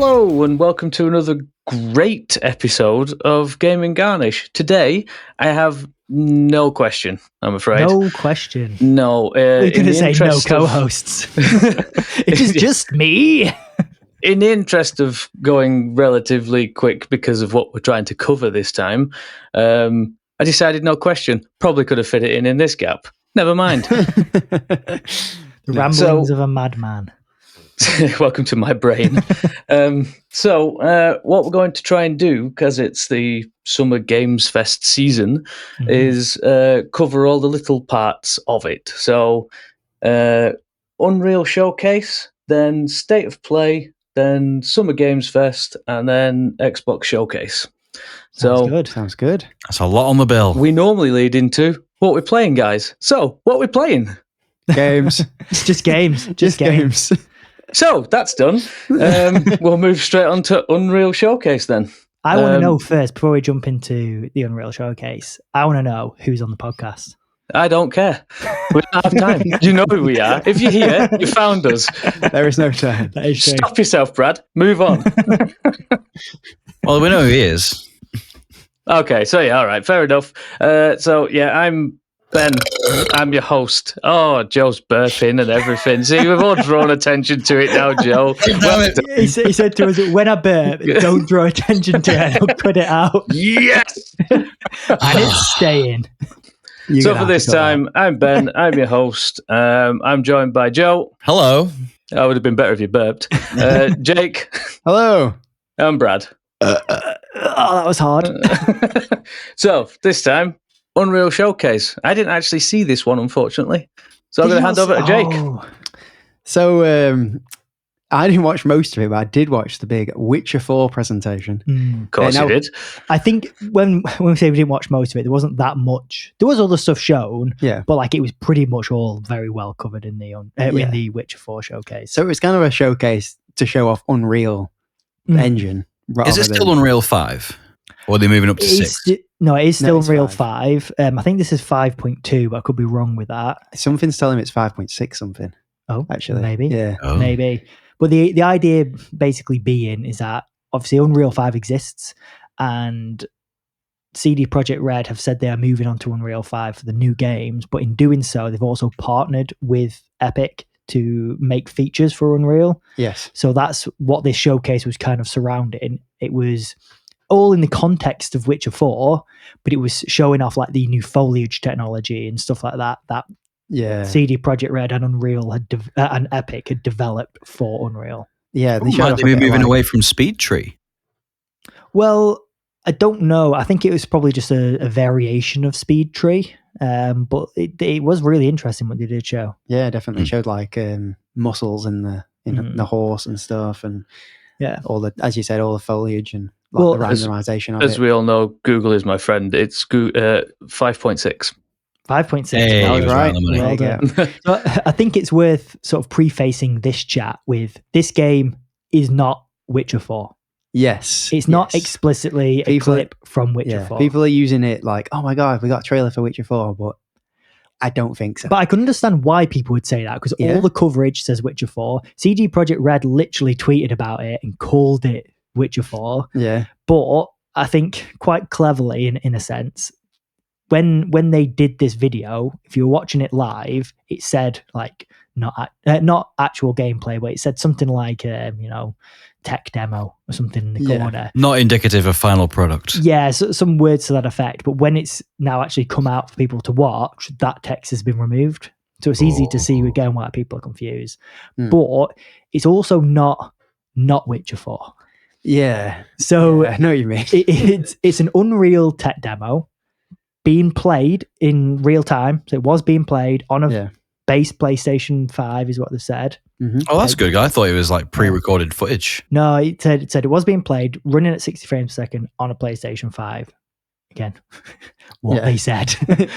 Hello and welcome to another great episode of Gaming Garnish. Today I have no question, I'm afraid. No question. No. We're going to say no co-hosts. It is just me. In the interest of going relatively quick because of what we're trying to cover this time, I decided no question. Probably could have fit it in this gap. Never mind. The ramblings of a madman. Welcome to my brain. What we're going to try and do, because it's the Summer Games Fest season, is cover all the little parts of it. So, Unreal Showcase, then State of Play, then Summer Games Fest, and then Xbox Showcase. Sounds good. That's a lot on the bill. We normally lead into what we're playing, guys. So, what we're playing? Games. It's just games. Just games. So, that's done. We'll move straight on to Unreal Showcase then. I want to know first, before we jump into the Unreal Showcase, I want to know who's on the podcast. I don't care. We don't have time. You know who we are. If you're here, you found us. There is no time. That is true. Stop yourself, Brad. Move on. Well, we know who he is. Okay, so yeah, all right, fair enough. I'm Ben. I'm your host. Oh, Joe's burping and everything. See, we've all drawn attention to it now, Joe. He said to us, when I burp, don't draw attention to it. I'll cut it out. Yes! And it's staying. So for this time, I'm Ben. I'm your host. I'm joined by Joe. Hello. I would have been better if you burped. Jake. Hello. And Brad. Oh, that was hard. So this time, Unreal Showcase. I didn't actually see this one, unfortunately. So I'm going to hand over to Jake. Oh. So I didn't watch most of it, but I did watch the big Witcher 4 presentation. Of course you did. I think when we say we didn't watch most of it, there wasn't that much. There was other stuff shown, but it was pretty much all very well covered in the in the Witcher 4 showcase. So it was kind of a showcase to show off Unreal Engine. Is it still Unreal 5? Or are they moving up to 6? No, it is still Unreal 5. 5. I think this is 5.2, but I could be wrong with that. Something's telling me it's 5.6 something. Oh, actually. Maybe. Yeah. Oh. Maybe. But the idea basically being is that obviously Unreal 5 exists and CD Projekt Red have said they are moving on to Unreal 5 for the new games, but in doing so, they've also partnered with Epic to make features for Unreal. Yes. So that's what this showcase was kind of surrounding. It was all in the context of Witcher 4, but it was showing off like the new foliage technology and stuff like that CD Projekt Red and Unreal and Epic had developed for Unreal. Yeah, Might they be moving away from Speed Tree? Well, I don't know. I think it was probably just a variation of Speed Tree, but it was really interesting what they did show. Yeah, definitely showed like muscles in the horse and stuff, and all the, as you said, all the foliage and the randomization of it. As we all know, Google is my friend. It's 5.6. 5.6. Hey, that was right. Well done. So I think it's worth sort of prefacing this chat with this game is not Witcher 4. Yes. It's not explicitly a clip from Witcher 4. People are using it like, oh my God, we got a trailer for Witcher 4, but I don't think so. But I can understand why people would say that, because all the coverage says Witcher 4. CD Projekt Red literally tweeted about it and called it Witcher 4. Yeah. But I think quite cleverly, in a sense, when they did this video, if you were watching it live, it said like not actual gameplay, but it said something like tech demo or something in the corner. Not indicative of final product. Yeah, so some words to that effect. But when it's now actually come out for people to watch, that text has been removed. So it's easy to see again why people are confused. But it's also not Witcher 4. Yeah. So I know what you mean. It's an Unreal tech demo being played in real time. So it was being played on a base PlayStation 5 is what they've said. Mm-hmm. Oh, that's good. I thought it was like pre-recorded footage. No, it said it was being played, running at 60 frames a second on a PlayStation 5. Again, they said.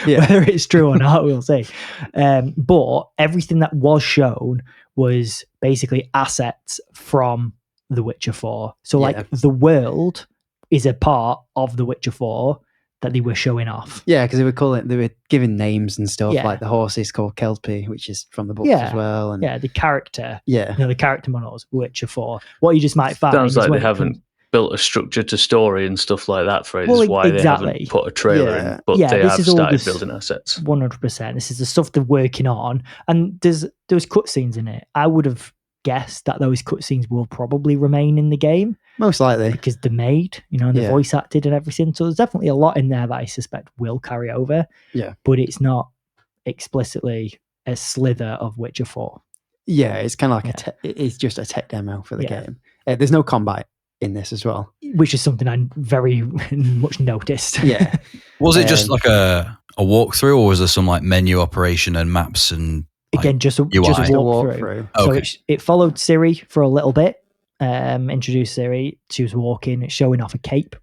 Whether it's true or not, we'll see. But everything that was shown was basically assets from The Witcher 4. So like the world is a part of The Witcher 4 that they were showing off. Yeah, because they were giving names and stuff. Like the horse is called Kelpie, which is from the books as well. And the character. Yeah, the character models, Witcher 4. What you just might find sounds like they haven't built a structure to story and stuff like that for it. Well, is why they haven't put a trailer in, but they have started building assets. 100%. This is the stuff they're working on, and there's cutscenes in it. I would have guessed that those cutscenes will probably remain in the game, most likely, because they're made, and they're voice acted and everything. So there's definitely a lot in there that I suspect will carry over. Yeah, but it's not explicitly a slither of Witcher 4. Yeah, it's kind of like it's just a tech demo for the game. There's no combat in this as well, which is something I very much noticed. Yeah. Was it just like a walkthrough, or was there some like menu operation and maps and again just a walkthrough? Okay. So it followed Ciri for a little bit. Introduced Ciri. She was walking. It's showing off a cape.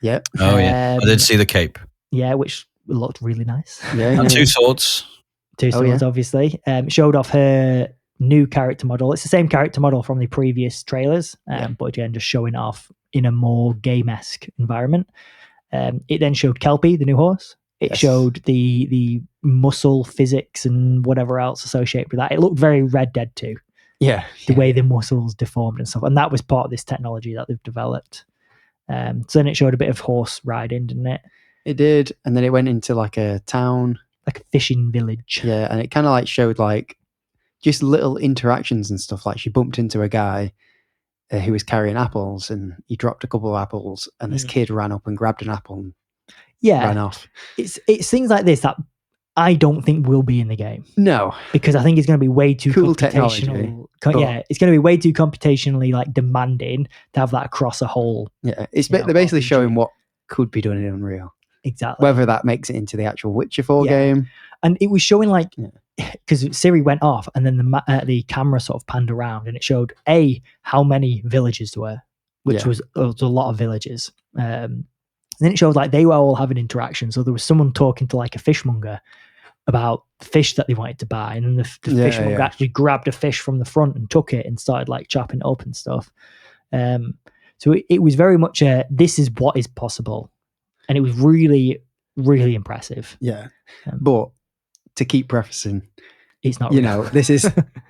Yep. Oh yeah, I did see the cape. Yeah, which looked really nice. Yeah, and 2 swords. 2 swords, obviously. Showed off her new character model. It's the same character model from the previous trailers, but again, just showing off in a more game-esque environment. It then showed Kelpie, the new horse. It showed the muscle physics and whatever else associated with that. It looked very Red Dead 2. Yeah. The way the muscles deformed and stuff. And that was part of this technology that they've developed. So then it showed a bit of horse riding, didn't it? It did. And then it went into like a town. Like a fishing village. Yeah, and it kind of like showed like just little interactions and stuff. Like she bumped into a guy who was carrying apples, and he dropped a couple of apples, and this kid ran up and grabbed an apple and ran off. It's things like this that I don't think will be in the game. No, because I think it's going to be way too cool computational. It's going to be way too computationally like demanding to have that across a whole. Yeah, they're basically showing what could be done in Unreal. Exactly. Whether that makes it into the actual Witcher 4 game. And it was showing like, because Ciri went off and then the camera sort of panned around and it showed how many villages there were, which was a lot of villages. And then it showed like they were all having interactions. So there was someone talking to like a fishmonger about fish that they wanted to buy. And then the fishmonger actually grabbed a fish from the front and took it and started like chopping it up and stuff. So it was very much this is what is possible. And it was really, really impressive. Yeah. But to keep prefacing, it's not real. This is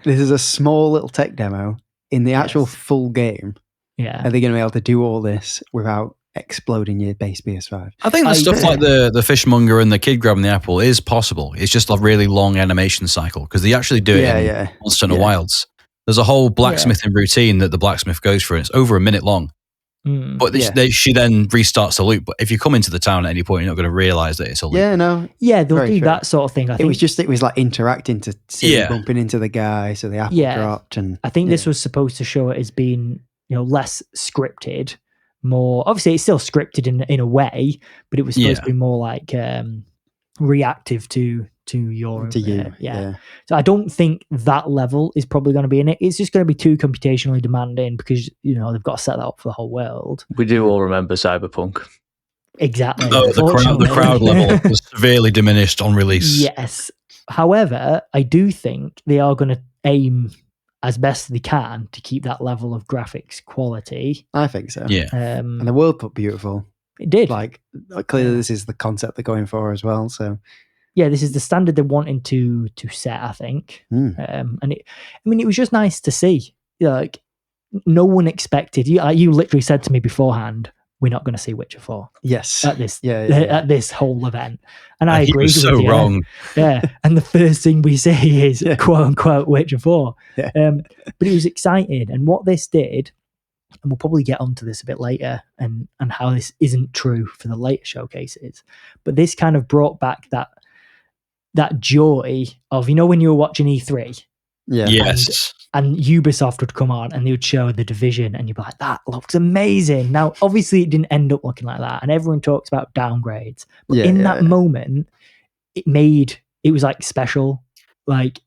a small little tech demo. In the actual full game, are they going to be able to do all this without exploding your base PS5? I think the stuff like the fishmonger and the kid grabbing the apple is possible. It's just a really long animation cycle because they actually do it in Monster Hunter Wilds. There's a whole blacksmithing routine that the blacksmith goes through, and it's over a minute long. But she then restarts the loop. But if you come into the town at any point, you're not going to realize that it's a loop. Yeah, no. Yeah, they'll do that sort of thing. I think it was like interacting to see bumping into the guy, so the apple dropped. And I think this was supposed to show it as being, less scripted, more. Obviously, it's still scripted in a way, but it was supposed to be more like reactive to your you. So I don't think that level is probably going to be in it. It's just going to be too computationally demanding because they've got to set that up for the whole world. We do all remember Cyberpunk. Exactly. Oh, the crowd level was severely diminished on release. Yes. However, I do think they are going to aim as best they can to keep that level of graphics quality. I think so. Yeah. And the world looked beautiful. It did. Like clearly, this is the concept they're going for as well. So. Yeah, this is the standard they're wanting to set, I think. And it was just nice to see. Like, no one expected you literally said to me beforehand, we're not going to see Witcher 4. Yes. At this at this whole event. And I agree with you. So wrong. Yeah. And the first thing we see is quote unquote Witcher 4. Yeah. But it was exciting. And what this did, and we'll probably get onto this a bit later and how this isn't true for the later showcases, but this kind of brought back that joy of, when you were watching E3. Yeah. Yes. And Ubisoft would come on and they would show The Division and you'd be like, that looks amazing. Now, obviously it didn't end up looking like that. And everyone talks about downgrades. But in that moment, it was like special. Like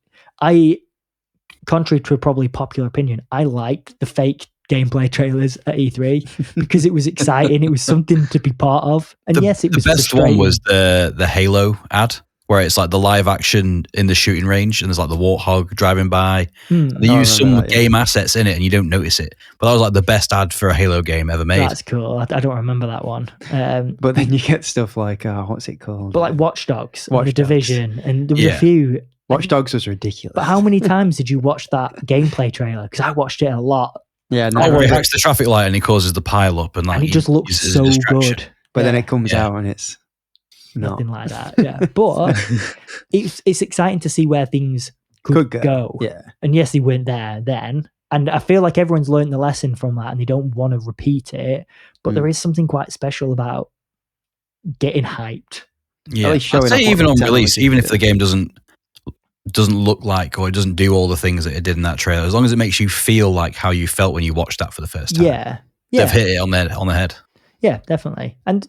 contrary to a probably popular opinion, I liked the fake gameplay trailers at E3 because it was exciting. It was something to be part of. And yes, it was the best one was the Halo ad, where it's like the live action in the shooting range and there's like the warthog driving by. They use some game assets in it and you don't notice it. But that was like the best ad for a Halo game ever made. That's cool. I don't remember that one. But then you get stuff like, what's it called? But like Watch Dogs, The Division, and there was a few. Watch Dogs was ridiculous. But how many times did you watch that gameplay trailer? Because I watched it a lot. Yeah, where he hacks the traffic light and he causes the pile up, and it just looks so good. But then it comes out and it's nothing like that. Yeah, but it's exciting to see where things could go. Yeah, and yes, they weren't there then, and I feel like everyone's learned the lesson from that, and they don't want to repeat it. But there is something quite special about getting hyped. Yeah, I'd say even on release, even if the game doesn't look like, or it doesn't do all the things that it did in that trailer, as long as it makes you feel like how you felt when you watched that for the first time. Yeah. They've hit it on the head. Yeah, definitely. And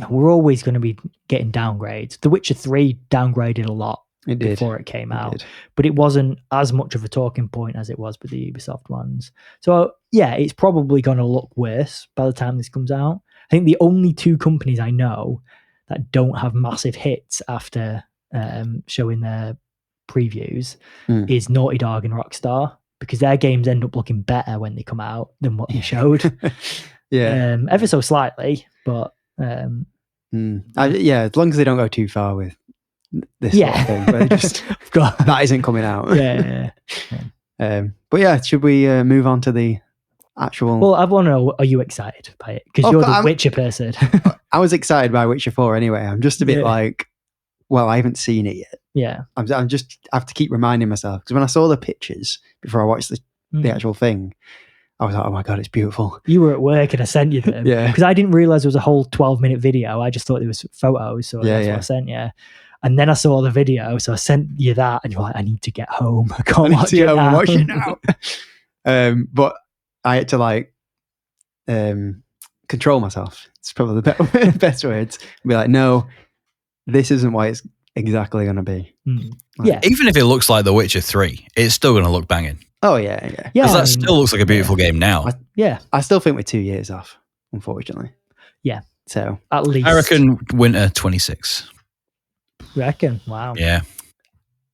we're always going to be getting downgrades. The Witcher 3 downgraded a lot before it came out, but it wasn't as much of a talking point as it was with the Ubisoft ones. So yeah, it's probably going to look worse by the time this comes out. I think the only two companies I know that don't have massive hits after showing their previews is Naughty Dog and Rockstar, because their games end up looking better when they come out than what they showed. Ever so slightly, but as long as they don't go too far with this sort of thing, but just that isn't coming out. But yeah, should we move on to the actual? Well, I want to know, are you excited by it? Because you're the Witcher person. I was excited by Witcher 4 anyway. I'm just a bit like, well, I haven't seen it yet. Yeah, I'm just, I have to keep reminding myself, because when I saw the pictures before I watched the actual thing, I was like, oh my God, it's beautiful. You were at work and I sent you them. Because I didn't realize it was a whole 12-minute video. I just thought it was photos, so that's what I sent you. And then I saw the video, so I sent you that, and you're like, I need to get home. I can't watch it now. But I had to like control myself. It's probably the best words. Be like, no, this isn't what it's exactly going to be. Even if it looks like The Witcher 3, it's still going to look banging. Oh yeah. Because that still looks like a beautiful game now. I still think we're 2 years off, unfortunately. Yeah. So at least I reckon winter 26. Reckon? Wow. Yeah.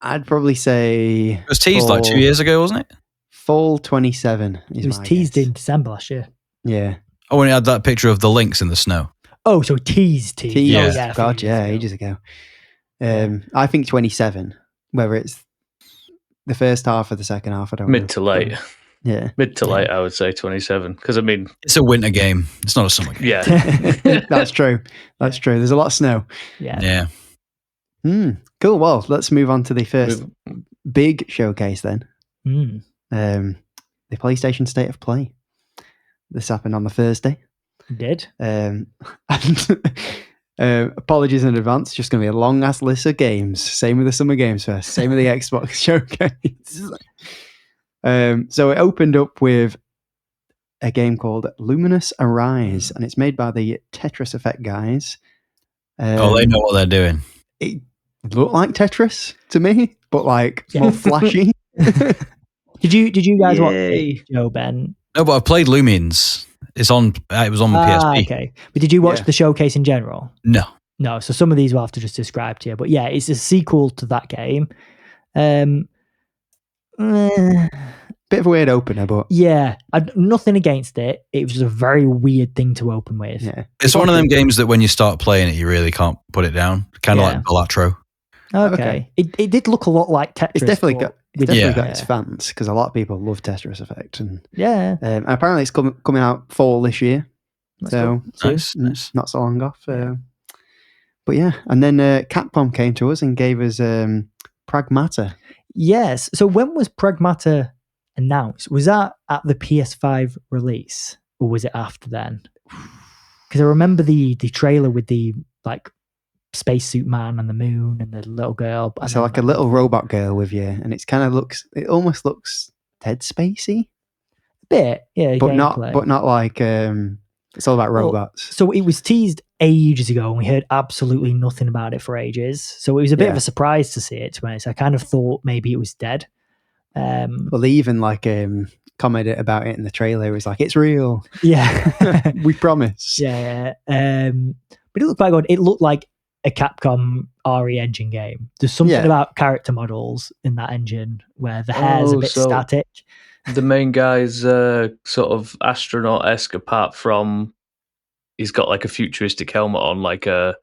I'd probably say it was teased like 2 years ago, wasn't it? Fall 27. It was teased in December last year. Yeah. Oh, when it had that picture of the lynx in the snow. Oh, so teased. Yeah. God, ages ago. I think 27. Whether it's the first half or the second half, I don't know. Mid to late. Yeah. Mid to late, I would say 27. Because, I mean... It's a winter game. It's not a summer game. Yeah. That's true. There's a lot of snow. Yeah. Cool. Well, let's move on to the first big showcase then. The PlayStation State of Play. This happened on the Thursday. It did. And apologies in advance. Just going to be a long ass list of games. Same with the Summer Games Fest. Same with the Xbox Showcase. So it opened up with a game called Luminous Arise, and it's made by the Tetris Effect guys. They know what they're doing. It looked like Tetris to me, but like more flashy. Did you guys watch it, Joe, Ben? No, but I've played Lumines. It was on PSP. Okay. But did you watch the showcase in general? No. So some of these we'll have to just describe to you. But yeah, it's a sequel to that game. Bit of a weird opener, but yeah, nothing against it. It was just a very weird thing to open with. Yeah, it's one of them games that when you start playing it, you really can't put it down. Kind of like Balatro. Okay. It did look a lot like Tetris. It's definitely got its fans, because a lot of people love Tetris Effect, and apparently it's coming out fall this year. Nice. Not so long off. But yeah, and then Capcom came to us and gave us Pragmata. Yes. So when was Pragmata announced? Was that at the PS5 release, or was it after then? Because I remember the trailer with the like spacesuit man on the moon and the little girl. So like a little robot girl with you, and it almost looks Dead Spacey. A bit, yeah. But not like it's all about robots. So it was teased ages ago, and we heard absolutely nothing about it for ages. So it was a bit of a surprise to see it, to be honest. I kind of thought maybe it was dead. Well, they even like commented about it in the trailer. It was like, it's real. Yeah. We promise. Yeah. But it looked quite good. It looked like a Capcom RE engine game. There's something about character models in that engine where the hair's a bit static. The main guy's sort of astronaut-esque, apart from he's got like a futuristic helmet on, like a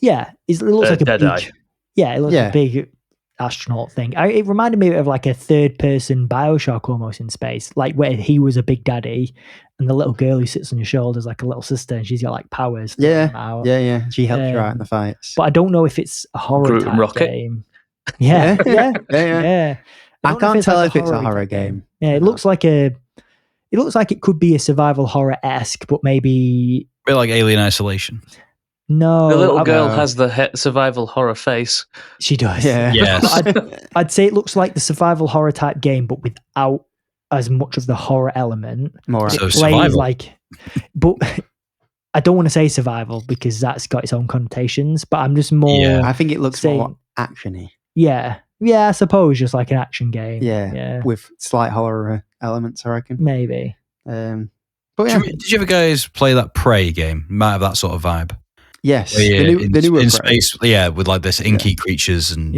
it looks like a big, Deadeye. it looks like a big astronaut thing. It reminded me of like a third-person Bioshock almost in space, like where he was a big daddy and the little girl who sits on your shoulders like a little sister, and she's got like powers. Yeah. She helps you out in the fights. But I don't know if it's a horror type Rocket. game. Yeah. I can't tell if it's a horror game. Yeah, it looks like it could be a survival horror-esque, but maybe a bit like Alien Isolation. No, the little girl has the survival horror face. She does. Yeah. Yes. I'd say it looks like the survival horror type game, but without as much of the horror element. More so survival. But I don't want to say survival because that's got its own connotations. But I'm just more. Yeah. I think it looks more actiony. Yeah, I suppose just like an action game. Yeah, with slight horror elements, I reckon. Maybe. But did you ever guys play that Prey game? Might have that sort of vibe. Yes, the new in space. Yeah, with like this inky creatures and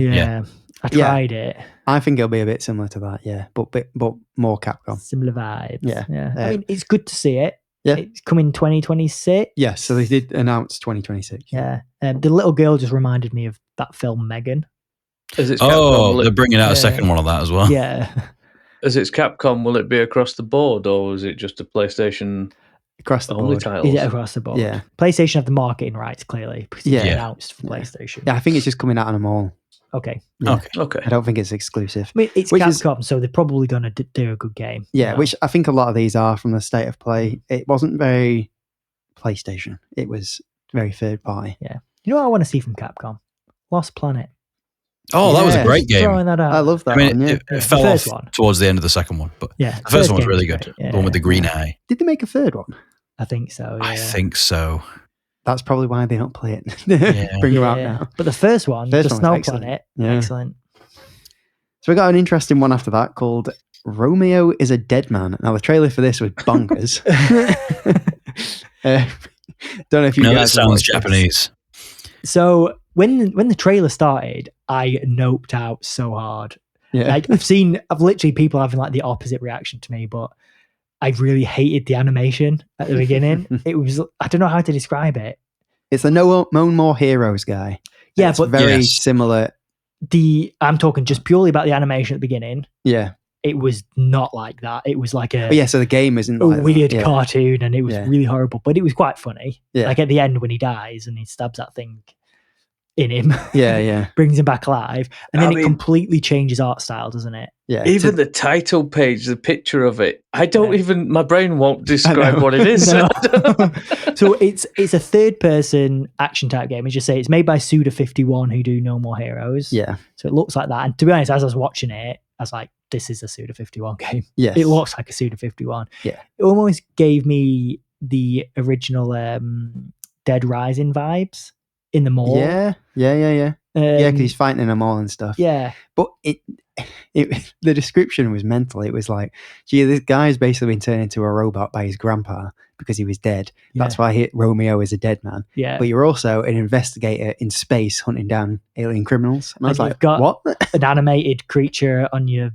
I tried it. I think it'll be a bit similar to that. Yeah, but more Capcom. Similar vibes. Yeah. I mean, it's good to see it. Yeah, it's coming 2026. Yeah, so they did announce 2026. Yeah, the little girl just reminded me of that film Megan. As it's Capcom, they're bringing out a second one of that as well. Yeah. As it's Capcom, will it be across the board, or is it just a PlayStation across the board titles? Is it across the board? Yeah. PlayStation have the marketing rights clearly because it's announced for PlayStation. Yeah, I think it's just coming out on them all. Okay. Yeah. Okay. I don't think it's exclusive. I mean, it's Capcom, so they're probably going to do a good game. Yeah, which I think a lot of these are from the state of play. It wasn't very PlayStation. It was very third party. Yeah. You know what I want to see from Capcom? Lost Planet. Oh, that was a great game. Throwing that out. I love that. I mean, one, it fell off towards the end of the second one, but the first one was really good. The one with the green eye. Did they make a third one? I think so. I think so. That's probably why they don't play it. Bring them out now. But the first one, the Snow Planet, excellent. So we got an interesting one after that called Romeo is a Dead Man. Now the trailer for this was bonkers. Don't know if you guys. That sounds Japanese. So when the trailer started, I noped out so hard. Yeah. Like I've literally people having like the opposite reaction to me, but I really hated the animation at the beginning. It was, I don't know how to describe it. It's the No More Heroes guy. Yeah, it's but very similar. I'm talking just purely about the animation at the beginning. Yeah. It was not like that. It was like so the game isn't a like weird cartoon, and it was really horrible, but it was quite funny. Yeah. Like at the end when he dies and he stabs that thing in him. Yeah. Brings him back alive. And then it completely changes art style, doesn't it? Yeah. Even the title page, the picture of it, I don't even, my brain won't describe what it is. No. So it's a third person action type game. As you say, it's made by Suda51 who do No More Heroes. Yeah. So it looks like that. And to be honest, as I was watching it, I was like, this is a Suda51 game. Yes. It looks like a Suda51. Yeah. It almost gave me the original Dead Rising vibes in the mall. Yeah. Yeah, because he's fighting in a mall and stuff. Yeah. But the description was mental. It was like, gee, this guy's basically been turned into a robot by his grandpa because he was dead. Yeah. That's why Romeo is a dead man. Yeah. But you're also an investigator in space hunting down alien criminals. And I was like, what? An animated creature on your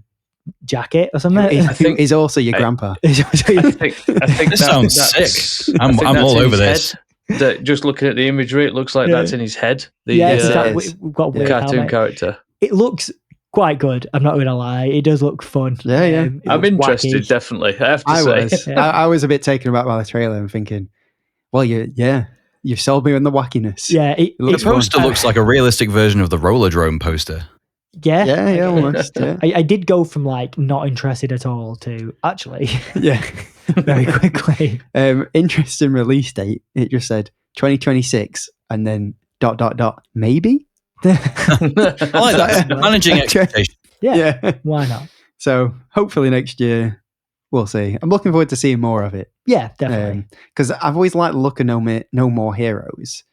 jacket or something? I think he's also your grandpa. I think this sounds sick. I'm all over this. That just looking at the imagery, it looks like that's in his head. We've got the cartoon character. It looks quite good. I'm not going to lie. It does look fun. Yeah. I'm interested, definitely. I have to say. I was a bit taken aback by the trailer and thinking, well, you've sold me on the wackiness. Yeah. The poster looks like a realistic version of the Rollerdrome poster. Yeah. Yeah, almost. Yeah. I did go from like not interested at all to actually. Yeah. Very quickly. Interesting release date. It just said 2026 and then ... maybe. I like that. Managing expectations. Yeah. Why not? So hopefully next year we'll see. I'm looking forward to seeing more of it. Yeah, definitely. Because I've always liked the look of No More Heroes,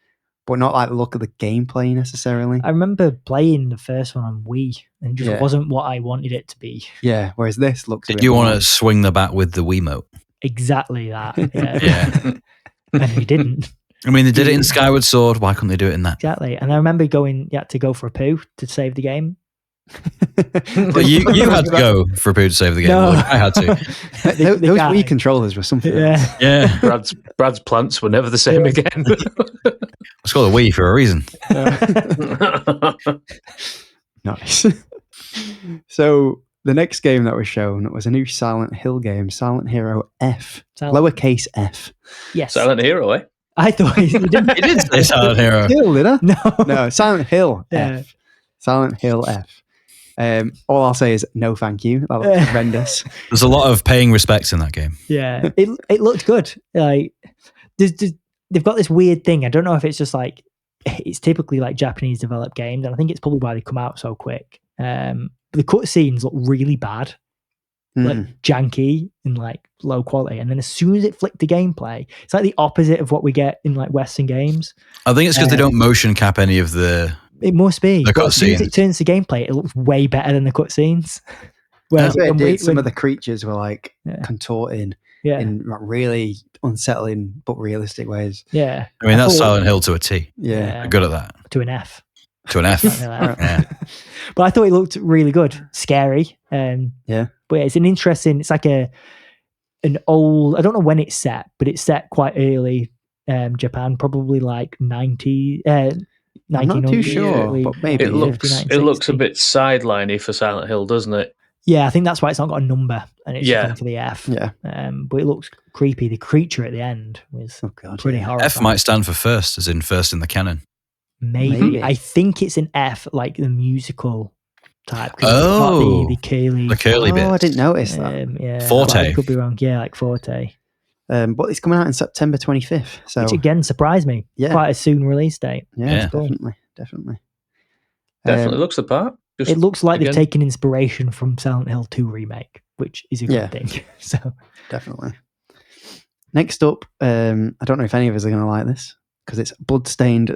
but not like the look of the gameplay necessarily. I remember playing the first one on Wii, and it just wasn't what I wanted it to be. Yeah, whereas this looks. Did you want to swing the bat with the Wiimote? Exactly that. Yeah. And he didn't. I mean, they did it in Skyward Sword. Why couldn't they do it in that? Exactly. And I remember you had to go for a poo to save the game. But you had to go for a poo to save the game. No. I had to. Those Wii controllers were something else. Yeah. Brad's plants were never the same again. It's called a Wii for a reason. Nice. So the next game that was shown was a new Silent Hill game, Silent Hero F, lowercase f. Yes. Silent Hero, eh? I thought he didn't. He did say Silent Hero. Hill, did I? No. No, Silent Hill Yeah. F. Silent Hill F. All I'll say is no thank you. That looks horrendous. There's a lot of paying respects in that game. Yeah, it looked good. Like they've got this weird thing. I don't know if it's just like it's typically like Japanese developed games, and I think it's probably why they come out so quick. The cutscenes look really bad, like janky and like low quality, and then as soon as it flicked the gameplay, it's like the opposite of what we get in like Western games. I think it's because they don't motion cap any of the. It must be. The But as soon as cutscenes. it turns to gameplay, it looks way better than the cutscenes. Whereas That's what it when did. Some of the creatures were like Yeah. contorting yeah, in like, really unsettling but realistic ways. yeah, I mean, that's thought- Silent Hill to a T. Yeah. Yeah. They're good at that. to an F. To an F. Something like that. Yeah. But I thought it looked really good, scary. Yeah. But yeah, it's an interesting. It's like an old. I don't know when it's set, but it's set quite early. Japan, probably like 90. I'm not too sure, but maybe. It looks a bit sideliney for Silent Hill, doesn't it? Yeah, I think that's why it's not got a number and it's Yeah. just for the F. Yeah. But it looks creepy. The creature at the end was Oh god. pretty yeah. horrifying. F might stand for first, as in first in the canon. Maybe. I think it's an F, like the musical type. 'cause it's got Oh. the curly. The curly bit. Oh, I didn't notice that. Yeah, Forte. but I could be wrong. Yeah, like Forte. But it's coming out in September 25th. So Which again surprised me. Yeah. Quite a soon release date. Yeah. Cool. definitely. Definitely looks the part. Just It looks like again. they've taken inspiration from Silent Hill 2 remake, which is a good Yeah. thing. So Definitely. Next up, I don't know if any of us are going to like this because it's Bloodstained,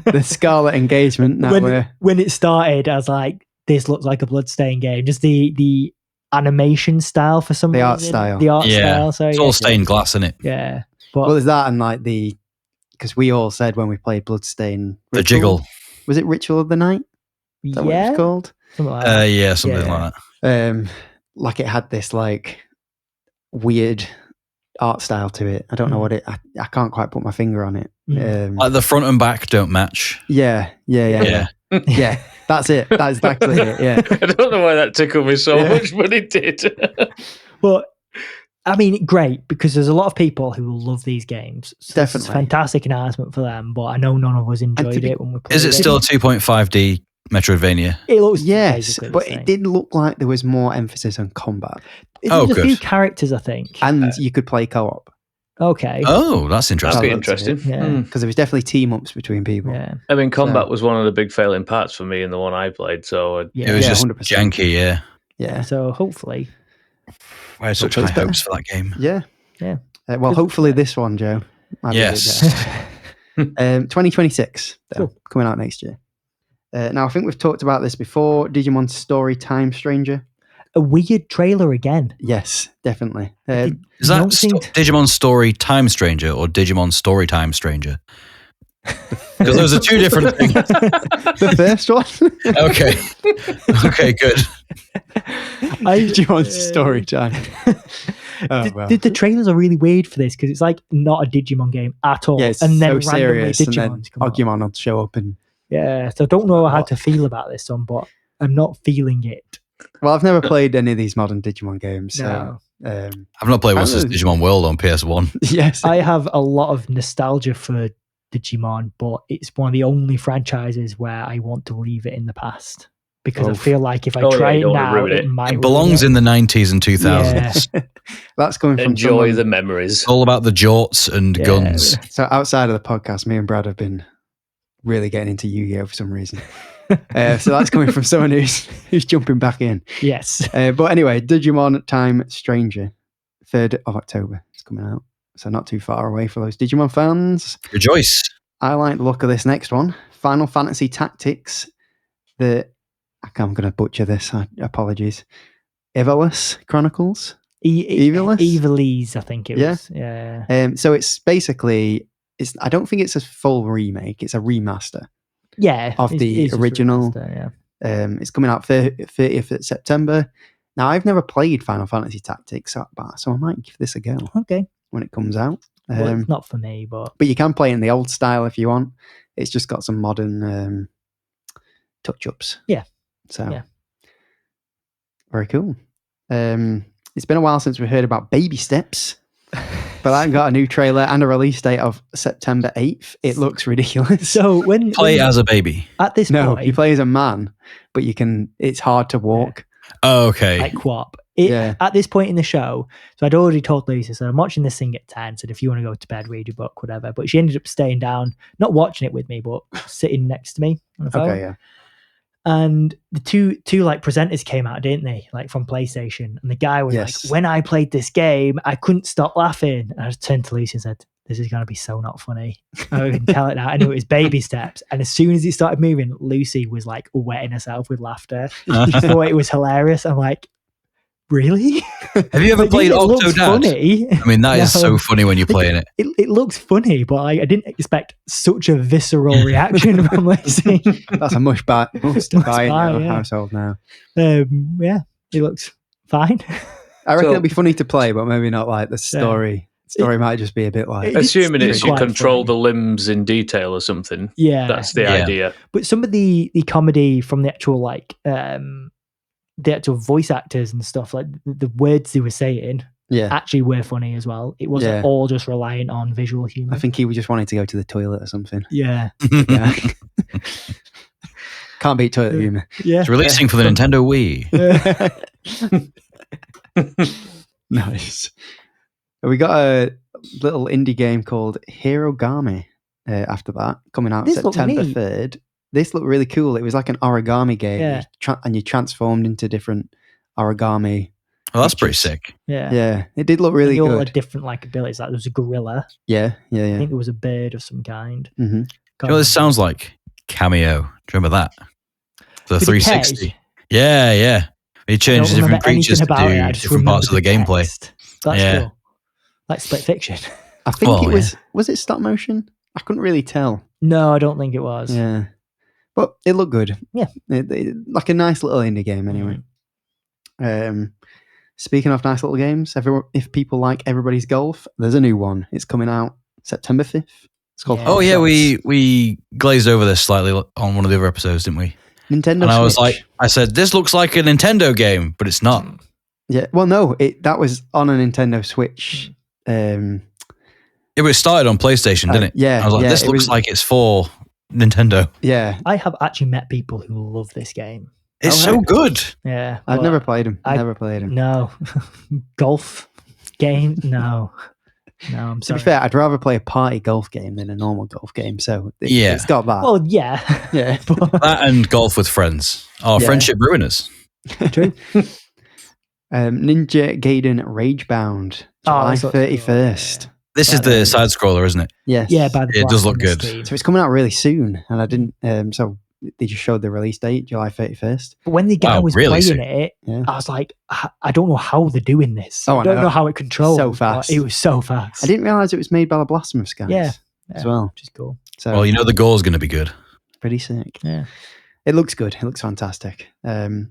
the Scarlet Engagement. Now when it started, I was like, "This looks like a Bloodstained game." Just the animation style for some The reason. art style. The art Yeah. style. Sorry, It's all stained glass, isn't it? Yeah, but well, there's that and like because we all said when we played Bloodstained, The Ritual? jiggle. Was it Ritual of the Night? Is that what yeah, it's called? something like that. Yeah, something Yeah. like that. Like it had this like weird art style to it. I don't know what it. I can't quite put my finger on it. Like the front and back don't match. Yeah. Yeah. That's it. That's exactly it. Yeah. I don't know why that tickled me so Yeah. much, but it did. But I mean, great, because there's a lot of people who will love these games. So It's Definitely. a fantastic announcement for them, but I know none of us enjoyed it when we played Is it still a 2.5D Metroidvania? It looks Yes, basically the but same. it did look like there was more emphasis on combat, Oh, There's a few good. characters, I think. and you could play co-op Okay. Oh, that's That'd interesting. be That interesting. looks Yeah. Hmm. because there was definitely team ups between people. Yeah. I mean, combat So- was one of the big failing parts for me in the one I played. So Yeah. It was Yeah, just 100%. janky, yeah. Yeah, So hopefully. I had such Hopefully high it's better. hopes for that game. yeah. Yeah. Well, hopefully this one, Joe. might be a bit Yes. better. 2026, though, Cool. coming out next year. Now, I think we've talked about this before. Digimon Story Time Stranger. A weird trailer again. Yes, definitely. Is You that don't think- Digimon Story Time Stranger or Digimon Story Time Stranger? Because those are two different things. The first one. Okay. Okay, good. Digimon Story Time. Oh, well. The trailers are really weird for this because it's like not a Digimon game at all. Yeah, it's and then so randomly serious, and then Digimons come out. Agumon will show up and. Yeah, so I don't know how to feel about this one, but I'm not feeling it. Well, I've never played any of these modern Digimon games, so No. I've not played one since Apparently- Digimon World on PS1. yes, I have a lot of nostalgia for Digimon, but it's one of the only franchises where I want to leave it in the past because I Oof. feel like if I Oh, yeah, try you it don't wanna now, ruin it it. might It belongs in the 90s and 2000s. Yeah. that's coming from enjoy someone- the memories. It's all about the jorts and Yeah. guns. So outside of the podcast, me and Brad have been really getting into Yu-Gi-Oh for some reason. So that's coming from someone who's jumping back in. Yes. But anyway, Digimon Time Stranger, 3rd of October. It's coming out, so not too far away for those Digimon fans. Rejoice. I like the look of this next one, Final Fantasy Tactics. I'm going to butcher this. Apologies. Evolus Chronicles. Evilus? Evilise, I think it Yeah. was. Yeah. So it's basically I don't think it's a full remake. It's a remaster. Yeah, of the original. Remaster, it's coming out 30th of September. Now, I've never played Final Fantasy Tactics, so I might give this a go. Okay, when it comes out. Well, it's not for me, but you can play it in the old style if you want. It's just got some modern touch-ups. Yeah. So, yeah. Very cool. It's been a while since we heard about Baby Steps, but I've got a new trailer and a release date of September 8th. It looks ridiculous. So when Play as a baby. At this No, point, you play as a man, but it's hard to walk. Oh, okay. Like Quap. At this point in the show, so I'd already told Lisa, so I'm watching this thing at 10, said if you want to go to bed, read your book, whatever. But she ended up staying down, not watching it with me, but sitting next to me on the phone. Okay, yeah. And the two like presenters came out, didn't they? Like from PlayStation. And the guy was like, when I played this game, I couldn't stop laughing. And I just turned to Lisa and said, this is going to be so not funny. I can tell it now. I knew it was Baby Steps. And as soon as it started moving, Lucy was like wetting herself with laughter. She thought it was hilarious. I'm like, really? Have you ever played Octodad? Funny. I mean, that is so funny when you're playing it. It looks funny, but I didn't expect such a visceral reaction from Lucy. That's a must buy in our household now. Yeah, it looks fine. I reckon it'll be funny to play, but maybe not like the story. Story might just be a bit like... Assuming it's you control the limbs in detail or something. Yeah. That's the idea. But some of the comedy from the actual the actual voice actors and stuff, like the words they were saying actually were funny as well. It wasn't all just reliant on visual humor. I think he was just wanting to go to the toilet or something. Yeah. Can't beat toilet humor. Yeah. It's releasing for the Nintendo Wii. Nice. We got a little indie game called Hirogami after that, coming out September 3rd. This looked really cool. It was like an origami game, and you transformed into different origami. Oh, that's pretty sick. Yeah, it did look really good. All had different abilities. Like there was a gorilla. Yeah. I think there was a bird of some kind. Mm-hmm. You know what this sounds like? Cameo. Do you remember that? The 360. Yeah. He changes different creatures to do different parts of the gameplay. That's cool. Like Split Fiction. I think was it stop motion? I couldn't really tell. No, I don't think it was. Yeah. But it looked good. Yeah. Like a nice little indie game anyway. Speaking of nice little games, if people like Everybody's Golf, there's a new one. It's coming out September 5th. It's called Oh yeah, we glazed over this slightly on one of the other episodes, didn't we? Nintendo and I Switch. I said, this looks like a Nintendo game, but it's not. Yeah. Well, no, that was on a Nintendo Switch. It was started on PlayStation, didn't it? Yeah. I was like, this looks like it's for Nintendo. Yeah. I have actually met people who love this game. It's so good. Yeah. I've never played him. Never played him. No. Golf game? No. No, I'm sorry. To be fair, I'd rather play a party golf game than a normal golf game. So it's got that. Well, yeah. Yeah. That and golf with friends. Oh, friendship ruiners. True. Ninja Gaiden Ragebound, July 31st. This is the side scroller, isn't it? Yes. Yeah, it does look good. So it's coming out really soon, and I didn't. So they just showed the release date, July 31st. But when the guy was really playing it, I was like, I don't know how they're doing this. I don't know how it controls. So fast. It was so fast. I didn't realize it was made by the Blasphemous guys. Yeah. As well, which is cool. So well, the goal's going to be good. Pretty sick. Yeah. It looks good. It looks fantastic. You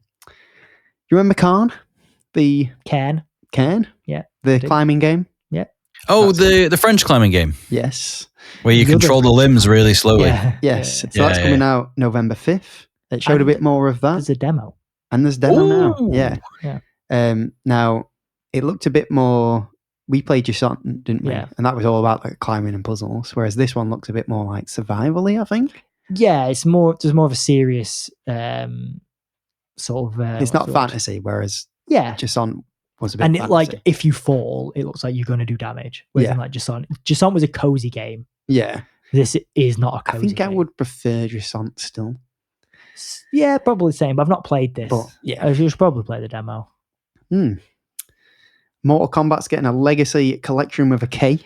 remember Karn? The Cairn? Yeah. The climbing game? Yeah. Oh, the French climbing game? Yes. Where you control the limbs really slowly. Yeah. Yes. So that's coming out November 5th. It showed a bit more of that. There's a demo. And there's demo now. Yeah. Now, it looked a bit more... We played Jusant, didn't we? Yeah. And that was all about like climbing and puzzles, whereas this one looks a bit more like survival-y, I think. Yeah, there's more of a serious sort of... it's not fantasy, whereas Jusant was a bit and fantasy. like if you fall, it looks like you're going to do damage. Whereas in like Jusant was a cozy game. Yeah. This is not a cozy game. I would prefer Jusant still. Yeah, probably the same, but I've not played this. But, I should probably play the demo. Mortal Kombat's getting a legacy collection with a K.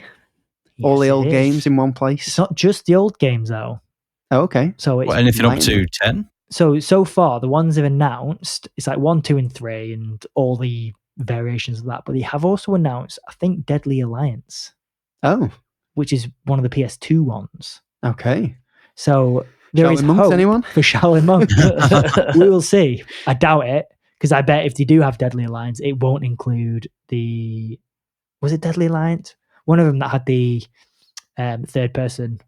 All the old games in one place. It's not just the old games though. Oh, okay. So it's anything up to 10? So far, the ones they've announced, it's like 1, 2, and 3, and all the variations of that. But they have also announced, I think, Deadly Alliance. Oh, which is one of the PS2 ones. Okay. So there is Shaolin Monks, hope anyone? for Shaolin Monks. We will see. I doubt it, because I bet if they do have Deadly Alliance, it won't include the... Was it Deadly Alliance? One of them that had the third-person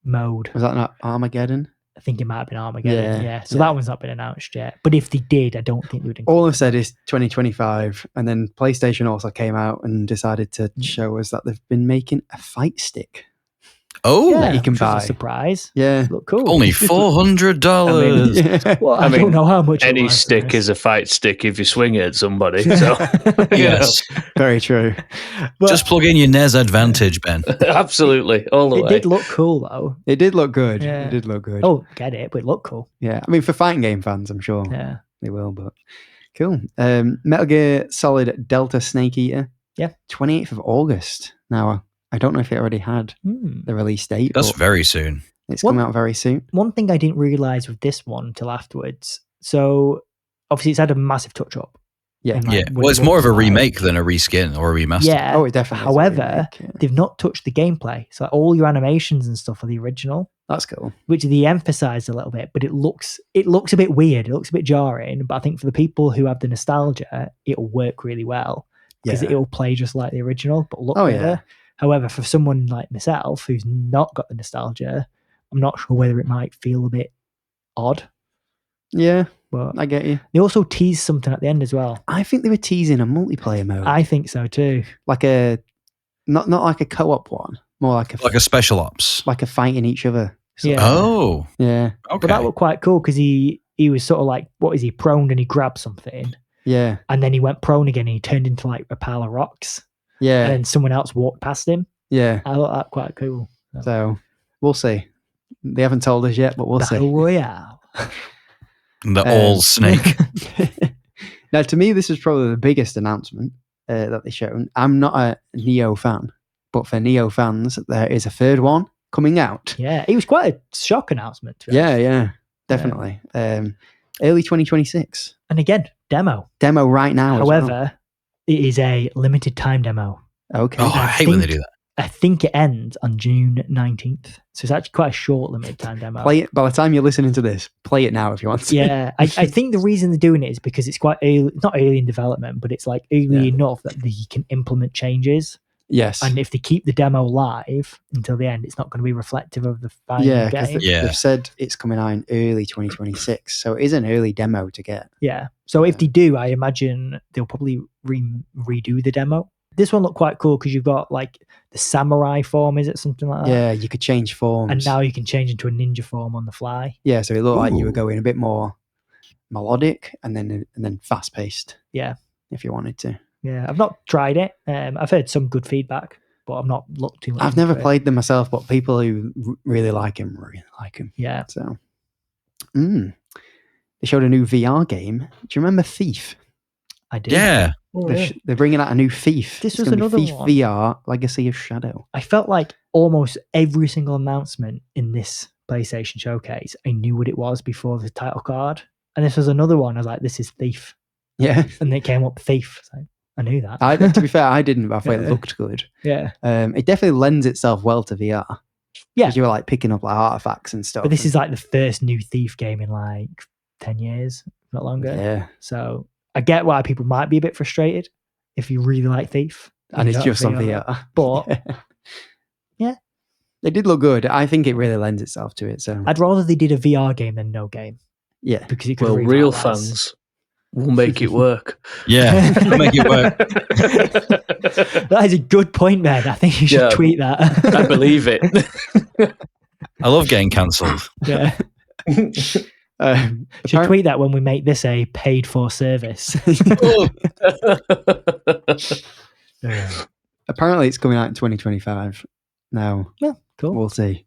mode. Was that not Armageddon? I think it might have been Armageddon. Yeah. So yeah. that one's not been announced yet. But if they did, I don't think they would include All I've said is 2025, and then PlayStation also came out and decided to show us that they've been making a fight stick. Oh, yeah, you can which was buy. a surprise. Yeah. Look cool. only $400. Well, I don't know how much. Any stick is a fight stick if you swing it at somebody. So Yes, Very true. But just plug in your NES Advantage, Ben. absolutely, all the it way. did look cool though. It did look good. Yeah. It did look good. Oh, get it, but it looked cool. Yeah. I mean, for fighting game fans, I'm sure Yeah. they will, but cool. Metal Gear Solid Delta Snake Eater. Yeah. 28th of August. Now, I don't know if it already had the release date. That's but very soon. it's coming out very soon. One thing I didn't realize with this one till afterwards. So obviously it's had a massive touch up. Yeah. in, like, Yeah. what Well, it it's more of a looks like. remake than a reskin or a remaster. Yeah. Oh, it definitely is a However, remake, yeah. they've not touched the gameplay. So like, all your animations and stuff are the original, That's cool. which they emphasized a little bit, but it looks a bit weird. It looks a bit jarring, but I think for the people who have the nostalgia, it'll work really well because Yeah. it'll play just like the original, but look Oh, better. yeah. However, for someone like myself who's not got the nostalgia, I'm not sure whether it might feel a bit odd. Yeah, But I get you. they also teased something at the end as well. I think they were teasing a multiplayer mode. I think so too. Like a, not like a co-op one, more like Like a special ops. like a fighting each other. Yeah. Oh, But Yeah, okay. that looked quite cool because he was sort of like, what is he, prone, and he grabbed something, yeah, and then he went prone again and he turned into like a pile of rocks, and yeah, then someone else walked past him. yeah. I thought that quite cool. So we'll see. They haven't told us yet, but we'll see. Battle Royale. The all snake. Now, to me, this is probably the biggest announcement that they've shown. I'm not a Neo fan, but for Neo fans, there is a third one coming out. Yeah, it was quite a shock announcement. To be honest. Yeah, definitely. Early 2026. And again, demo. Demo right now. as well. However, it is a limited time demo. Okay. Oh, I hate when they do that. I think it ends on June 19th. So it's actually quite a short limited time demo. Play it by the time you're listening to this. Play it now if you want to. Yeah, I think the reason they're doing it is because it's quite early, not early in development, but it's like early enough that they can implement changes. Yes. And if they keep the demo live until the end, it's not going to be reflective of the final Yeah, because game. Yeah. they've said it's coming out in early 2026, so it is an early demo to get. Yeah. So if they do, I imagine they'll probably redo the demo. This one looked quite cool because you've got like the samurai form, is it something like that? Yeah, you could change forms. And now you can change into a ninja form on the fly. Yeah, so it looked like you were Ooh. going a bit more melodic and then fast paced. Yeah. If you wanted to. Yeah. I've not tried it. I've heard some good feedback, but I've not looked too much. I've never into it. played them myself, but people who really like them. Yeah. So, they showed a new VR game. Do you remember Thief? I did. Yeah. They're bringing out a new Thief. This It's was gonna be another Thief one. VR Legacy of Shadow. I felt like almost every single announcement in this PlayStation showcase, I knew what it was before the title card. And this was another one. I was like, this is Thief. Yeah, And it came up Thief. So I knew that. to be fair, I didn't, but I thought it Yeah. looked good. Yeah. It definitely lends itself well to VR. Yeah. 'Cause you were like picking up like artifacts and stuff. But this and- is like the first new Thief game in like 10 years, not longer. yeah, So I get why people might be a bit frustrated if you really like Thief. and you it's don't just on have VR. But yeah. It did look good. I think it really lends itself to it. So I'd rather they did a VR game than no game yeah, because it could Well, real revitalize. fans will make it work. Yeah. Make it work. That is a good point, man. I think you should Yeah. tweet that. I believe it. I love getting cancelled. Yeah. Should apparent- tweet that when we make this a paid for service. apparently it's coming out in 2025. Now Yeah, cool. we'll see.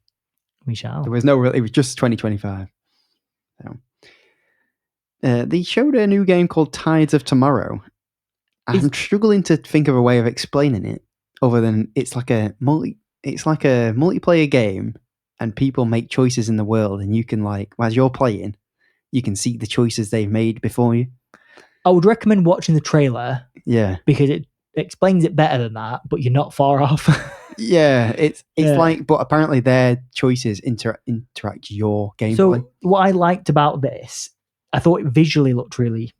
We shall. There was it was just 2025. So. They showed a new game called Tides of Tomorrow. I'm struggling to think of a way of explaining it other than it's like a multiplayer game and people make choices in the world and you can like as you're playing, you can see the choices they've made before you. I would recommend watching the trailer Yeah. because it explains it better than that, but you're not far off. Yeah, it's like, but apparently their choices interact your gameplay. So what I liked about this, I thought it visually looked really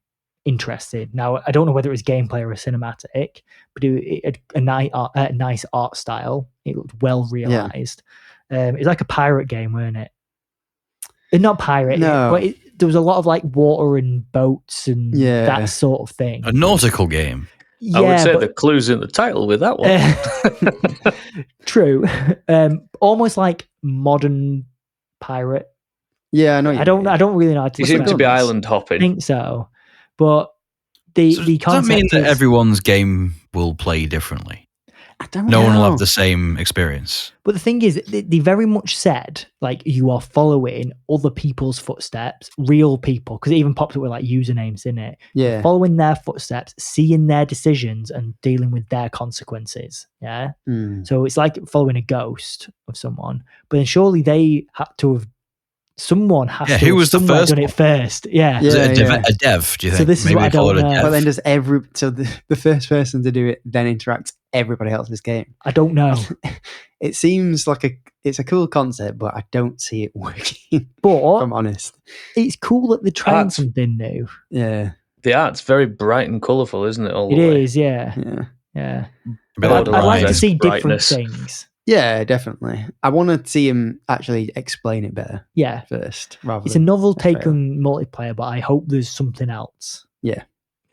interesting. Now I don't know whether it was gameplay or a cinematic, but it had a nice art style. It looked well realized. It's like a pirate game, weren't it? Not pirate, but there was a lot of like water and boats and that sort of thing. A nautical game. Yeah, I would say the clue's in the title with that one. True. Almost like modern pirate. Yeah, I know. I don't really know how to. You seem to be island hopping. I think so, but the concept. Does that mean that everyone's game will play differently? I don't know. No one will have the same experience. But the thing is, they very much said like you are following other people's footsteps, real people, because it even pops up with like usernames in it. Yeah, following their footsteps, seeing their decisions, and dealing with their consequences. Yeah. So it's like following a ghost of someone. But then surely they had to have. Someone has to who was the first done it first. Yeah. Is it a dev, do you think? So this is what I don't know. But then does the first person to do it then interacts everybody else's game? I don't know. It seems like it's a cool concept, but I don't see it working. But if I'm honest, it's cool that they're trying something new. Yeah. The art's very bright and colourful, isn't it? It is, yeah. I'd like to see different things. Yeah, definitely. I want to see him actually explain it better. Yeah, first. It's a novel take on multiplayer, but I hope there's something else. Yeah,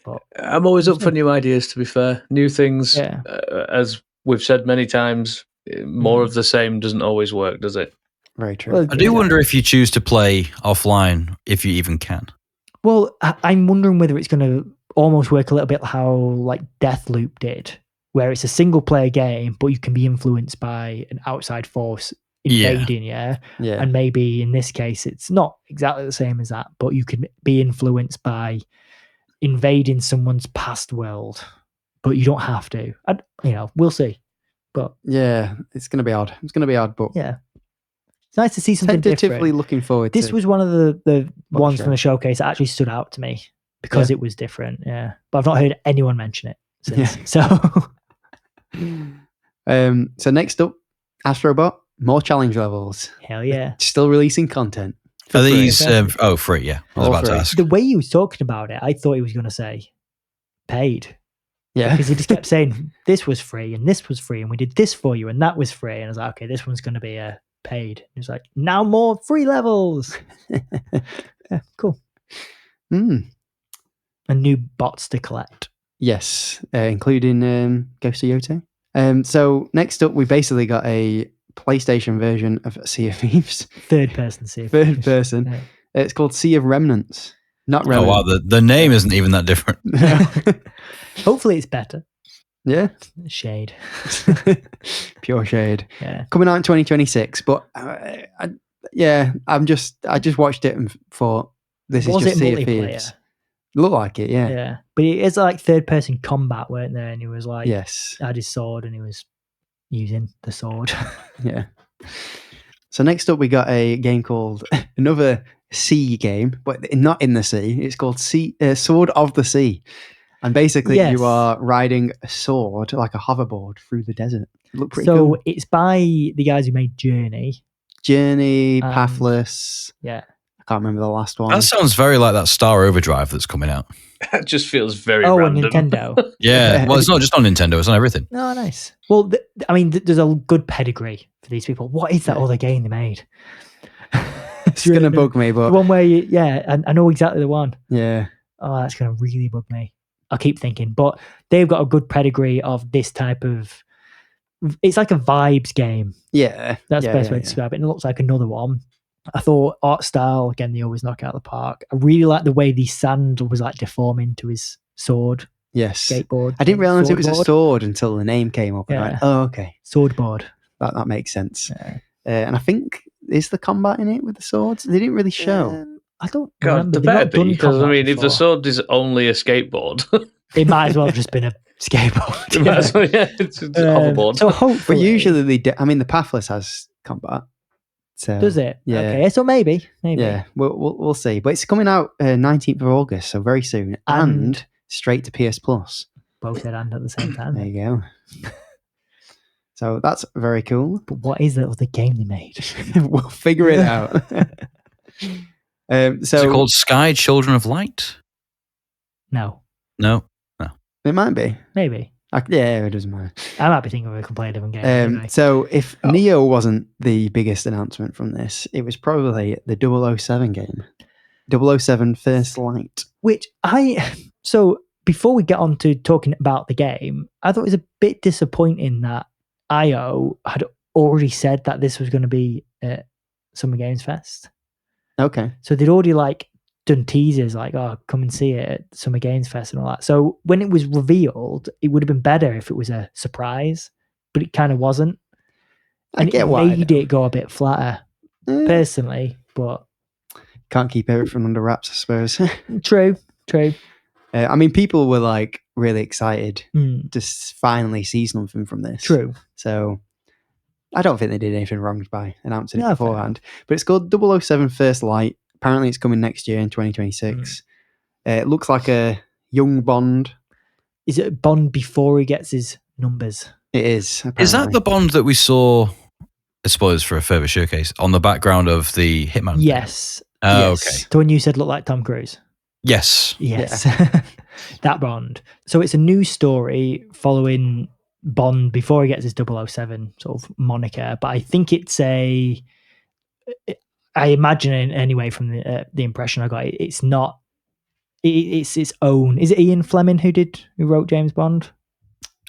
but I'm always up for new ideas. To be fair, new things. Yeah. As we've said many times, more of the same doesn't always work, does it? Very true. Well, I do wonder if you choose to play offline, if you even can. Well, I'm wondering whether it's going to almost work a little bit how like Deathloop did, where it's a single player game, but you can be influenced by an outside force invading, yeah. And maybe in this case, it's not exactly the same as that, but you can be influenced by invading someone's past world, but you don't have to. We'll see. But yeah, it's going to be odd. But yeah, it's nice to see something tentatively looking forward. This was one of the ones from the showcase that actually stood out to me because it was different. Yeah, but I've not heard anyone mention it since. So. So next up, Astrobot, more challenge levels. Hell yeah! Still releasing content. Are these free? Yeah, I was about to ask. The way he was talking about it, I thought he was going to say paid. Yeah, because he just kept saying this was free and this was free and we did this for you and that was free, and I was like, okay, this one's going to be paid. He was like, now more free levels. Yeah, cool. And new bots to collect. Yes, including Ghost of Yoto. So next up, we basically got a PlayStation version of Sea of Thieves. Third person Sea of Third person. Yeah. It's called Sea of Remnants. Not Remnants. Oh, wow. The name isn't even that different. Hopefully it's better. Yeah. Shade. Pure shade. Yeah. Coming out in 2026. But I just watched it and thought, this is just Sea of Thieves. Look like it, yeah. Yeah. But it is like third person combat, weren't there? And he was like, yes, had his sword and he was using the sword. Yeah. So next up, we got a game called another sea game, but not in the sea. It's called Sword of the Sea. And basically, you are riding a sword, like a hoverboard, through the desert. It looked pretty cool. So it's by the guys who made Journey. Pathless. Yeah. I can't remember the last one. That sounds very like that Star Overdrive that's coming out. That just feels very random. On Nintendo. Yeah, well, it's not just on Nintendo; it's on everything. Oh, nice. Well, there's a good pedigree for these people. What is that other game they made? It's really going to bug me, but the one where I know exactly the one. Yeah. Oh, that's going to really bug me. I'll keep thinking, but they've got a good pedigree of this type of. It's like a vibes game. Yeah, that's the best way to describe it. And it looks like another one. I thought art style, again, they always knock out of the park. I really like the way the sand was like deforming to his sword. Yes. Skateboard. I didn't realize it was a sword until the name came up. Yeah. Like, oh, okay. Swordboard. That makes sense. Yeah. And I think, is the combat in it with the swords? They didn't really show. I don't remember. The better be, because if the sword is only a skateboard, it might as well have just been a skateboard. It's a hoverboard. So hopefully, but usually the Pathless has combat. So, does it? Yeah. Okay, so maybe. Yeah, we'll see. But it's coming out 19th of August, so very soon, and straight to PS Plus. Both said and at the same time. There you go. So that's very cool. But what is the other game they made? We'll figure it out. Is it called Sky Children of Light? No. It might be. Maybe. Yeah, it doesn't matter. I might be thinking we can play a different game. Anyway. So if Neo wasn't the biggest announcement from this, it was probably the 007 game. 007 First Light. So before we get on to talking about the game, I thought it was a bit disappointing that IO had already said that this was going to be at Summer Games Fest. Okay. So they'd already done teasers come and see it at Summer Games Fest and all that. So when it was revealed, it would have been better if it was a surprise, but it kind of wasn't. And it made it go a bit flatter, personally, but... Can't keep everything under wraps, I suppose. True. I mean, people were really excited to finally see something from this. True. So I don't think they did anything wrong by announcing it beforehand. But it's called 007 First Light. Apparently, it's coming next year in 2026. It looks like a young Bond. Is it Bond before he gets his numbers? It is. Apparently. Is that the Bond that we saw? Spoilers for a further showcase on the background of the Hitman. Yes. Oh, Yes. okay. The one you said looked like Tom Cruise. Yes. Yes. That Bond. So it's a new story following Bond before he gets his 007 sort of moniker. But I think it's I imagine anyway from the impression I got, it's not. It's its own. Is it Ian Fleming who wrote James Bond?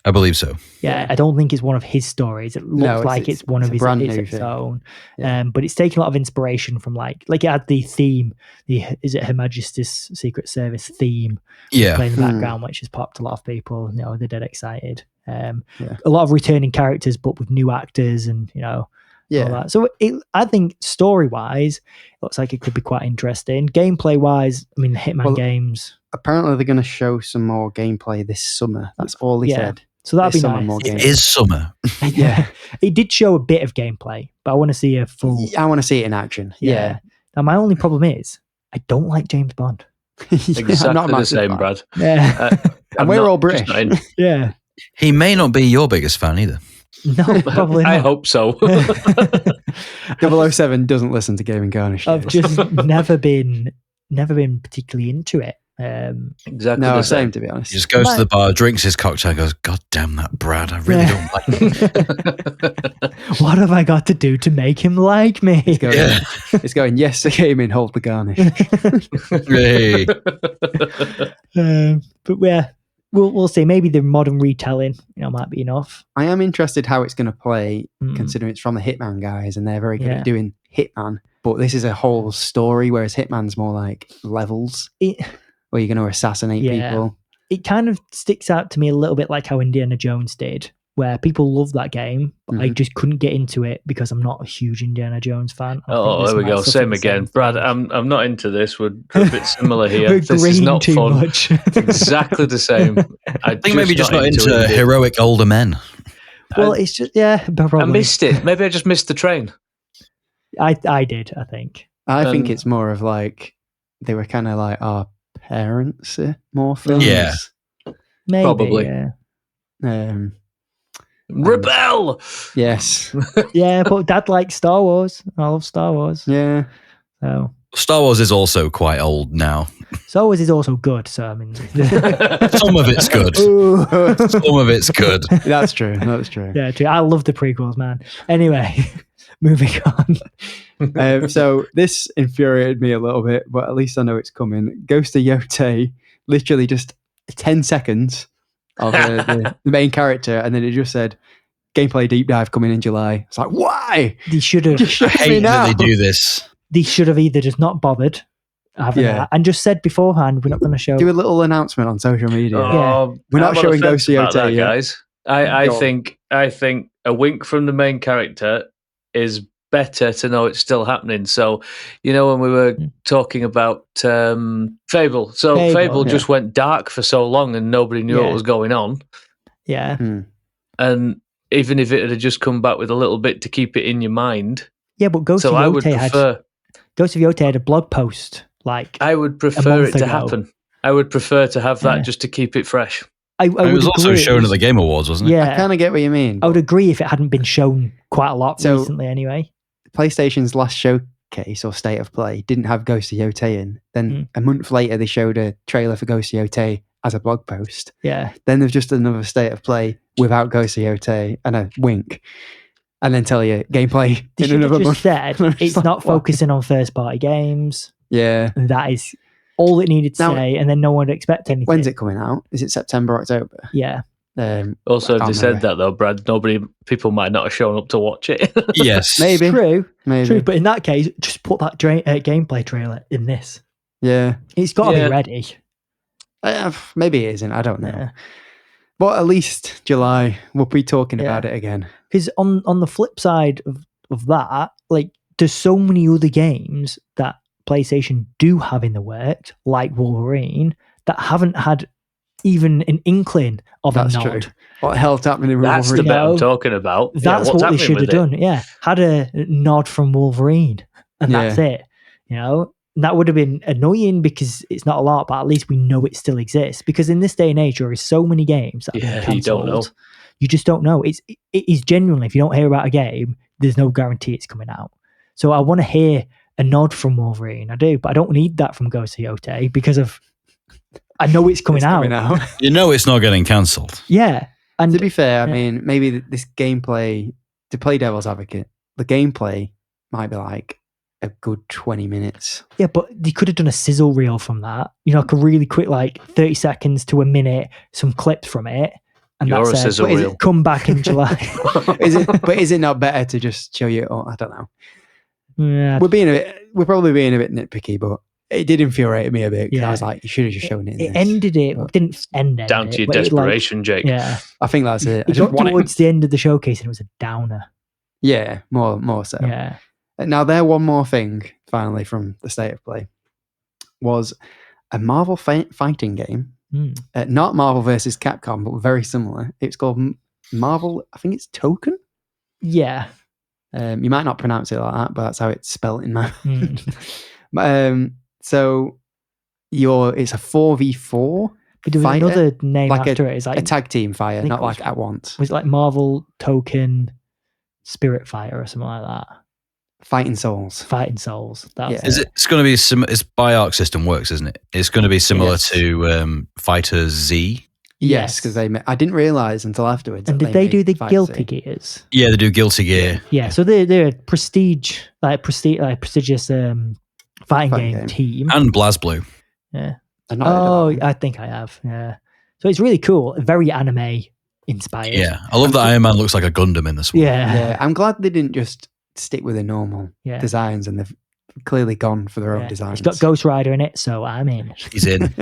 I believe so. Yeah, I don't think it's one of his stories. It looks like it's one of his own. Yeah. But it's taking a lot of inspiration from like it had the theme. Is it Her Majesty's Secret Service theme? Yeah. Playing in the background, which has popped a lot of people. They're dead excited. A lot of returning characters, but with new actors, and all that. So I think story-wise, it looks like it could be quite interesting. Gameplay-wise, I mean, the Hitman games. Apparently, they're going to show some more gameplay this summer. That's all he said. So that'd be summer, nice. more It is summer. Yeah. It did show a bit of gameplay, but I want to see a full... I want to see it in action. Yeah. Now, my only problem is, I don't like James Bond. Exactly the same, Brad. Yeah. And we're all British. Yeah. He may not be your biggest fan either. No, probably not. I hope so. 007 doesn't listen to Gaming Garnish. I've just never been particularly into it. Exactly. No, the same, to be honest. He just goes to the bar, drinks his cocktail, and goes, God damn that Brad, I really don't like him. What have I got to do to make him like me? It's going, yes, the gaming, hold the garnish. Hey. But yeah, we'll see. Maybe the modern retelling, might be enough. I am interested how it's going to play, considering it's from the Hitman guys, and they're very good at doing Hitman. But this is a whole story, whereas Hitman's more like levels, where you're going to assassinate people. It kind of sticks out to me a little bit like how Indiana Jones did, where people love that game, but I just couldn't get into it because I'm not a huge Indiana Jones fan. Oh, there we go. Same again. Brad, I'm not into this. We're a bit similar here. We're this is not too fun. Much. Exactly the same. I think maybe just not into heroic older men. Well, it's just, probably. I missed it. Maybe I just missed the train. I did, I think. I think it's more of like, they were kind of like our parents more films. Yeah. Maybe, Probably. Yeah. Rebel! Yes. Yeah, but Dad likes Star Wars. I love Star Wars. Yeah. So Star Wars is also quite old now. Star Wars is also good, so I mean... Some of it's good. Some of it's good. That's true. That's true. Yeah, true. I love the prequels, man. Anyway, moving on. So this infuriated me a little bit, but at least I know it's coming. Ghost of Yotei, literally just 10 seconds of the main character, and then it just said, gameplay deep dive coming in July. It's like, why? They should have... Just I hate that they do this. They should have either just not bothered having that and just said beforehand, we're not going to show... Do a little announcement on social media. We're not I'm on showing the fence Ghost of about Yotei that, yet. guys. I think a wink from the main character is better to know it's still happening. So, when we were talking about Fable. So Fable just went dark for so long and nobody knew what was going on. Yeah. And even if it had just come back with a little bit to keep it in your mind. Yeah, but Ghost of Yotei had a blog post. I would prefer it to happen. I would prefer to have that just to keep it fresh. it was also shown at the Game Awards, wasn't it? Yeah, I kind of get what you mean. I would agree if it hadn't been shown quite a lot recently anyway. PlayStation's last showcase or State of Play didn't have Ghost of Yotei in. Then a month later, they showed a trailer for Ghost of Yotei as a blog post. Yeah. Then there's just another State of Play without Ghost of Yotei and a wink. And then tell you gameplay in another month. Said it's not focusing on first-party games. Yeah. And that is all it needed to say, and then no one would expect anything. When's it coming out? Is it September, October? Yeah. Also, if they said that though, Brad, people might not have shown up to watch it. Yes, maybe. True. But in that case, just put that gameplay trailer in this. Yeah, it's got to be ready. Maybe it isn't. I don't know. Yeah. But at least July, we'll be talking about it again. Because on the flip side of that, like there's so many other games that PlayStation do have in the works, like Wolverine, that haven't had even an inkling of a nod. True. What the hell's happening with That's Wolverine? the bit I'm talking about. That's what they should have done. Yeah. Had a nod from Wolverine and that's it. You know, that would have been annoying because it's not a lot, but at least we know it still exists. Because in this day and age, there are so many games that have been cancelled. You don't know. You just don't know. It is genuinely, if you don't hear about a game, there's no guarantee it's coming out. So I want to hear a nod from Wolverine. I do, but I don't need that from Ghost of Yotei because I know it's coming out. You know it's not getting cancelled. Yeah. And to be fair, I mean, maybe this gameplay, to play devil's advocate, the gameplay might be like a good 20 minutes. Yeah, but they could have done a sizzle reel from that. You know, like a really quick, like 30 seconds to a minute, some clips from it. And You're that's a sizzle reel. Come back in July. Is it not better to just show you? Oh, I don't know. Yeah. We're probably being a bit nitpicky, but it did infuriate me a bit because I was like, you should have just shown it. It ended it, but didn't end it. Down to your desperation, Jake. Yeah. I think that's it. It got towards the end of the showcase and it was a downer. Yeah, more so. Yeah. Now, one more thing, finally, from the State of Play was a Marvel fighting game. Not Marvel versus Capcom, but very similar. It's called Marvel, I think it's Token? Yeah. You might not pronounce it like that, but that's how it's spelled in my mind. So it's a 4v4. But there was fighter, another name like after it. It's like a tag team fighter, not like at once. Was it like Marvel Token Spirit Fighter or something like that? Fighting Souls. It's going to be it's BioArc system works, isn't it? It's going to be similar to Fighter Z. Yes, because I didn't realize until afterwards. And did they do the Guilty Gears? Yeah, they do Guilty Gear. Yeah, so they're a prestigious fighting game team. And BlazBlue. Yeah. I think I have. Yeah. So it's really cool. Very anime inspired. Yeah, I love that Iron Man looks like a Gundam in this one. Yeah. I'm glad they didn't just stick with the normal designs, and they've clearly gone for their own designs. It's got Ghost Rider in it, so I'm in. He's in.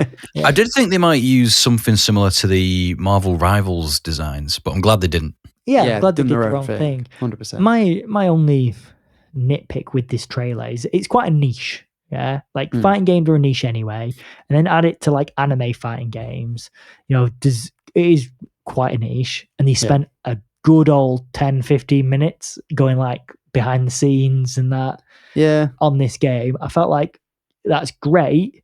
I did think they might use something similar to the Marvel Rivals designs, but I'm glad they didn't. Yeah, I'm glad they did the wrong thing. 100%. My only nitpick with this trailer is it's quite a niche. Yeah, like fighting games are a niche anyway, and then add it to like anime fighting games. You know, it is quite a niche, and they spent a good old 10-15 minutes going like behind the scenes and that on this game. I felt like that's great,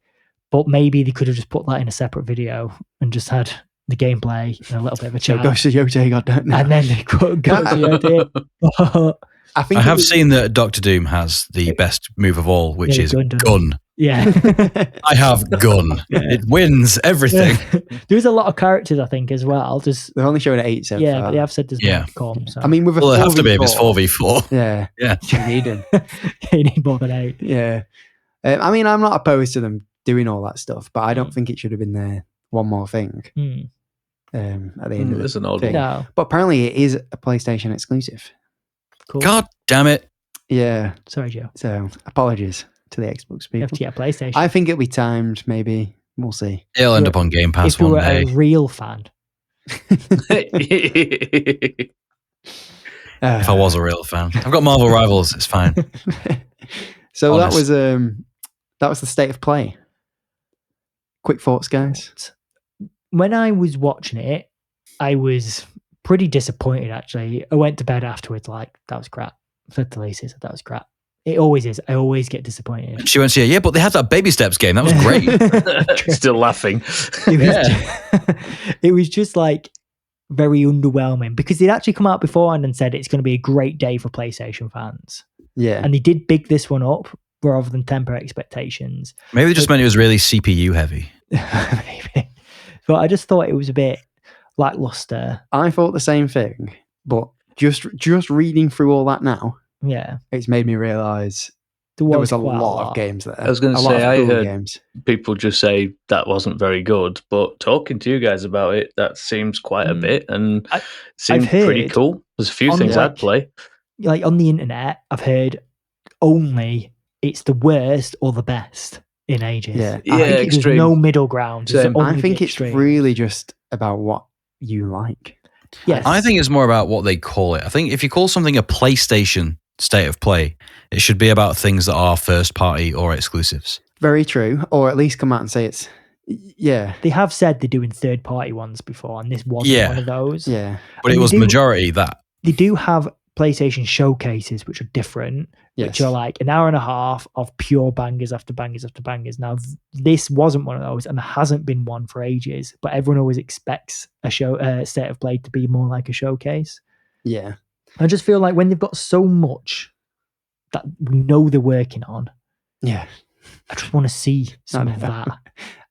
but maybe they could have just put that in a separate video and just had the gameplay and a little bit of a chat. Ghost of Yotei got done. And then they put Ghost of Yotei. I have seen that Dr. Doom has the best move of all, which is gun. Yeah. I have gun. It wins everything. There's a lot of characters, I think, as well. They've only shown 8 so far. But they have said there's more to come. So. I mean, with a 4v4. Well, it have to be if it's 4v4. Yeah. You need them. You need more than 8. Yeah. I mean, I'm not opposed to them doing all that stuff, but I don't think it should have been there. One more thing. At the end of There's an the old thing. one. But apparently it is a PlayStation exclusive. Cool. God damn it. Yeah. Sorry, Joe. So apologies to the Xbox people. You have to get a PlayStation. I think it'll be timed, maybe. We'll see. It'll end up on Game Pass if you one were day. a real fan. If I was a real fan. I've got Marvel Rivals, it's fine. So Honest. that was the State of Play. Quick thoughts, guys. When I was watching it, I was pretty disappointed, actually. I went to bed afterwards like, that was crap. I said to Lisa, that was crap. It always is. I always get disappointed. She went to yeah, but they had that Baby Steps game. That was great. Still laughing. It was just like very underwhelming because they'd actually come out beforehand and said it's going to be a great day for PlayStation fans. Yeah. And they did big this one up rather than temper expectations. Maybe they just meant it was really CPU heavy. Maybe. But I just thought it was a bit lackluster. I thought the same thing, but just reading through all that now, yeah, it's made me realise there was a lot of games there. I was going to say, I heard people just say that wasn't very good, but talking to you guys about it, that seems quite a bit and seemed pretty cool. There's a few things I'd play. Like on the internet, I've heard only it's the worst or the best in ages. Yeah, there's no middle ground. I think it's really just about what you like. Yes. I think it's more about what they call it. I think if you call something a PlayStation State of Play, it should be about things that are first party or exclusives. Very true. Or at least come out and say it's, yeah. They have said they're doing third party ones before, and this wasn't one of those. Yeah. But it was majority that. They do have PlayStation showcases, which are different, which are like an hour and a half of pure bangers after bangers after bangers. Now, this wasn't one of those, and there hasn't been one for ages, but everyone always expects a State of Play to be more like a showcase. Yeah. I just feel like when they've got so much that we know they're working on, I just want to see some of that.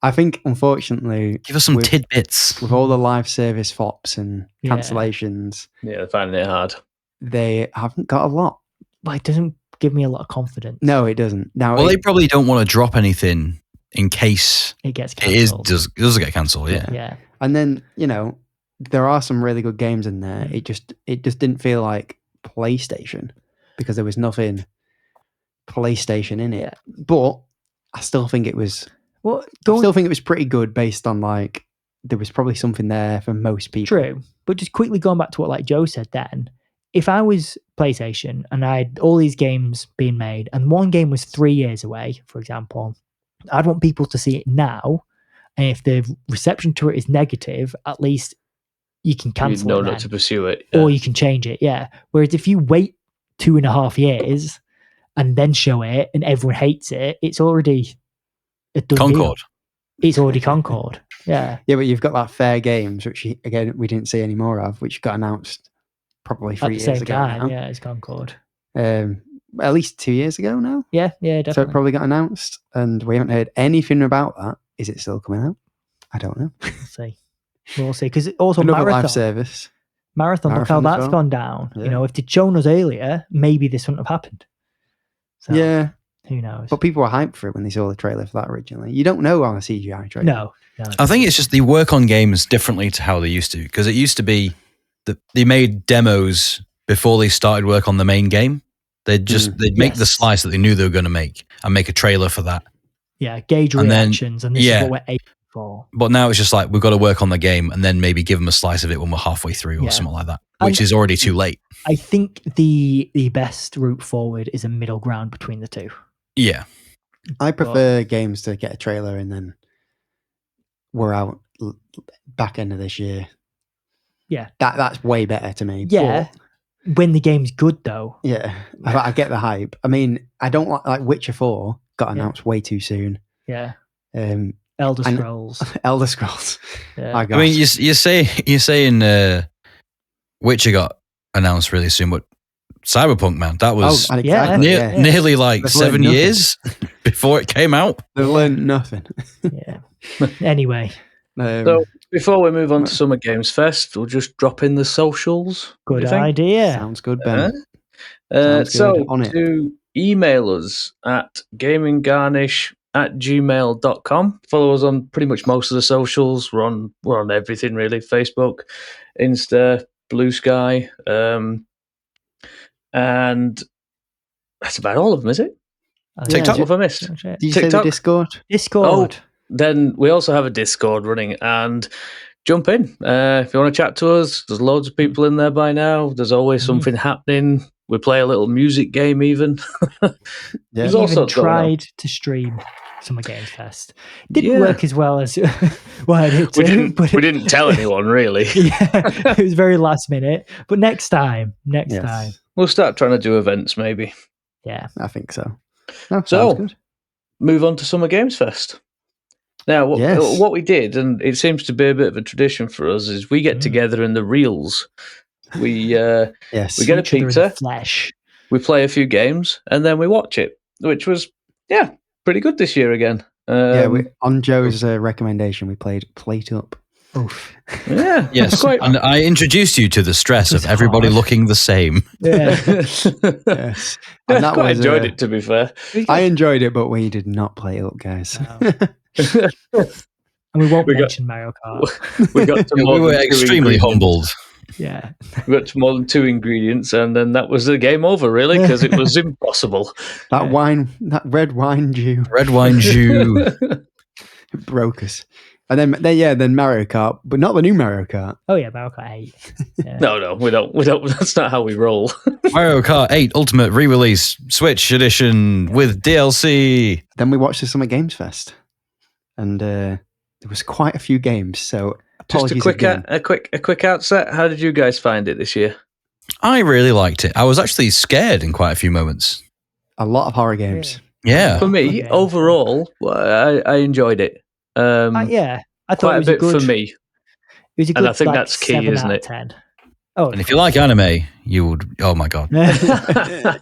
I think, unfortunately, give us some tidbits with all the live service flops and cancellations. Yeah, they're finding it hard. They haven't got a lot. But it doesn't give me a lot of confidence. No, it doesn't. Now, they probably don't want to drop anything in case it gets cancelled. It does get cancelled. Yeah. And then there are some really good games in there. It just didn't feel like PlayStation because there was nothing PlayStation in it. But I still think it was. I still think it was pretty good based on like there was probably something there for most people. True, but just quickly going back to what like Joe said then. If I was PlayStation and I had all these games being made and one game was 3 years away, for example, I'd want people to see it now. And if the reception to it is negative, at least you can cancel it. Not to pursue it. Or you can change it, Whereas if you wait 2.5 years and then show it and everyone hates it, it's already a done Concord. Deal. It's already Concord. Yeah. Yeah, but you've got that Fair Games, which again we didn't see any more of, which got announced probably 3 years ago. Now. Yeah, it's Concord. At least 2 years ago now. Yeah, definitely. So it probably got announced, and we haven't heard anything about that. Is it still coming out? I don't know. We'll see. Because also another Marathon, live service. Marathon, look how that's gone down. Yeah. If they'd shown us earlier, maybe this wouldn't have happened. So, who knows? But people were hyped for it when they saw the trailer for that originally. You don't know on a CGI trailer. No. I think it's just they work on games differently to how they used to. Because it used to be that they made demos before they started work on the main game. They'd make the slice that they knew they were going to make and make a trailer for that. Yeah, gauge reactions, and this is what we're aiming for. But now it's just like, we've got to work on the game and then maybe give them a slice of it when we're halfway through or something like that, which is already too late. I think the best route forward is a middle ground between the two. Yeah. I prefer games to get a trailer and then we're out back end of this year. Yeah. That's way better to me. Yeah. But when the game's good, though. Yeah. I get the hype. I mean, I don't like Witcher 4 got announced way too soon. Yeah. Elder Scrolls. Elder Scrolls. Yeah. I mean, you're saying Witcher got announced really soon, but Cyberpunk, man, that was nearly like 7 years before it came out. They learned nothing. Yeah. Anyway. So before we move on to Summer Games Fest, we'll just drop in the socials. Good idea. Sounds good, Ben. To email us at gaminggarnish@gmail.com. Follow us on pretty much most of the socials. We're on everything really: Facebook, Insta, Blue Sky, and that's about all of them, is it? TikTok, what have I missed? Did you say the Discord? Discord. Then we also have a Discord running, and jump in. If you want to chat to us, there's loads of people in there by now. There's always something happening. We play a little music game even. There's also tried to stream Summer Games Fest. Didn't work as well as well, we didn't tell anyone really. It was very last minute. But next time. We'll start trying to do events maybe. Yeah. I think so. No, So- sounds good. Move on to Summer Games Fest. Now, what we did, and it seems to be a bit of a tradition for us, is we get together in the reels. We Yes. we get a Each other in the pizza, flesh. we play a few games, and then we watch it, which was pretty good this year again. On Joe's recommendation, we played Plate Up. Oof. Yeah, Yes, quite. and I introduced you to the stress It's of everybody hard. looking the same. Yeah. Yes. And I that quite was, enjoyed it, to be fair. I enjoyed it, but we did not play it up, guys. No. And we won't We got- mention Mario Kart. We got to We more were than two extremely ingredients. humbled. Yeah. We got to more than 2 ingredients, and then that was the game over, really, because it was impossible. That wine, that red wine Jew, Red wine jus. broke us. And then Mario Kart, but not the new Mario Kart. Oh yeah, Mario Kart 8. Yeah. No, we don't. That's not how we roll. Mario Kart 8 Ultimate re-release Switch edition with DLC. Then we watched the Summer Games Fest, and there was quite a few games. So Just apologies a quick, again. a quick outset. How did you guys find it this year? I really liked it. I was actually scared in quite a few moments. A lot of horror games. Yeah. For me, Okay. overall, I enjoyed it. Yeah. I thought Quite it a was bit good, for me. It was a good And I think like, that's key, 7 isn't out it? of 10. Oh, And if you like anime, you would. Oh my god. it was a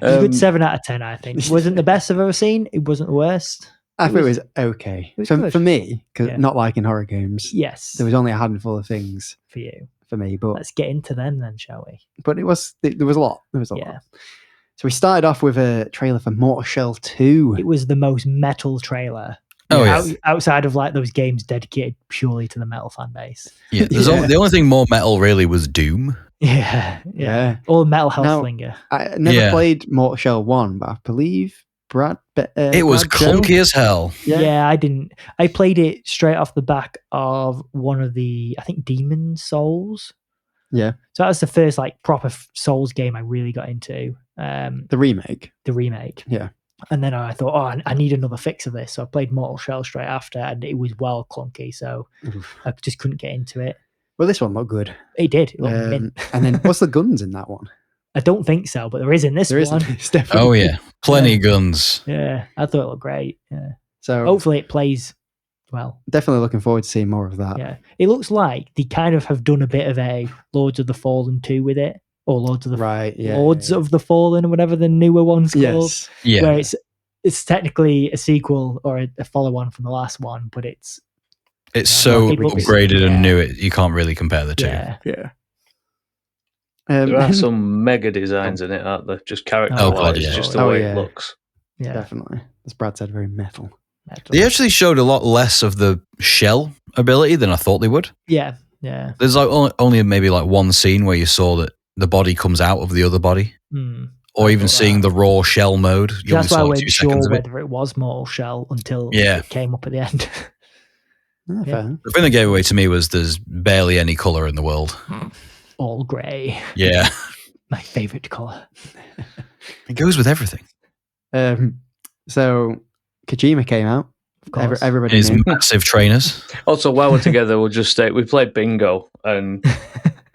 Um, good 7 out of 10, I think. It wasn't the best I've ever seen. It wasn't the worst. I thought it was okay. it was for good. me, because Yeah. not liking horror games, Yes, there was only a handful of things for you. for me, but Let's get into them then, shall we? there was a lot. There was a Yeah. lot. So we started off with a trailer for Mortal Shell 2. It was the most metal trailer. Oh yeah. Outside of like those games dedicated purely to the metal fan base. Yeah. Yeah. The only thing more metal really was Doom. Yeah. Yeah. All metal Now- Hellslinger. I never Yeah. played Mortal Shell 1, but I believe It was Brad Joe? clunky as hell. Yeah. I didn't. I played it straight off the back of one of the, I think, Demon Souls. Yeah. So that was the first like proper Souls game I really got into. The remake. The remake. Yeah. And then I thought, I need another fix of this. So I played Mortal Shell straight after, and it was well clunky. So Oof. I just couldn't get into it. Well, this one looked good. It did. It looked mint. And then what's the guns in that one? I don't think so, but there is in this There one. isn't. It's definitely. Oh yeah. Plenty guns. Yeah, I thought it looked great. Yeah. So Hopefully it plays well. definitely looking forward to seeing more of that. Yeah. It looks like they kind of have done a bit of a Lords of the Fallen 2 with it. Or Lords of the Right. Yeah. Lords of the Fallen or whatever the newer one's called. Yes. Yeah. Where it's technically a sequel or a follow on from the last one, but it's It's Yeah, so it looks- upgraded yeah. and new. You can't really compare the two. yeah. Yeah. There are some mega designs in it, aren't there? Just character wise, God, yeah. just the Oh, way yeah. it looks. Yeah. Definitely. As Brad said, very metal. They actually showed a lot less of the shell ability than I thought they would. Yeah. Yeah. There's like only maybe like one scene where you saw that the body comes out of the other body, Hmm. or even thought seeing that. the raw shell mode. You only That's why I saw like wasn't 2 sure seconds of it. whether it was Mortal Shell until Yeah. it came up at the end. Yeah, Yeah. fair. The thing that gave away to me was there's barely any color in the world. All grey. Yeah, My favourite colour. it goes with everything. So Kojima came out. Of course. Everybody His knew. massive trainers. Also, while we're together, we'll just say we played bingo, and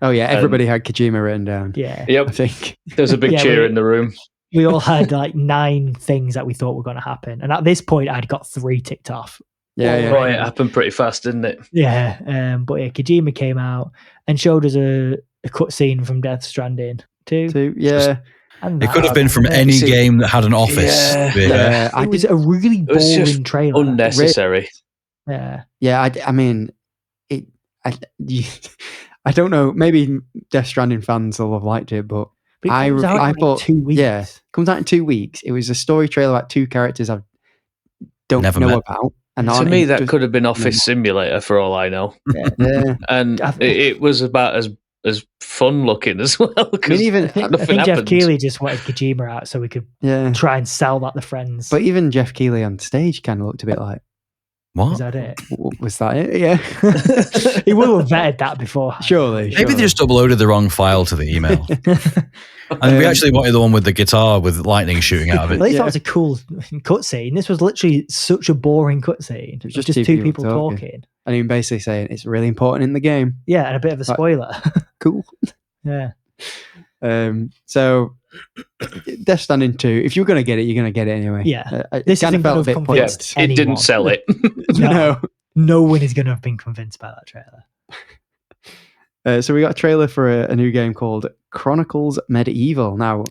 Oh yeah, everybody had Kojima written down. Yeah. I yep, think. there's a big Yeah, cheer we- in the room. We all had like 9 things that we thought were going to happen. And at this point, I'd got 3 ticked off. Yeah, yeah. Oh, it happened pretty fast, didn't it? Yeah. But yeah, Kojima came out and showed us a cutscene from Death Stranding 2. So, yeah, And It could have been from it any See- game that had an office. Yeah. Yeah. I was did, a really was just boring trailer. Unnecessary. Yeah. yeah. I mean, it. I don't know. Maybe Death Stranding fans will have liked it, but But it I comes out in, like, thought- 2 weeks. yeah. comes out in 2 weeks. It was a story trailer about 2 characters I don't Never know met. about. And To aren't me, in- that just- could have been Office Simulator for all I know, Yeah. and I- it was about as fun looking as well. I 'cause mean, even I think nothing Jeff happened. Keighley just wanted Kojima out so we could yeah. try and sell that to friends. But even Jeff Keighley on stage kind of looked a bit like, Is What? that it? was that it? Yeah. He will have vetted that before. Surely. Maybe they just uploaded the wrong file to the email. And we actually wanted the one with the guitar with lightning shooting out of At it. least that was a cool cutscene. This was literally such a boring cutscene. It was just 2 people talking. And he was basically saying it's really important in the game. Yeah, and a bit of a spoiler. Cool. Yeah. So Death Stranding 2. If you're going to get it, you're going to get it anyway. Yeah. This isn't felt a bit convinced pointless. It didn't anyone. sell it. No. No one is going to have been convinced by that trailer. So we got a trailer for a new game called Chronicles Medieval. Now,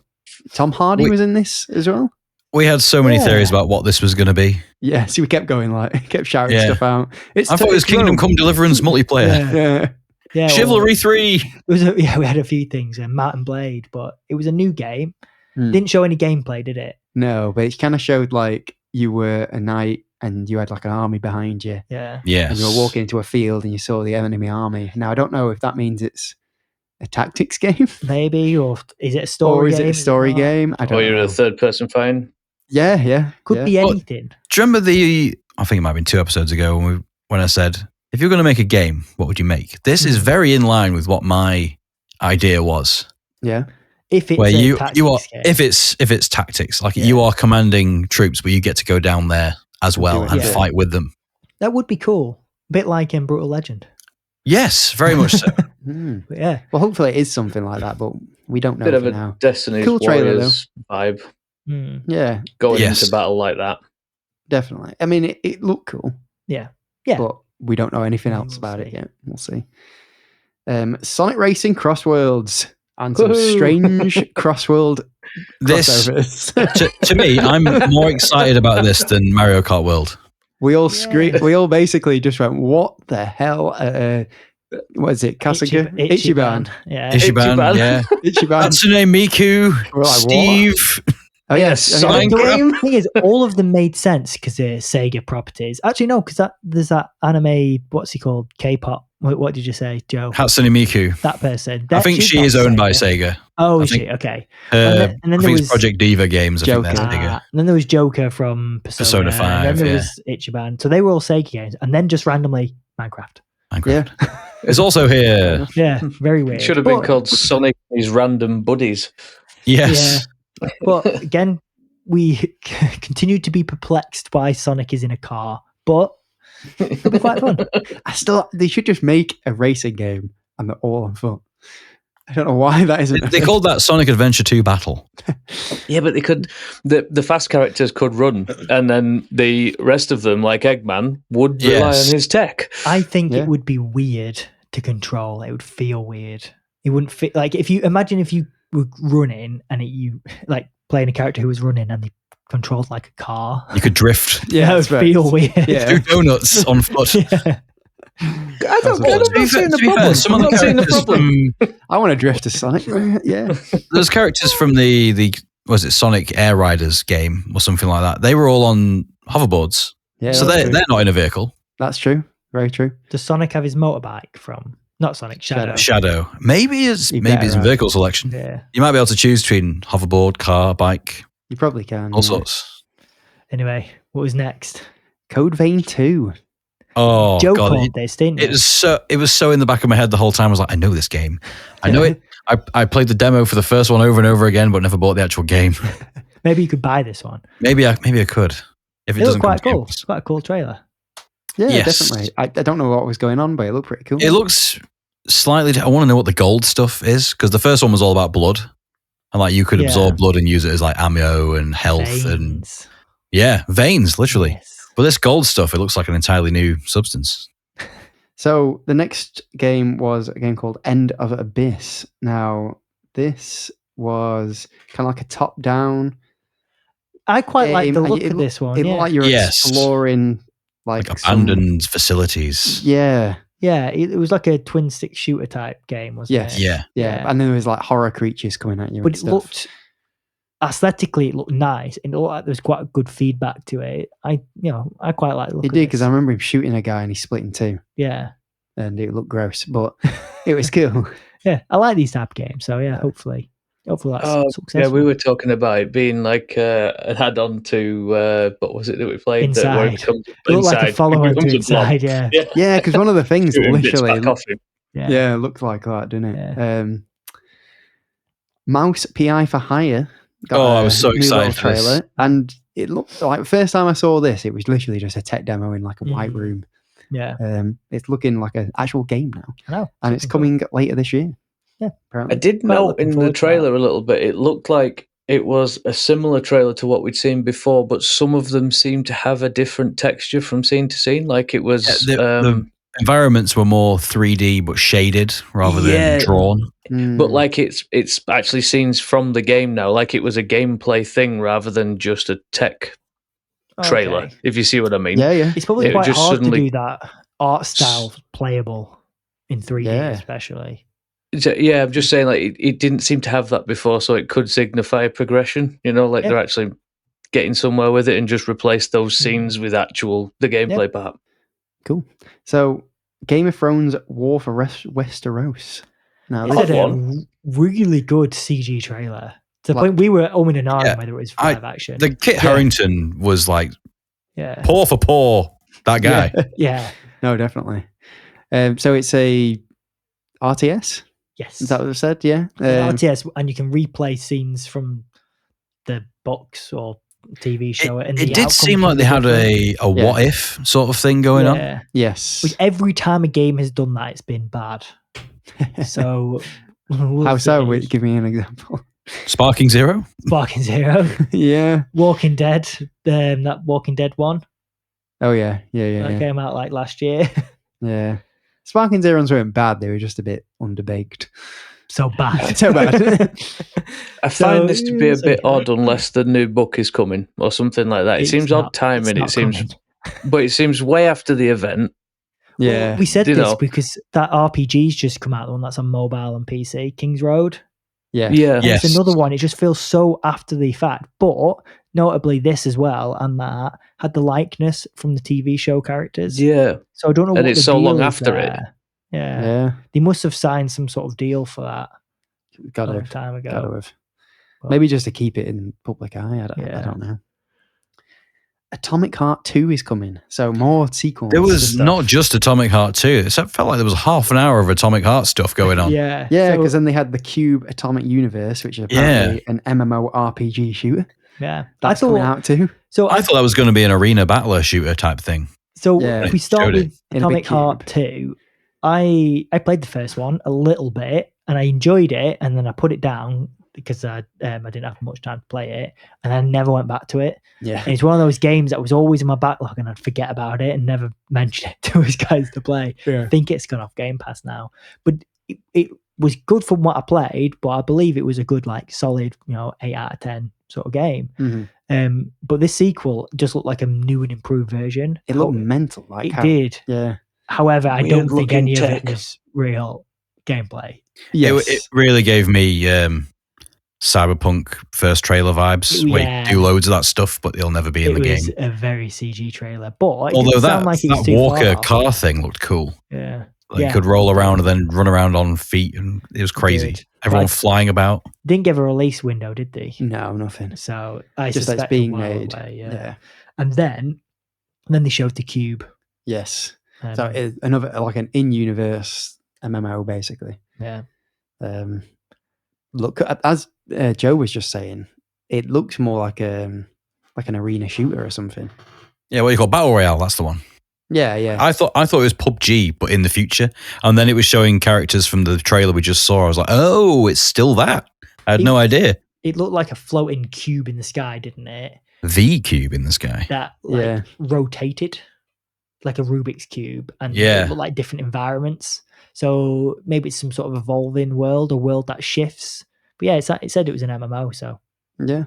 Tom Hardy was in this as well. We had so many theories about what this was going to be. Yeah, so we kept going, kept shouting stuff out. I thought it was Kingdom Come Deliverance multiplayer. Yeah. Chivalry 3. We had a few things. Martin Blade, but it was a new game. Didn't show any gameplay, did it? No, but it kind of showed you were a knight and you had an army behind you. Yeah. Yes. And you were walking into a field and you saw the enemy army. Now, I don't know if that means it's a tactics game. Maybe, or is it a story game? Or is it a story game? I don't know. Or you're a third-person fighting. Yeah. Could be anything. Do you remember I think it might have been 2 episodes ago when I said, if you're going to make a game, what would you make? This is very in line with what my idea was. Yeah. If it's where you are, game. if it's tactics, you are commanding troops, but you get to go down there as well and fight with them. That would be cool. A bit like in Brutal Legend. Yes, very much so. Yeah. Well, hopefully it is something like that, but we don't know Bit of for a now. Destiny's Cool trailer, Warriors vibe. Yeah. Going into battle like that. Definitely. I mean, it looked cool. Yeah. But we don't know anything else about it yet. We'll see. Sonic Racing Crossworlds and some strange Crossworld crossovers. To me, I'm more excited about this than Mario Kart World. We all we all basically just went, what the hell? What is it? Kasuga? Ichiban. Yeah. Ichiban, yeah. Ichiban. Hatsune Miku. Steve. What? Oh, yes. The thing is, all of them made sense because they're Sega properties. Actually, no, because there's that anime, what's he called? K-pop. What did you say, Joe? Hatsune Miku. That person. I think she is owned by Sega. Oh, is she? Okay. And then there was Project Diva Games. I think that's Sega. And then there was Joker from Persona 5. And then there was Ichiban. So they were all Sega games. And then just randomly Minecraft. Yeah. It's also here. Yeah, very weird. It should have been called Sonic and His Random Buddies. Yes. Yeah. But again, we continue to be perplexed why Sonic is in a car. But it'll be quite fun. They should just make a racing game and they're all on foot. I don't know why that isn't. They called that Sonic Adventure 2 Battle. Yeah, but they could. The fast characters could run, and then the rest of them, like Eggman, would rely on his tech. I think it would be weird to control. It would feel weird. It wouldn't fit. Like if you were running and you playing a character who was running and they controlled like a car. You could drift. Yeah, it would feel weird. Yeah. Do donuts on foot. Yeah. I don't get it. I'm not seeing the problem. Some of the characters from I want to drift to Sonic. Yeah. There's characters from the was it Sonic Air Riders game or something like that. They were all on hoverboards. Yeah. So they're not in a vehicle. That's true. Very true. Does Sonic have his motorbike from not Sonic, Shadow. Maybe it's in vehicle selection. Yeah. You might be able to choose between hoverboard, car, bike. You probably can. All sorts. Anyway, what was next? Code Vein 2. Oh, Joe God. called this, didn't It was so in the back of my head the whole time. I was like, I know this game. I know it. I played the demo for the first one over and over again, but never bought the actual game. Maybe you could buy this one. Maybe I could. If it doesn't quite cool. It's quite a cool trailer. Yeah, Yes. definitely. I don't know what was going on, but it looked pretty cool. It looks slightly. I want to know what the gold stuff is because the first one was all about blood, and you could absorb blood and use it as ammo and health and veins, literally. Yes. But this gold stuff, it looks like an entirely new substance. So the next game was a game called End of Abyss. Now, this was kind of like a top-down. I quite like the look of this one. It looked like you're exploring like abandoned facilities. Yeah. Yeah, it was like a twin stick shooter type game, wasn't it? Yeah. And then there was horror creatures coming at you. But it looked aesthetically, it looked nice, and it looked like there was quite a good feedback to it. I quite like the look. It did because I remember him shooting a guy and he split in two. Yeah, and it looked gross, but it was cool. Yeah, I like these type of games. So yeah, hopefully that's successful. Yeah, we were talking about it being like an add-on to what was it that we played? Inside. Where it comes it looked like a follow-on to Inside. Yeah, yeah, because one of the things literally, yeah, it looked like that, didn't it? Yeah. Mouse PI for Hire. I was so excited for trailer, this. and it looked like the first time I saw this, it was literally just a tech demo in a white room. Yeah, it's looking like an actual game now. I know, and it's coming later this year. Yeah, apparently. I did Quite note looking in the forward to trailer that. a little bit, it looked like it was a similar trailer to what we'd seen before, but some of them seemed to have a different texture from scene to scene. Like it was. The environments were more 3D but shaded rather than drawn. But like it's actually scenes from the game now. Like it was a gameplay thing rather than just a tech trailer, Okay. if you see what I mean. Yeah. It's probably It quite just hard suddenly- to do that art style playable in 3D, Yeah. especially. Yeah, I'm just saying, like it didn't seem to have that before, so it could signify progression. You know, like Yeah. they're actually getting somewhere with it and just replace those scenes with the gameplay part. Cool. So, Game of Thrones War for Westeros. Now, It had a really good CG trailer. To the point we were umming and ahhing whether it was live action. The Kit Harington was like, yeah, paw for paw, that guy. Yeah. No, definitely. So it's a RTS? Yes. Is that what it said? Yeah. RTS, and you can replay scenes from the books or TV show. And It did seem like they had a what if sort of thing going on. Yes. Which every time a game has done that, it's been bad. So, how so? Give me an example. Sparking Zero? Sparking Zero. Yeah. Walking Dead. That Walking Dead one. Oh, yeah. That came out like last year. Yeah. Sparking Zeros weren't bad. They were just a bit underbaked. So bad. So bad. I find this to be a bit odd unless the new book is coming or something like that. It seems odd timing. It seems, but it seems way after the event. Yeah. Well, we said this because that RPG's just come out, the one that's on mobile and PC, King's Road. Yeah. Yeah. Yes. It's another one. It just feels so after the fact. But notably, this as well, and that had the likeness from the TV show characters. Yeah. So I don't know and what it's the so deal long is after there. it. Yeah. They must have signed some sort of deal for that a long time ago. Gotta have. Maybe just to keep it in public eye. I don't know. Atomic Heart 2 is coming, so more sequels. There was not just Atomic Heart 2. It felt like there was half an hour of Atomic Heart stuff going on. Yeah, because then they had the Cube Atomic Universe, which is apparently an MMO RPG shooter. Yeah, that's coming out too. So I thought that was going to be an arena battler shooter type thing. So if we start with Atomic Heart 2, I played the first one a little bit and I enjoyed it, and then I put it down because I didn't have much time to play it, and I never went back to it. Yeah, and it's one of those games that was always in my backlog, and I'd forget about it and never mention it to us guys to play. Yeah. I think it's gone off Game Pass now, but it was good from what I played. But I believe it was a good, like, solid, 8 out of 10 sort of game. Mm-hmm. But this sequel just looked like a new and improved version. It looked mental, like it did. Yeah. However, I don't think any of it was real gameplay. Yes. It really gave me Cyberpunk first trailer vibes, where you do loads of that stuff, but it'll never be in the game. It was a very CG trailer, but although that Walker car thing looked cool. Yeah, you could roll around and then run around on feet, and it was crazy. Everyone flying about. Didn't give a release window, did they? No, nothing. So I just suspect that's being away, made. yeah. And then they showed the Cube. Yes. So it's another, like, an in-universe MMO, basically. Yeah. Look, as Joe was just saying, it looks more like an arena shooter or something. Yeah, what do you call Battle Royale? That's the one. Yeah. I thought it was PUBG, but in the future, and then it was showing characters from the trailer we just saw. I was like, oh, it's still that. I had no idea. It looked like a floating cube in the sky, didn't it? The cube in the sky. That rotated like a Rubik's cube, and it looked like different environments. So maybe it's some sort of evolving world, a world that shifts. But yeah, it said it was an MMO, so yeah.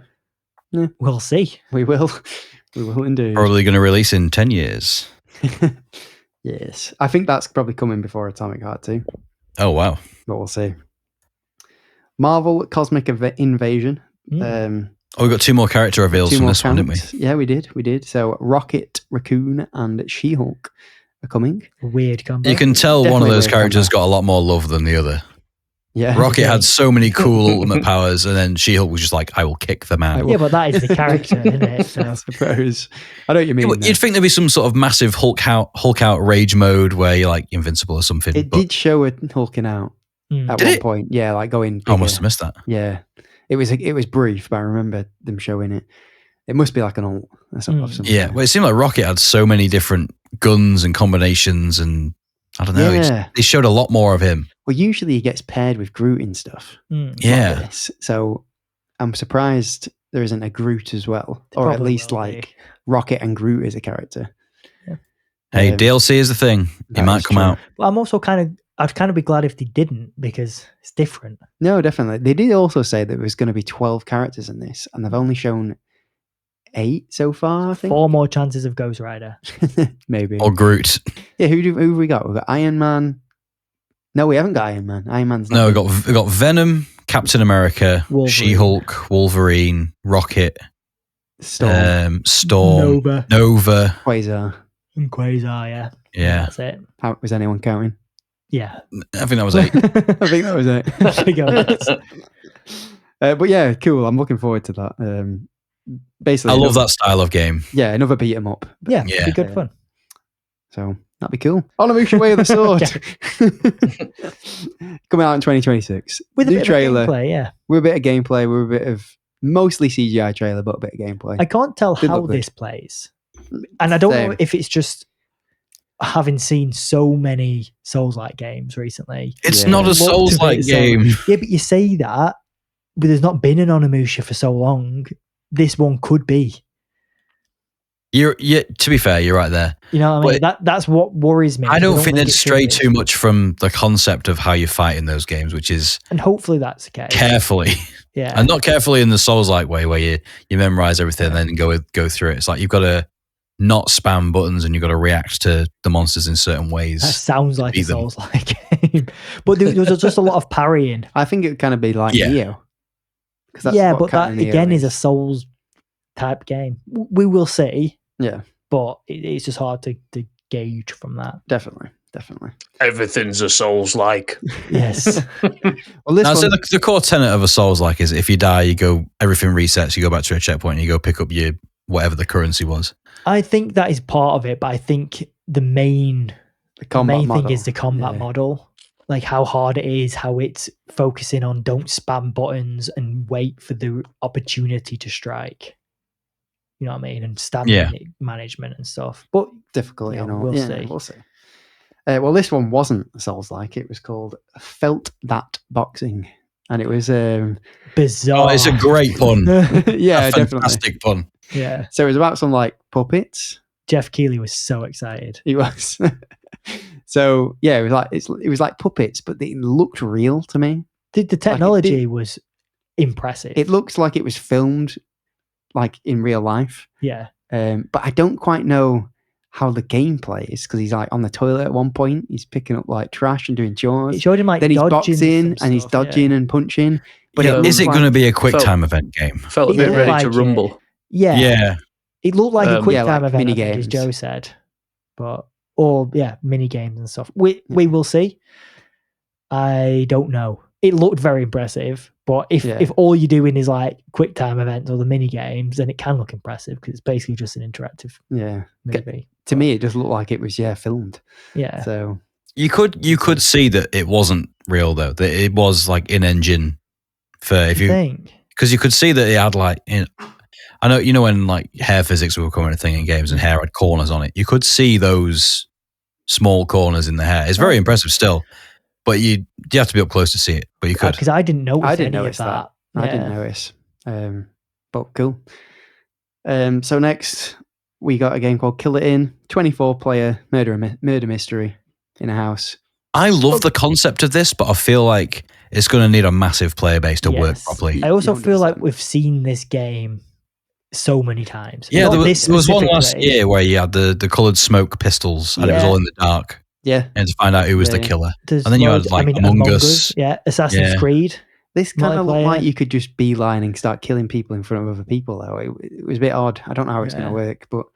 We'll see. We will indeed. Probably going to release in 10 years. Yes, I think that's probably coming before Atomic Heart 2. Oh wow! But we'll see. Marvel Cosmic Invasion. We got 2 more character reveals from this one, didn't we? Yeah, we did. So Rocket, Raccoon, and She-Hulk are coming. Weird combo. You can tell one of those characters got a lot more love than the other. Yeah, Rocket had so many cool ultimate powers, and then She-Hulk was just like, "I will kick them out." Yeah, but that is the character, isn't it? So. I suppose. I know what you mean. You'd think there'd be some sort of massive Hulk out rage mode where you're like invincible or something. It did show it hulking out at one point. Yeah, like going bigger. I must have missed that. Yeah, it was brief, but I remember them showing it. It must be like an ult or something. Yeah, well, it seemed like Rocket had so many different guns and combinations, and I don't know. Yeah. They showed a lot more of him. Well, usually he gets paired with Groot and stuff. Yeah. Like this. So I'm surprised there isn't a Groot as well, or at least like Rocket and Groot as a character. Yeah. Hey, DLC is the thing. It might come out. But I'm also I'd kind of be glad if they didn't, because it's different. No, definitely. They did also say that there was going to be 12 characters in this, and they've only shown 8 so far, I think. 4 more chances of Ghost Rider. Maybe. Or Groot. Yeah, who have we got? We've got Iron Man. No, we haven't got Iron Man. Iron Man's not. No, we got Venom, Captain America, Wolverine. She-Hulk, Wolverine, Rocket, Storm, Nova, Quasar. And Quasar, yeah. Yeah. That's it. How, was anyone counting? Yeah. I think that was 8. I think that was it. But yeah, cool. I'm looking forward to that. Basically, I love that style of game. Yeah, another beat 'em up. Yeah, it'd be good fun. So that'd be cool. Onimusha Way of the Sword. Coming out in 2026. With a new bit trailer. of gameplay, yeah. With a bit of gameplay, with a bit of mostly CGI trailer, but a bit of gameplay. I can't tell Did how look good. this plays. And I don't Same. know if it's just having seen so many Souls-like games recently. It's Yeah. not a Looked Souls-like bit game. Yeah, but you say that, but there's not been an Onimusha for so long. This one could be. To be fair, you're right there. You know what I mean? But That's what worries me. I don't think they'd it stray should be. too much from the concept of how you fight in those games, which is And hopefully that's the case. carefully. Yeah. And not carefully in the Souls-like way where you memorize everything and then go through it. It's like you've got to not spam buttons and you've got to react to the monsters in certain ways. That sounds like a beat them. Souls-like game. But there was just a lot of parrying. I think it would kind of be like Yeah. Neo. 'Cause that's Yeah, what but that kind of Neo again is a Souls type game. We will see, Yeah, but it's just hard to gauge from that. definitely. Everything's a Souls-like. Yes. Well, this Now, so one, the core tenet of a Souls-like is if you die, everything resets, you go back to a checkpoint and you go pick up your whatever the currency was. I think that is part of it, but I think the main combat thing model. is the combat Yeah. model. Like how hard it is, how it's focusing on don't spam buttons and wait for the opportunity to strike. You know what I mean? And stamina management and stuff. But difficult, Yeah, you know. we'll yeah, see. We'll see. Well, this one wasn't Souls-like. It was called Felt That Boxing, and it was bizarre. Oh, it's a great pun. yeah, A definitely. fantastic pun. Yeah. So it was about some like puppets. Jeff Keighley was so excited. He was. So yeah, it was like it was like puppets, but they looked real to me. The technology was impressive. It looked like it was filmed like in real life. Yeah. But I don't quite know how the gameplay is because he's like on the toilet at one point. He's picking up like trash and doing chores. It showed him like Then he's dodging boxing some and he's stuff, dodging and punching. But Yeah, Is it going to be a quick Felt- time event game? Felt a It bit looked ready like to it. rumble. Yeah. Yeah. It looked like a quick yeah, time like event, I think, mini-games. as Joe said. But mini games and stuff. We will see. I don't know. It looked very impressive, but if all you're doing is like quick time events or the mini games, then it can look impressive because it's basically just an interactive movie. To me, it just looked like it was filmed. Yeah. So You could see that it wasn't real though. That it was like in engine for if you think. because you could see that it had like I know when like hair physics were becoming a thing in games and hair had corners on it. You could see those small corners in the hair. It's very impressive still, but you have to be up close to see it. But you could. Because I didn't notice I didn't any notice of that. I didn't Yeah. notice. But cool. So next we got a game called Kill It In, 24-player murder mystery in a house. I love the concept of this, but I feel like it's going to need a massive player base to work Yes. properly. I also feel like 100%. we've seen this game so many times. Yeah, Not there this was one last specifically. year where you had the coloured smoke pistols and it was Yeah. all in the dark. Yeah. And to find out who was Yeah, the yeah. killer. There's And then you had, loads- like, Among Us. Yeah, Assassin's Yeah. Creed. This kind of looked Multiplayer. like you could just beeline and start killing people in front of other people, though. It was a bit odd. I don't know how it's going Yeah. to work, but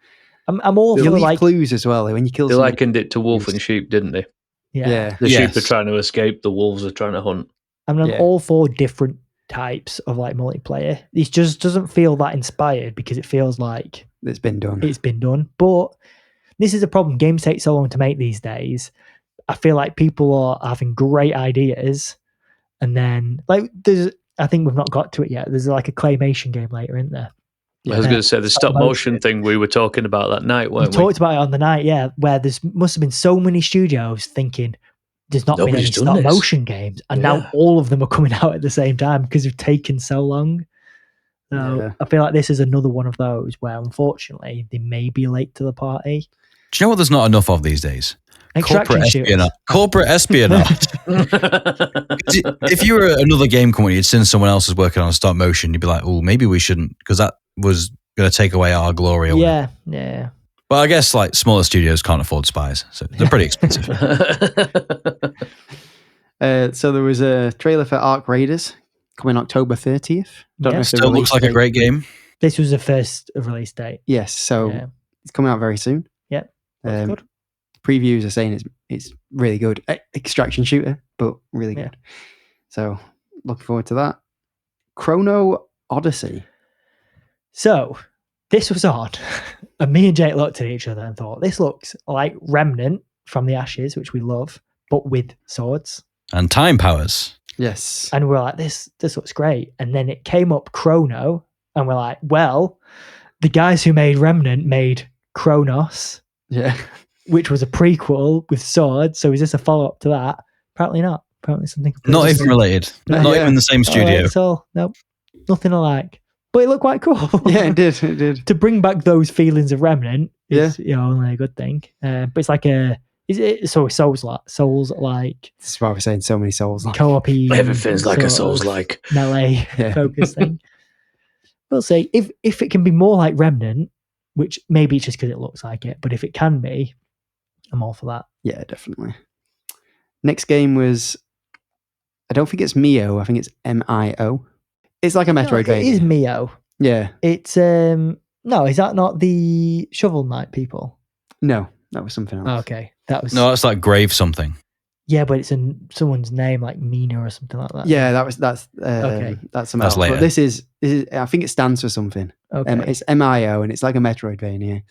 I'm all you for leave like clues as well. When you kill They someone, likened it to wolf and sheep, didn't they? yeah. The sheep Yes. are trying to escape, the wolves are trying to hunt. I mean, I'm Yeah. all for different types of like multiplayer. It just doesn't feel that inspired because it feels like it's been done. it's been done. But this is a problem. Games take so long to make these days. I feel like people are having great ideas, and then like I think we've not got to it yet. There's like a claymation game later, isn't there? I was going to say the stop motion thing we were talking about that night, We weren't we? talked about it on the night, yeah, where must have been so many studios thinking, there's not been any stop motion games, and now all of them are coming out at the same time because they've taken so long. So I feel like this is another one of those where, unfortunately, they may be late to the party. Do you know what there's not enough of these days? Corporate espionage. Corporate espionage. If you were another game company, you'd seen someone else is working on stop motion, you'd be like, oh, maybe we shouldn't, because that was going to take away our glory. Yeah. But I guess like smaller studios can't afford spies, so they're pretty expensive. So there was a trailer for Ark Raiders coming October 30th. Don't know if still looks like a great game. This was the first release date. Yes, so it's coming out very soon. Yep. Good. Previews are saying it's really good. Extraction shooter, but really good. So looking forward to that. Chrono Odyssey. So this was odd. And me and Jake looked at each other and thought, this looks like Remnant from the Ashes, which we love, but with swords. And time powers. Yes. And we're like, this looks great. And then it came up Chrono, and we're like, well, the guys who made Remnant made Chronos. Yeah. Which was a prequel with swords. So is this a follow-up to that? Apparently not. Apparently something not even related. Not even the same studio. So nope. Nothing alike. But it looked quite cool. Yeah, it did. To bring back those feelings of Remnant is only a good thing. But it's like Souls-like. This is why we're saying so many Souls-like. Co-op-y. Everything's like a Souls-like. Melee focus thing. We'll see. If it can be more like Remnant, which maybe it's just because it looks like it, but if it can be, I'm all for that. Yeah, definitely. Next game was, I don't think it's Mio. I think it's MIO. It's like a Metroidvania. It is Mio. Yeah. It's no, is that not the Shovel Knight people? No, that was something else. Oh, okay, that was it's like Grave something. Yeah, but it's in someone's name, like Mina or something like that. Yeah, that's okay. That's something else. Later. But this is I think it stands for something. Okay. It's MIO, and it's like a Metroidvania.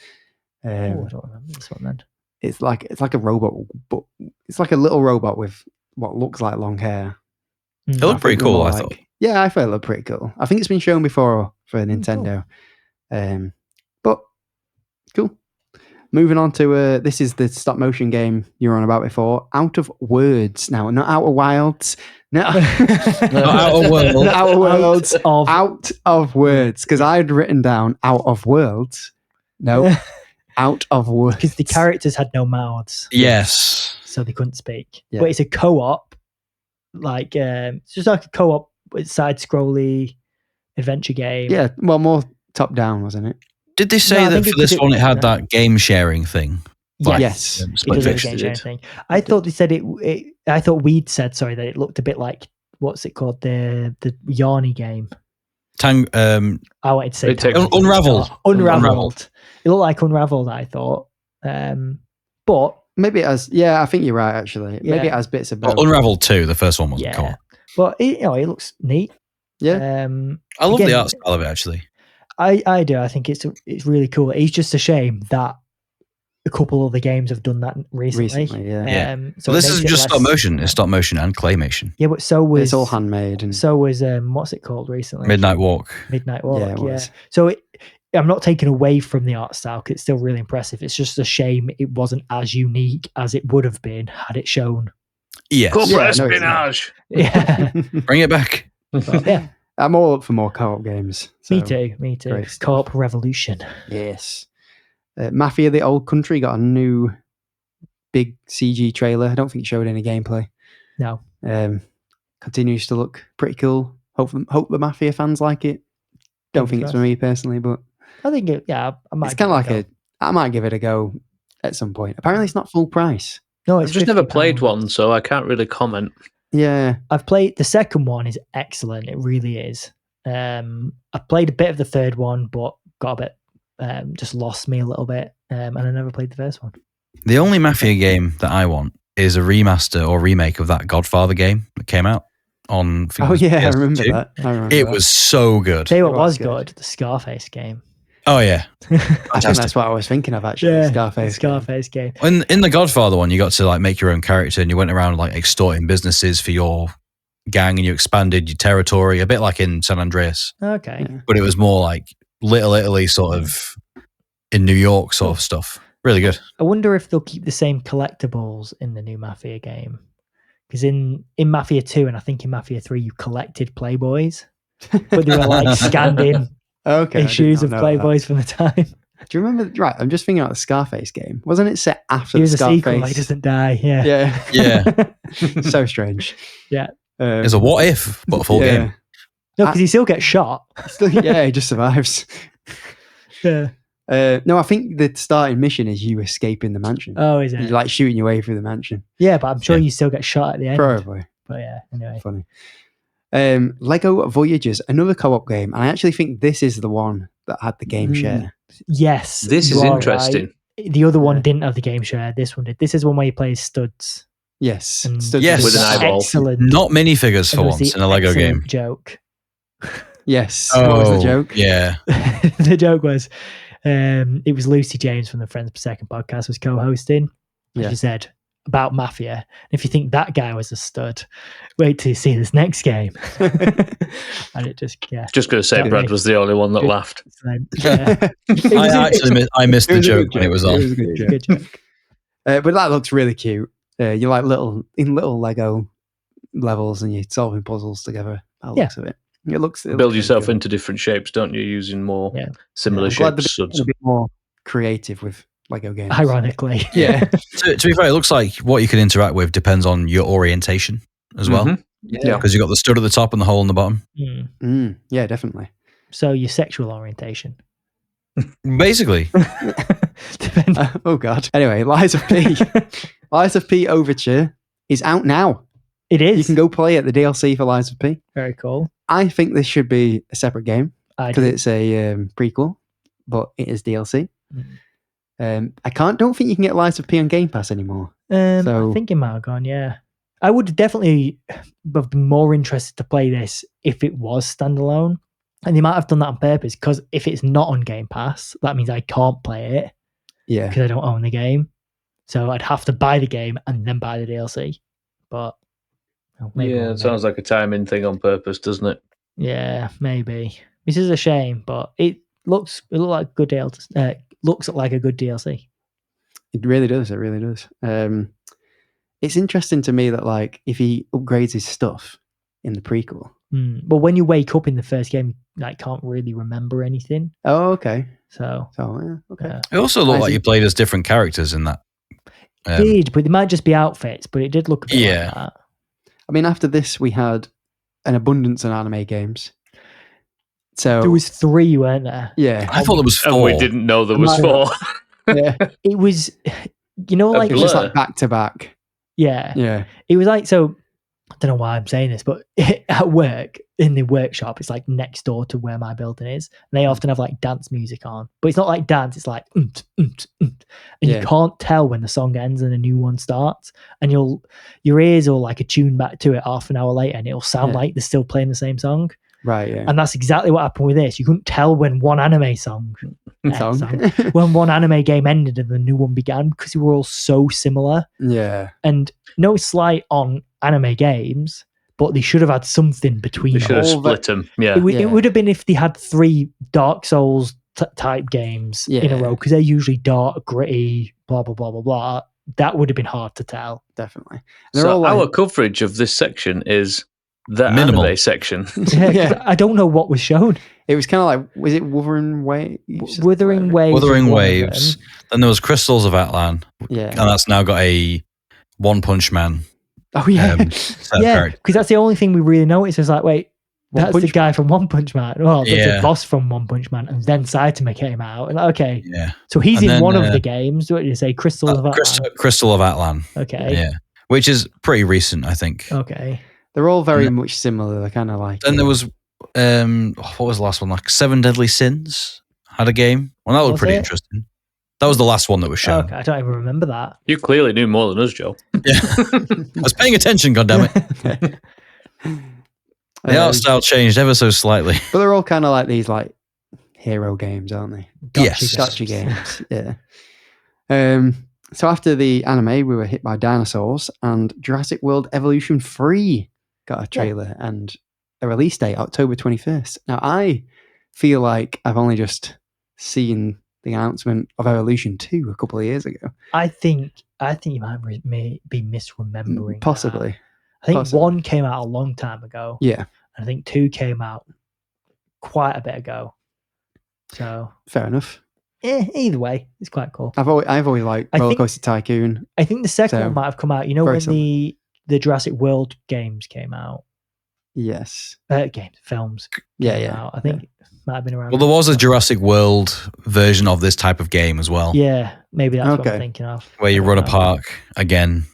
I don't remember this one then. It's like a robot, but it's like a little robot with what looks like long hair. It looked pretty cool, I thought. Yeah, I thought it looked pretty cool. I think it's been shown before for Nintendo. Cool. But cool. Moving on to this is the stop motion game you were on about before. Out of Words. Now, not Outer Wilds. No, not Outer Worlds. Not Outer Worlds. Out of Words. Because I'd written down Out of Worlds. No. Out of Words. Because the characters had no mouths. Yes. So they couldn't speak. Yeah. But it's a co-op. Like, it's just like a co-op side-scrolly adventure game. Yeah, well, more top-down, wasn't it? Did they say that for this one it had that game sharing thing? Yes. It does have a game sharing thing. I thought they said I thought we'd said, sorry, that it looked a bit like, what's it called? The Yarny game. I wanted to say Unraveled. Unraveled. It looked like Unraveled, I thought. But maybe it has, I think you're right, actually. Yeah. Maybe it has bits of both. Unraveled 2, the first one wasn't cool. But it looks neat. Yeah. I love the art style of it, actually. I do. I think it's really cool. It's just a shame that a couple of the games have done that recently. So this isn't just stop motion. It's stop motion and claymation. Yeah, but so was... It's all handmade. And so was, what's it called recently? Midnight Walk. Midnight Walk, yeah. So I'm not taking away from the art style because it's still really impressive. It's just a shame it wasn't as unique as it would have been had it shown. Yes. Corporate espionage. Yeah. Bring it back. But, yeah. I'm all up for more co-op games. So me too. Co-op revolution. Yes. Mafia: The Old Country got a new big CG trailer. I don't think it showed any gameplay. No. Continues to look pretty cool. Hope the Mafia fans like it. Don't think it's for me personally, but I think I might. It's kind of like I might give it a go at some point. Apparently, it's not full price. No, I've just never played one, so I can't really comment. Yeah, I've played the second one. Is excellent. It really is. I've played a bit of the third one, but got a bit just lost me a little bit, and I never played the first one. The only Mafia game that I want is a remaster or remake of that Godfather game that came out on. I remember that. It was so good. Tell you what was good, the Scarface game. Oh yeah, I think that's what I was thinking of actually. Yeah, Scarface game. In the Godfather one, you got to like make your own character, and you went around like extorting businesses for your gang, and you expanded your territory a bit like in San Andreas. Okay, but it was more like Little Italy, sort of in New York, sort of stuff. Really good. I wonder if they'll keep the same collectibles in the new Mafia game. Because in Mafia 2 and I think in Mafia 3, you collected Playboys, but they were like scanned in issues of Playboys from the time. Do you remember? Right, I'm just thinking about the Scarface game. Wasn't it set after It was the a Scarface? sequel. He doesn't die. Yeah. Yeah. So strange. Yeah. It's a what if, but a full game. No, because he still gets shot. He just survives. Yeah. No, I think the starting mission is you escaping the mansion. Oh, is it? You're like shooting your way through the mansion. Yeah, but I'm sure you still get shot at the end. Probably. But yeah, anyway. Funny. Lego Voyages, another co-op game, and I actually think this is the one that had the game share. Yes. This is interesting. Right. The other one didn't have the game share. This one did. This is one where you play as studs. Yes. Studs with an eyeball. Excellent. Not minifigures for once in a Lego game. Joke. Yes. What was the joke? Yeah. The joke was, it was Lucy James from the Friends Per Second podcast was co-hosting. And she said about Mafia, and if you think that guy was a stud, wait till you see this next game. And it just Just going to say Brad was the only one that laughed. I missed the joke when it was on. It was a good joke. But that looks really cute. You're like little Lego levels, and you're solving puzzles together. That looks of it. It looks. Build yourself into different shapes, don't you? Using more similar shapes. A bit more creative with Lego games. Ironically, yeah. To be fair, it looks like what you can interact with depends on your orientation as well. Mm-hmm. Yeah, because you've got the stud at the top and the hole in the bottom. Yeah, definitely. So your sexual orientation, basically. Oh God. Anyway, Lies of P. Lies of P Overture is out now. It is. You can go play it, the DLC for Lies of P. Very cool. I think this should be a separate game because it's a prequel, but it is DLC. Don't think you can get Lies of P on Game Pass anymore. I think it might have gone, yeah. I would definitely have been more interested to play this if it was standalone. And they might have done that on purpose, because if it's not on Game Pass, that means I can't play it. Yeah. Because I don't own the game. So I'd have to buy the game and then buy the DLC. But it sounds like a timing thing on purpose, doesn't it? Yeah, maybe. This is a shame, but it looks like good DLC. Looks like a good DLC. It really does. It really does. It's interesting to me that, like, if he upgrades his stuff in the prequel. But when you wake up in the first game, you can't really remember anything. Oh, okay. So okay. It also looked like you played as different characters in that. It did, but they might just be outfits. But it did look a bit like that. I mean, after this, we had an abundance of anime games. So there was 3, weren't there? Yeah, I thought there was 4. And we didn't know there was 4. Yeah, it was. Like it was just like back to back. Yeah. It was like, so. I don't know why I'm saying this, but at work, in the workshop, it's like next door to where my building is. And they often have like dance music on, but it's not like dance. It's like, and you can't tell when the song ends and a new one starts. And your ears will like attune back to it half an hour later, and it'll sound like they're still playing the same song. Right. Yeah. And that's exactly what happened with this. You couldn't tell when one anime when one anime game ended and the new one began, because they were all so similar. Yeah. And no slight on anime games, but they should have had something between them. They should have split them. Yeah. It would have been if they had 3 Dark Souls type games in a row, because they're usually dark, gritty, blah, blah, blah, blah, blah. That would have been hard to tell. Definitely. So our coverage of this section is the minimal anime section. I don't know what was shown. It was kind of like, was it Wuthering Waves? Wuthering Waves. Wuthering Waves. Then there was Crystals of Atlan. Yeah. And that's now got a One Punch Man. Oh, yeah. Because that's the only thing we really noticed. Is like, wait, that's the guy from One Punch Man. Well, that's the boss from One Punch Man. And then Saitama came out. And okay. Yeah. So he's in one of the games. What did you say? Crystal of Atlan. Crystal of Atlan. Okay. Yeah. Which is pretty recent, I think. Okay. They're all very much similar. They're kind of like. Then there was, what was the last one? Like 7 Deadly Sins had a game. Well, that looked pretty interesting. That was the last one that was shown. Okay, I don't even remember that. You clearly knew more than us, Joe. Yeah. I was paying attention, goddammit. The art style changed ever so slightly. But they're all kind of like these like hero games, aren't they? Gotcha games. Yeah. So after the anime, we were hit by dinosaurs, and Jurassic World Evolution 3 got a trailer and a release date, October 21st. Now, I feel like I've only just seen the announcement of Evolution 2 a couple of years ago. I think you might be misremembering. Possibly. I think Possibly. 1 came out a long time ago. Yeah. I think 2 came out quite a bit ago. So Fair enough. either way, it's quite cool. I've always liked Roller Coaster Tycoon. I think the second So, one might have come out. You know very when the Jurassic World games came out? Yes. Films. Yeah. Out. I think it might have been around. Well, there was a Jurassic World version of this type of game as well. Yeah, maybe that's what I'm thinking of. Where you run a park again.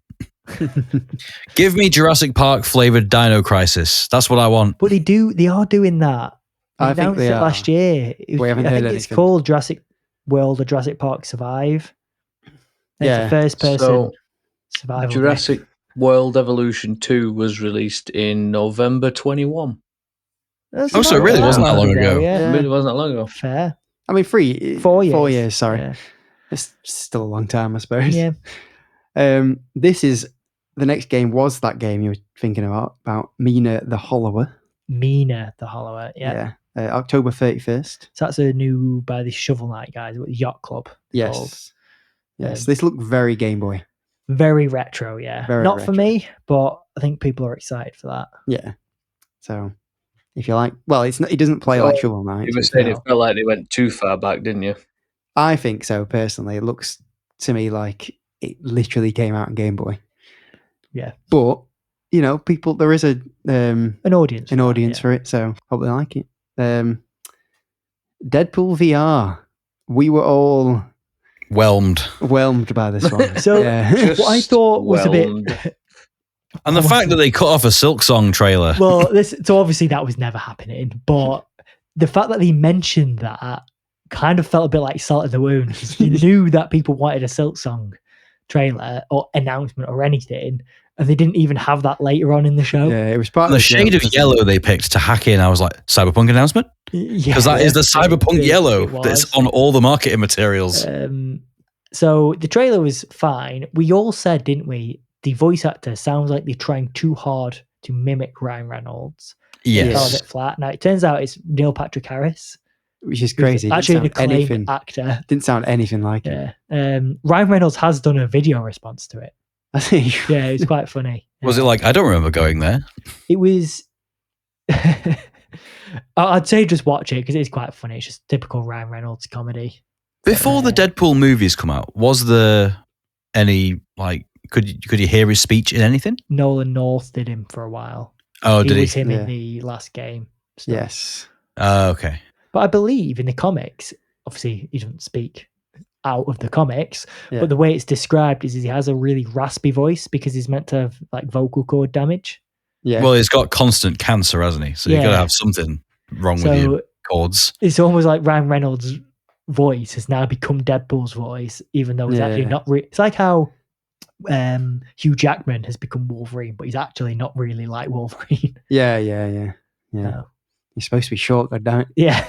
Give me Jurassic Park flavored Dino Crisis. That's what I want. But they are doing that. I think they are. Last year. We haven't I heard think anything. it's called Jurassic World or Jurassic Park Survive. Yeah. It's a first person So, survival Jurassic game. World Evolution 2 was released in November 21. So it really wasn't that long ago. It really wasn't that long ago. Fair. I mean, 4 years. 4 years, sorry. Yeah. It's still a long time, I suppose. Yeah. This is the next game was that game you were thinking about Mina the Hollower. Mina the Hollower, yeah. October 31st. So that's a new by the Shovel Knight guys with the Yacht Club. Yes. Called. Yes. This looked very Game Boy. Very retro, yeah. Very Not retro. for me, but I think people are excited for that. Yeah. So if you like, well, it doesn't play like Shovel Knight. You were saying it felt like they went too far back, didn't you? I think so, personally. It looks to me like it literally came out on Game Boy. Yeah. But, you know, people, there is an audience. For it, so hope they like it. Deadpool VR. We were all whelmed by this one. So what I thought was a bit... And the fact that they cut off a Silk Song trailer. Well, so obviously that was never happening, but the fact that they mentioned that kind of felt a bit like salt in the wound. You knew that people wanted a Silk Song trailer or announcement or anything, and they didn't even have that later on in the show. Yeah, it was part of the shade of yellow they picked to hack in. I was like, Cyberpunk announcement? Because that is the Cyberpunk yellow that's on all the marketing materials. So the trailer was fine. We all said, didn't we? The voice actor sounds like they're trying too hard to mimic Ryan Reynolds. Yes. It felt a bit flat. Now, it turns out it's Neil Patrick Harris. Which is crazy. Actually an acclaimed actor. Didn't sound anything like it. Ryan Reynolds has done a video response to it. I see. Yeah, it was quite funny. Was it like, I don't remember going there? It was... I'd say just watch it because it's quite funny. It's just typical Ryan Reynolds comedy. Before the Deadpool movies come out, was there any, like, could you hear his speech in anything? Nolan North did him for a while. Oh, did he? It was him in the last game. Stuff. Yes. Okay. But I believe in the comics, obviously he doesn't speak out of the comics, but the way it's described is he has a really raspy voice because he's meant to have like vocal cord damage. Yeah. Well, he's got constant cancer, hasn't he? So you've got to have something wrong with your cords. It's almost like Ryan Reynolds' voice has now become Deadpool's voice, even though it's actually not. It's like how Hugh Jackman has become Wolverine, but he's actually not really like Wolverine. Yeah. No. He's supposed to be short, goddammit. Yeah.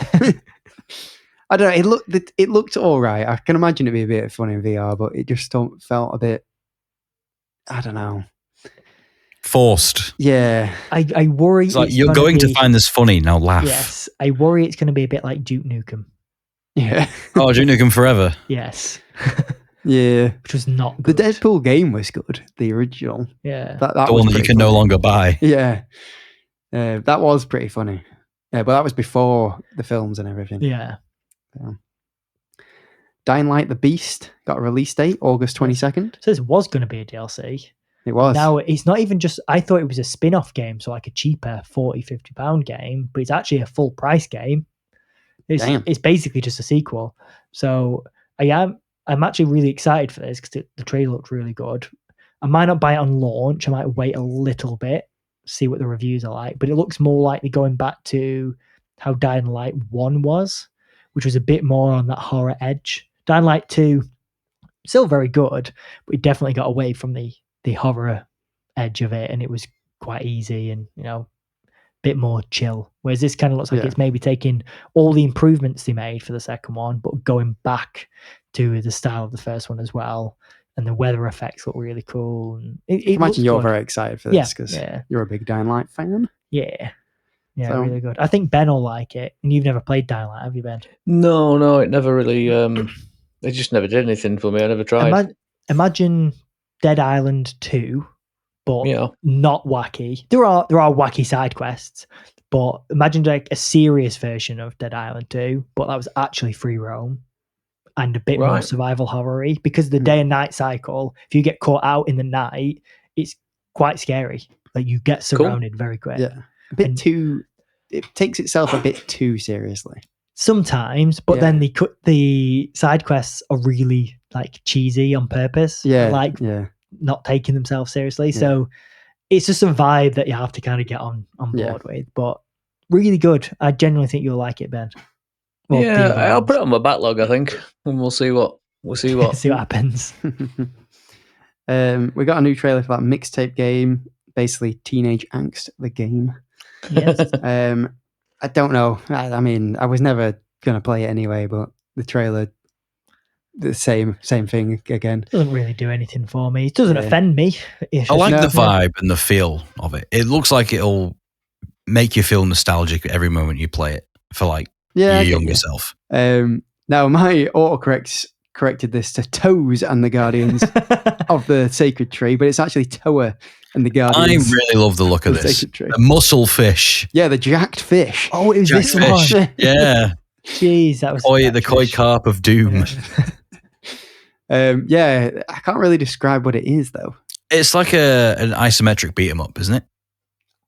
I don't know. It looked all right. I can imagine it'd be a bit fun in VR, but it just felt a bit. I don't know. Forced. Yeah. I worry. It's like you're going to find this funny. Now laugh. Yes. I worry it's going to be a bit like Duke Nukem. Yeah. Oh, Duke Nukem Forever. Yes. Yeah. Which was not good. The Deadpool game was good. The original. Yeah. That the one that you can no longer buy. Yeah. That was pretty funny. Yeah, but that was before the films and everything. Yeah. Dying Light the Beast got a release date, August 22nd. So this was going to be a DLC. It was. Now, it's not even just... I thought it was a spin-off game, so like a cheaper £40, £50 game, but it's actually a full price game. It's basically just a sequel. So I'm actually really excited for this because the trailer looked really good. I might not buy it on launch. I might wait a little bit, see what the reviews are like, but it looks more likely going back to how Dying Light 1 was, which was a bit more on that horror edge. Dying Light 2, still very good, but it definitely got away from the horror edge of it, and it was quite easy and, you know, a bit more chill. Whereas this kind of looks like it's maybe taking all the improvements they made for the second one, but going back to the style of the first one as well. And the weather effects look really cool. And I imagine you're very excited for this because you're a big Dying Light fan. Yeah. Yeah, so, really good. I think Ben will like it. And you've never played Dying Light, have you, Ben? No, it never really... it just never did anything for me. I never tried. Imagine Dead Island 2, but not wacky. There are wacky side quests, but imagine like a serious version of Dead Island 2, but that was actually free roam and a bit more survival horror-y, because the day and night cycle, if you get caught out in the night, it's quite scary. Like you get surrounded very quick. Yeah. It takes itself a bit too seriously. Sometimes, but then the side quests are really like cheesy on purpose. Not taking themselves seriously. Yeah. So it's just a vibe that you have to kind of get on board with. But really good. I genuinely think you'll like it, Ben. Well, I'll put it on my backlog, I think, and we'll see what see what happens. We got a new trailer for that mixtape game, basically Teenage Angst, the game. Yes. I don't know. I mean, I was never going to play it anyway, but the trailer, the same thing again. Doesn't really do anything for me. It doesn't offend me. I like the vibe and the feel of it. It looks like it'll make you feel nostalgic every moment you play it for like your younger self. Now, my autocorrect corrected this to Toes and the Guardians of the Sacred Tree, but it's actually Toa and the Guardians. I really love the look of this. The mussel fish. Yeah, the jacked fish. Oh, it was this one. Yeah. Jeez, that was the koi carp of doom. I can't really describe what it is though. It's like an isometric beat 'em up, isn't it?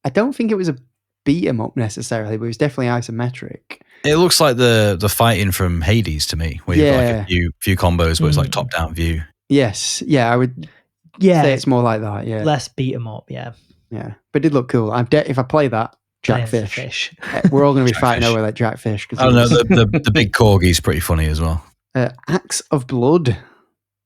I don't think it was a beat 'em up necessarily, but it was definitely isometric. It looks like the fighting from Hades to me, where you've got like a few combos where it's like top down view. Yes, I would say it's more like that. Yeah, less beat 'em up. Yeah, but it did look cool. if I play that Jackfish, we're all going to be fighting over that Jackfish. I don't know, the big corgi's pretty funny as well. Axe of Blood.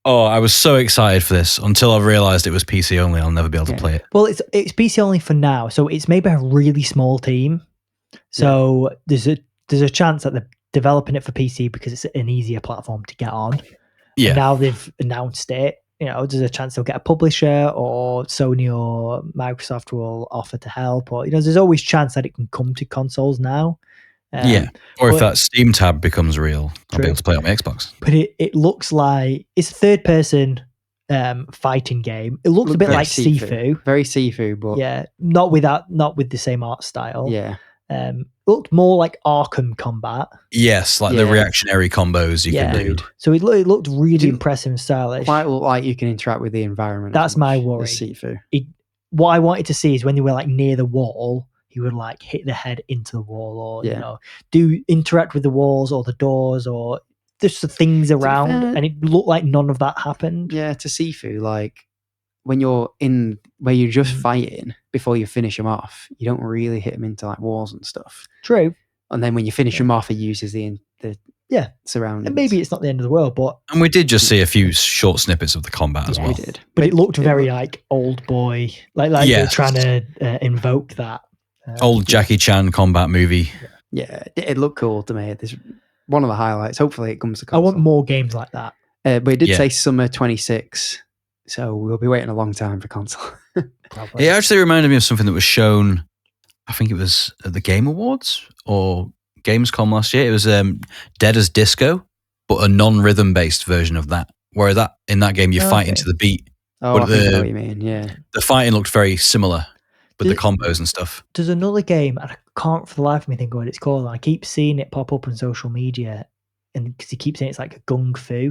Oh, I was so excited for this until I realised it was PC only. I'll never be able to play it. Well, it's PC only for now, so it's made by a really small team. So there's a chance that they're developing it for PC because it's an easier platform to get on. Yeah. And now they've announced it. There's a chance they'll get a publisher, or Sony or Microsoft will offer to help, or there's always chance that it can come to consoles now. Or if that Steam tab becomes real, I'll be able to play it on my Xbox. But it looks like it's a third-person fighting game. It looks a bit like Sifu. Very Sifu, but not with the same art style. It looked more like Arkham Combat. Yes, like the reactionary combos you can do. So it looked really impressive and stylish. Quite look like you can interact with the environment. That's my worry. Sifu. What I wanted to see is when they were like near the wall, he would like hit the head into the wall, or do interact with the walls or the doors or just the things around. And it looked like none of that happened. Yeah, to Sifu, like when you're in where you're just fighting before you finish him off, you don't really hit him into like walls and stuff. True. And then when you finish him off, he uses the surroundings. And maybe it's not the end of the world, but we did just see a few short snippets of the combat as well. We did, but it looked very like old boy, like they're trying to invoke that old Jackie Chan combat movie. Yeah, it looked cool to me. This one of the highlights. Hopefully, it comes to console. I want more games like that. But it did say summer 26. So we'll be waiting a long time for console. It actually reminded me of something that was shown, I think it was at the Game Awards or Gamescom last year. It was Dead as Disco, but a non-rhythm based version of that. Where in that game you fight into the beat. Oh, I know what you mean, yeah. The fighting looked very similar with the combos and stuff. There's another game, and I can't for the life of me think of what it's called. I keep seeing it pop up on social media, and because he keeps saying it's like a Gun Fu,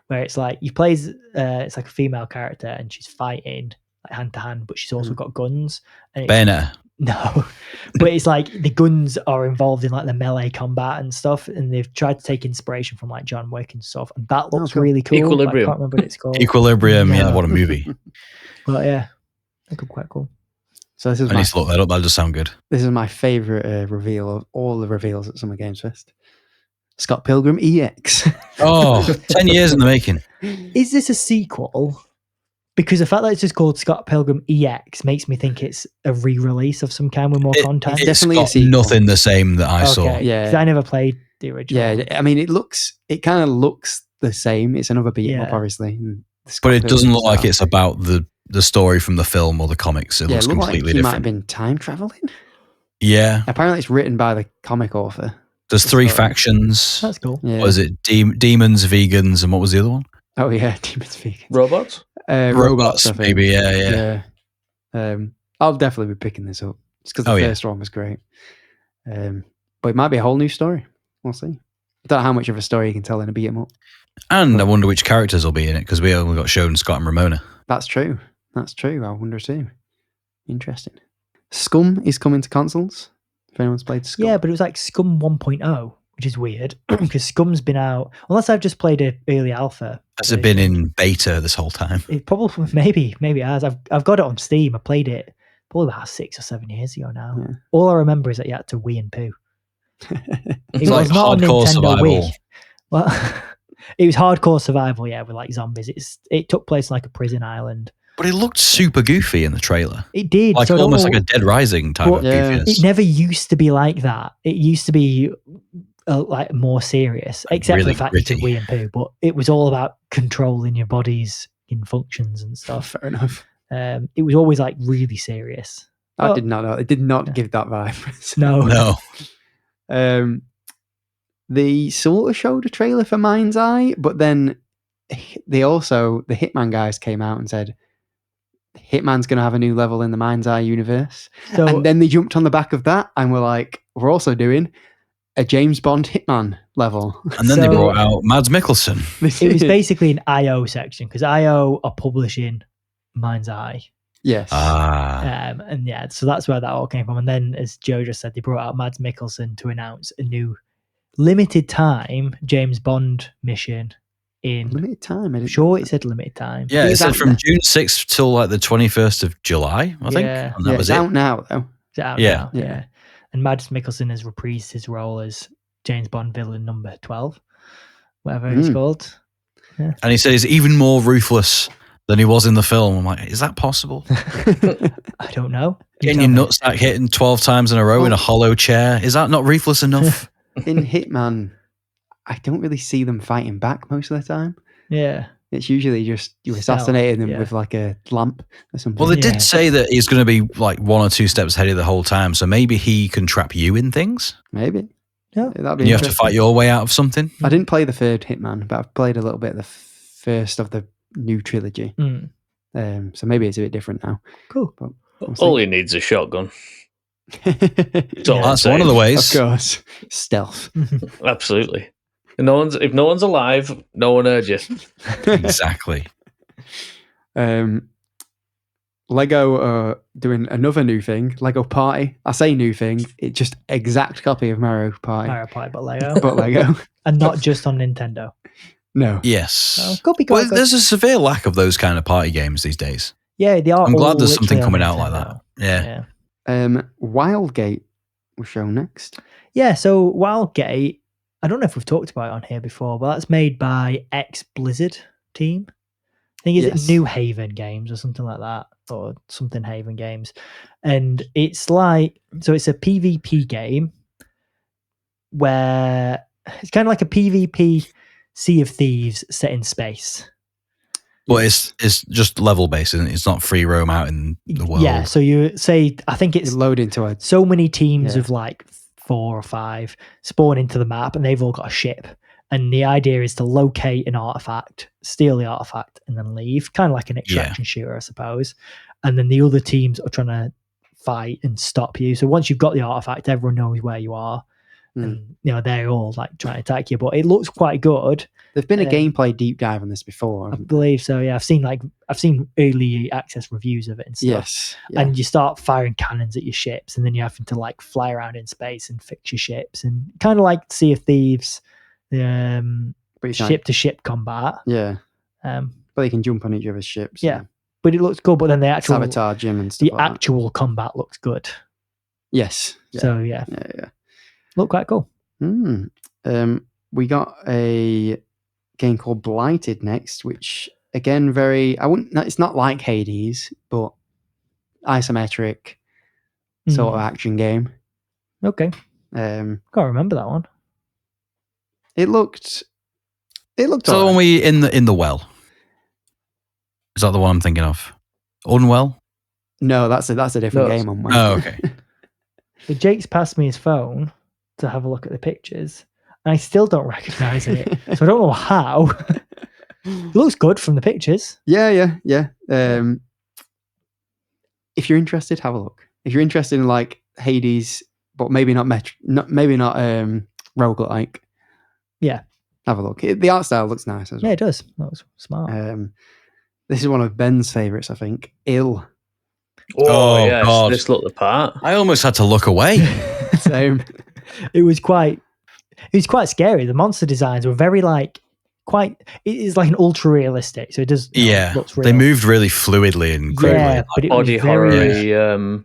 where it's like you play it's like a female character and she's fighting like hand to hand, but she's also got guns. And Bayonetta. No, but it's like the guns are involved in like the melee combat and stuff, and they've tried to take inspiration from like John Wick and stuff, and that looks really cool. Equilibrium. I can't remember what it's called. Equilibrium, what a movie. But yeah, that could be quite cool. So this is I need to look that up. That'll just sound good. This is my favourite reveal of all the reveals at Summer Games Fest. Scott Pilgrim EX. 10 years in the making. Is this a sequel? Because the fact that it's just called Scott Pilgrim EX makes me think it's a re-release of some kind with more content. It's definitely a sequel. Nothing the same that I saw. Yeah, because I never played the original. Yeah, I mean, it kind of looks the same. It's another beat up, obviously. But it doesn't look like it's about the story from the film or the comics. It looks completely like different. Might have been time traveling. Yeah. Apparently, it's written by the comic author. There's 3 factions. That's cool. Yeah. What is it? Demons, vegans, and what was the other one? Oh yeah, demons, vegans, robots. Robots, I think. Maybe, yeah. I'll definitely be picking this up just because the first one was great. But it might be a whole new story. We'll see. I don't know how much of a story you can tell in a beat 'em up. And I wonder which characters will be in it because we only got shown Scott and Ramona. That's true. I wonder too. Interesting. Scum is coming to consoles. If anyone's played Scum. Yeah, but it was like Scum 1.0, which is weird because Scum's been out, unless I've just played an early alpha. Has it been in beta this whole time? It probably, maybe it has. I've got it on Steam. I played it probably about 6 or 7 years ago now. Yeah. All I remember is that you had to wee and poo. It was like not hardcore survival. Wii. Well, it was hardcore survival, yeah, with like zombies. It took place in like a prison island. But it looked super goofy in the trailer. It did. Like almost like a Dead Rising type of goofiness. It never used to be like that. It used to be like more serious, except really for the fact gritty. that you wee and poo. But it was all about controlling your body's functions and stuff. Fair enough. It was always like really serious. I did not know. It did not give that vibe. No. They sort of showed a trailer for Mind's Eye, but then the Hitman guys came out and said Hitman's going to have a new level in the Mind's Eye universe. And then they jumped on the back of that and were like, we're also doing a James Bond Hitman level. And then they brought out Mads Mikkelsen. It was basically an IO section because IO are publishing Mind's Eye. Yes. And yeah, so that's where that all came from. And then, as Joe just said, they brought out Mads Mikkelsen to announce a new limited time James Bond mission in limited time. I'm sure it said limited time. Yeah, it said from June 6th till like the 21st of July, I think. Yeah. And that was it's out now, though. It's out now. Yeah. And Mads Mikkelsen has reprised his role as James Bond villain number 12, whatever he's called. Yeah. And he said he's even more ruthless than he was in the film. I'm like, is that possible? I don't know. Getting your nutsack hitting 12 times in a row in a hollow chair. Is that not ruthless enough? In Hitman, I don't really see them fighting back most of the time. Yeah. It's usually just you assassinating them with like a lamp or something. Well, they did say that he's going to be like 1 or 2 steps ahead of the whole time. So maybe he can trap you in things. Maybe. Yeah. That'd be you have to fight your way out of something. I didn't play the third Hitman, but I've played a little bit of the first of the new trilogy. So maybe it's a bit different now. Cool. But all he needs is a shotgun. That's one of the ways. Of course. Stealth. Absolutely. If no one's alive, no one heard you. Exactly. Lego doing another new thing, Lego Party. I say new thing, it's just exact copy of Mario Party. Mario Party, but Lego. But Lego. And not just on Nintendo. No. Yes. Could be well, there's a severe lack of those kind of party games these days. Yeah, they are. I'm glad there's something coming out like that. Yeah. Wildgate will show next. Yeah, so Wildgate, I don't know if we've talked about it on here before, but that's made by ex-Blizzard team. I think it's New Haven Games or something like that, or something Haven Games. And it's like, so it's a PvP game where it's kind of like a PvP Sea of Thieves set in space. Well, it's just level based, isn't it? It's not free roam out in the world. Yeah, so you say, I think it's load into it. So many teams of like 4 or 5 spawn into the map and they've all got a ship. And the idea is to locate an artifact, steal the artifact, and then leave. Kind of like an extraction shooter, I suppose. And then the other teams are trying to fight and stop you. So once you've got the artifact, everyone knows where you are. And they're all like trying to attack you. But it looks quite good. There's been a gameplay deep dive on this before. I believe so. Yeah, I've seen early access reviews of it and stuff. Yes, and you start firing cannons at your ships, and then you're having to like fly around in space and fix your ships, and kind of like Sea of Thieves, ship to ship combat. Yeah, but they can jump on each other's ships. Yeah, but it looks good. But then the actual sabotage him and stuff. The actual combat looks good. Yes. So yeah. Look quite cool. We got a game called Blighted next, which again, it's not like Hades, but isometric sort of action game. Okay. Can't remember that one. It looked. So the one we in the well. Is that the one I'm thinking of? Unwell? No, that's a different game. Unwell. Oh, okay. So Jake's passed me his phone to have a look at the pictures. I still don't recognise it, so I don't know how. It looks good from the pictures. Yeah. If you're interested, have a look. If you're interested in like Hades, but maybe not roguelike, yeah, have a look. The art style looks nice as well. Yeah, it does. That was smart. This is one of Ben's favorites, I think. Ill. Oh yes, God. This looked the part. I almost had to look away. Same. It was quite scary. The monster designs were very it is like an ultra realistic, so it does. Looks real. They moved really fluidly and quickly. Yeah, but it body was very, horror.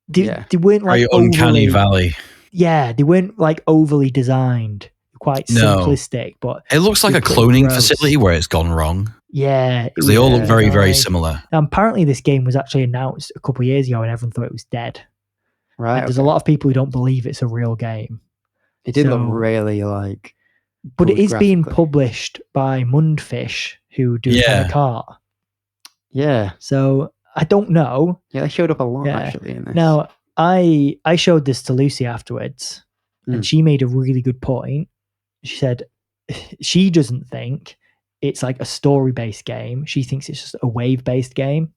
They weren't like very uncanny valley. Yeah, they weren't like overly designed. Quite simplistic, but it looks like a cloning facility where it's gone wrong. Yeah, because they all look very, very similar. Apparently, this game was actually announced a couple of years ago, and everyone thought it was dead. Right. There's a lot of people who don't believe it's a real game. It did look really like. But it is being published by Mundfish, who do Cart. Yeah. So I don't know. Yeah, they showed up a lot actually in this. Now I showed this to Lucy afterwards, and she made a really good point. She said she doesn't think it's like a story-based game. She thinks it's just a wave-based game,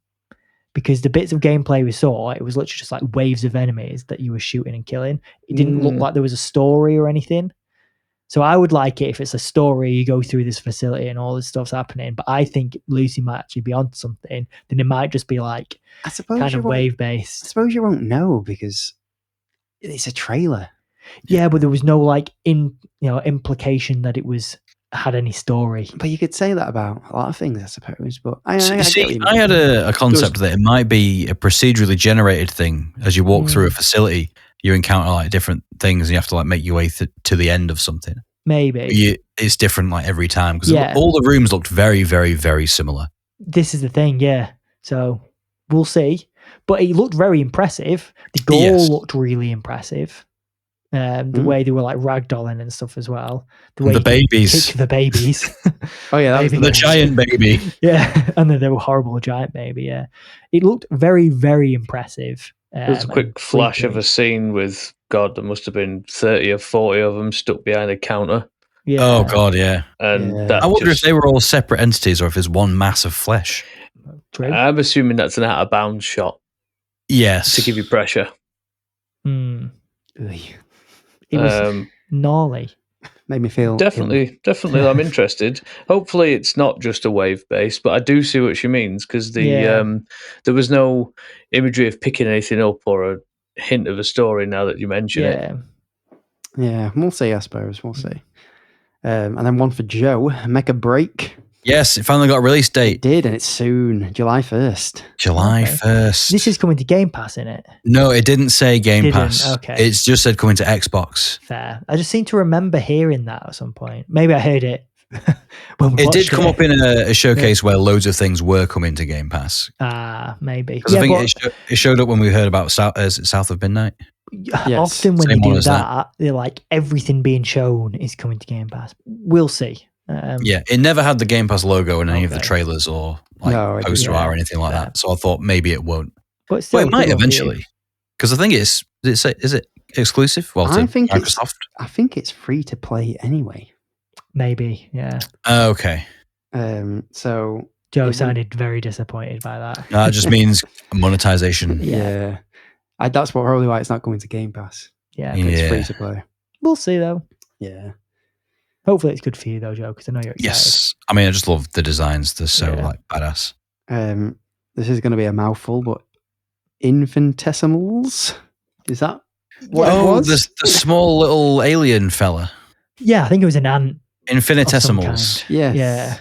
because the bits of gameplay we saw, it was literally just like waves of enemies that you were shooting and killing. It didn't look like there was a story or anything. So I would like it if it's a story, you go through this facility and all this stuff's happening. But I think Lucy might actually be onto something. Then it might just be like kind of wave-based. I suppose you won't know because it's a trailer. Yeah, but there was no implication that it had any story. But you could say that about a lot of things, I suppose. But I had a concept that it might be a procedurally generated thing. As you walk through a facility, you encounter like different things, and you have to like make your way to the end of something. Maybe it's different like every time, because all the rooms looked very, very, very similar. This is the thing, yeah. So we'll see. But it looked very impressive. The gore looked really impressive. The way they were like ragdolling and stuff as well. The way the babies. Kick the babies. Oh yeah, that was the giant baby. Yeah, and then they were horrible giant baby. Yeah, it looked very, very impressive. There's a quick flash of a scene with there must have been 30 or 40 of them stuck behind a counter. Yeah. Oh God, yeah. And I wonder if they were all separate entities or if it's one mass of flesh. True. I'm assuming that's an out of bounds shot. Yes, to give you pressure. It was gnarly. Made me feel definitely. I'm interested. Hopefully, it's not just a wave base, but I do see what she means, because there was no imagery of picking anything up or a hint of a story. Now that you mention it, yeah, we'll see. I suppose we'll see. And then one for Joe, Mecha Break. Yes, it finally got a release date. It did, and it's soon, July 1st. July 1st. This is coming to Game Pass, isn't it? No, it didn't say Game Pass. Okay. It's just said coming to Xbox. Fair. I just seem to remember hearing that at some point. Maybe I heard it. It did come up in a showcase where loads of things were coming to Game Pass. Maybe. Because I think it showed up when we heard about South of Midnight. Yes. Often when they do that, they're like, everything being shown is coming to Game Pass. We'll see. It never had the Game Pass logo in any of the trailers or poster art or anything like that. So I thought maybe it won't. But it might eventually. Because I think is it exclusive? Well, I think Microsoft. I think it's free to play anyway. Maybe, yeah. Okay. So Joe sounded very disappointed by that. That just means monetization. Yeah. That's probably why it's not going to Game Pass. Yeah. It's free to play. We'll see though. Yeah. Hopefully it's good for you though, Joe, because I know you're excited. Yes. I mean, I just love the designs. They're so badass. This is going to be a mouthful, but Infinitesimals? Is that what it was? The small little alien fella. Yeah, I think it was an ant. Infinitesimals. Yes. Yeah.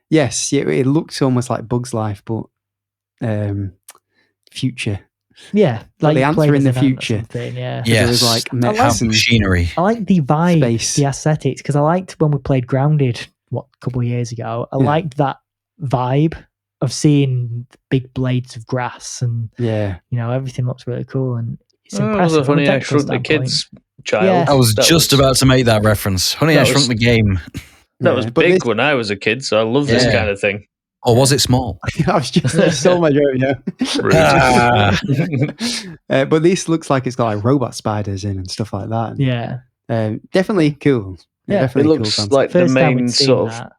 Yes. Yeah, it looks almost like Bug's Life, but future. Yeah, like the answer in the future. Yeah, yes. It was like machinery. I like the vibe, space. The aesthetics, because I liked when we played Grounded a couple of years ago. I liked that vibe of seeing big blades of grass, and everything looks really cool, and it's impressive. It was a Honey, I Shrunk the Kids child. Yeah. I was just about to make that reference. Honey, I Shrunk the Game. That was big when I was a kid, so I love this kind of thing. Or was it small? I was just stole my joke, but this looks like it's got like robot spiders in and stuff like that. Yeah. Definitely cool. Yeah, definitely it looks like the main sort of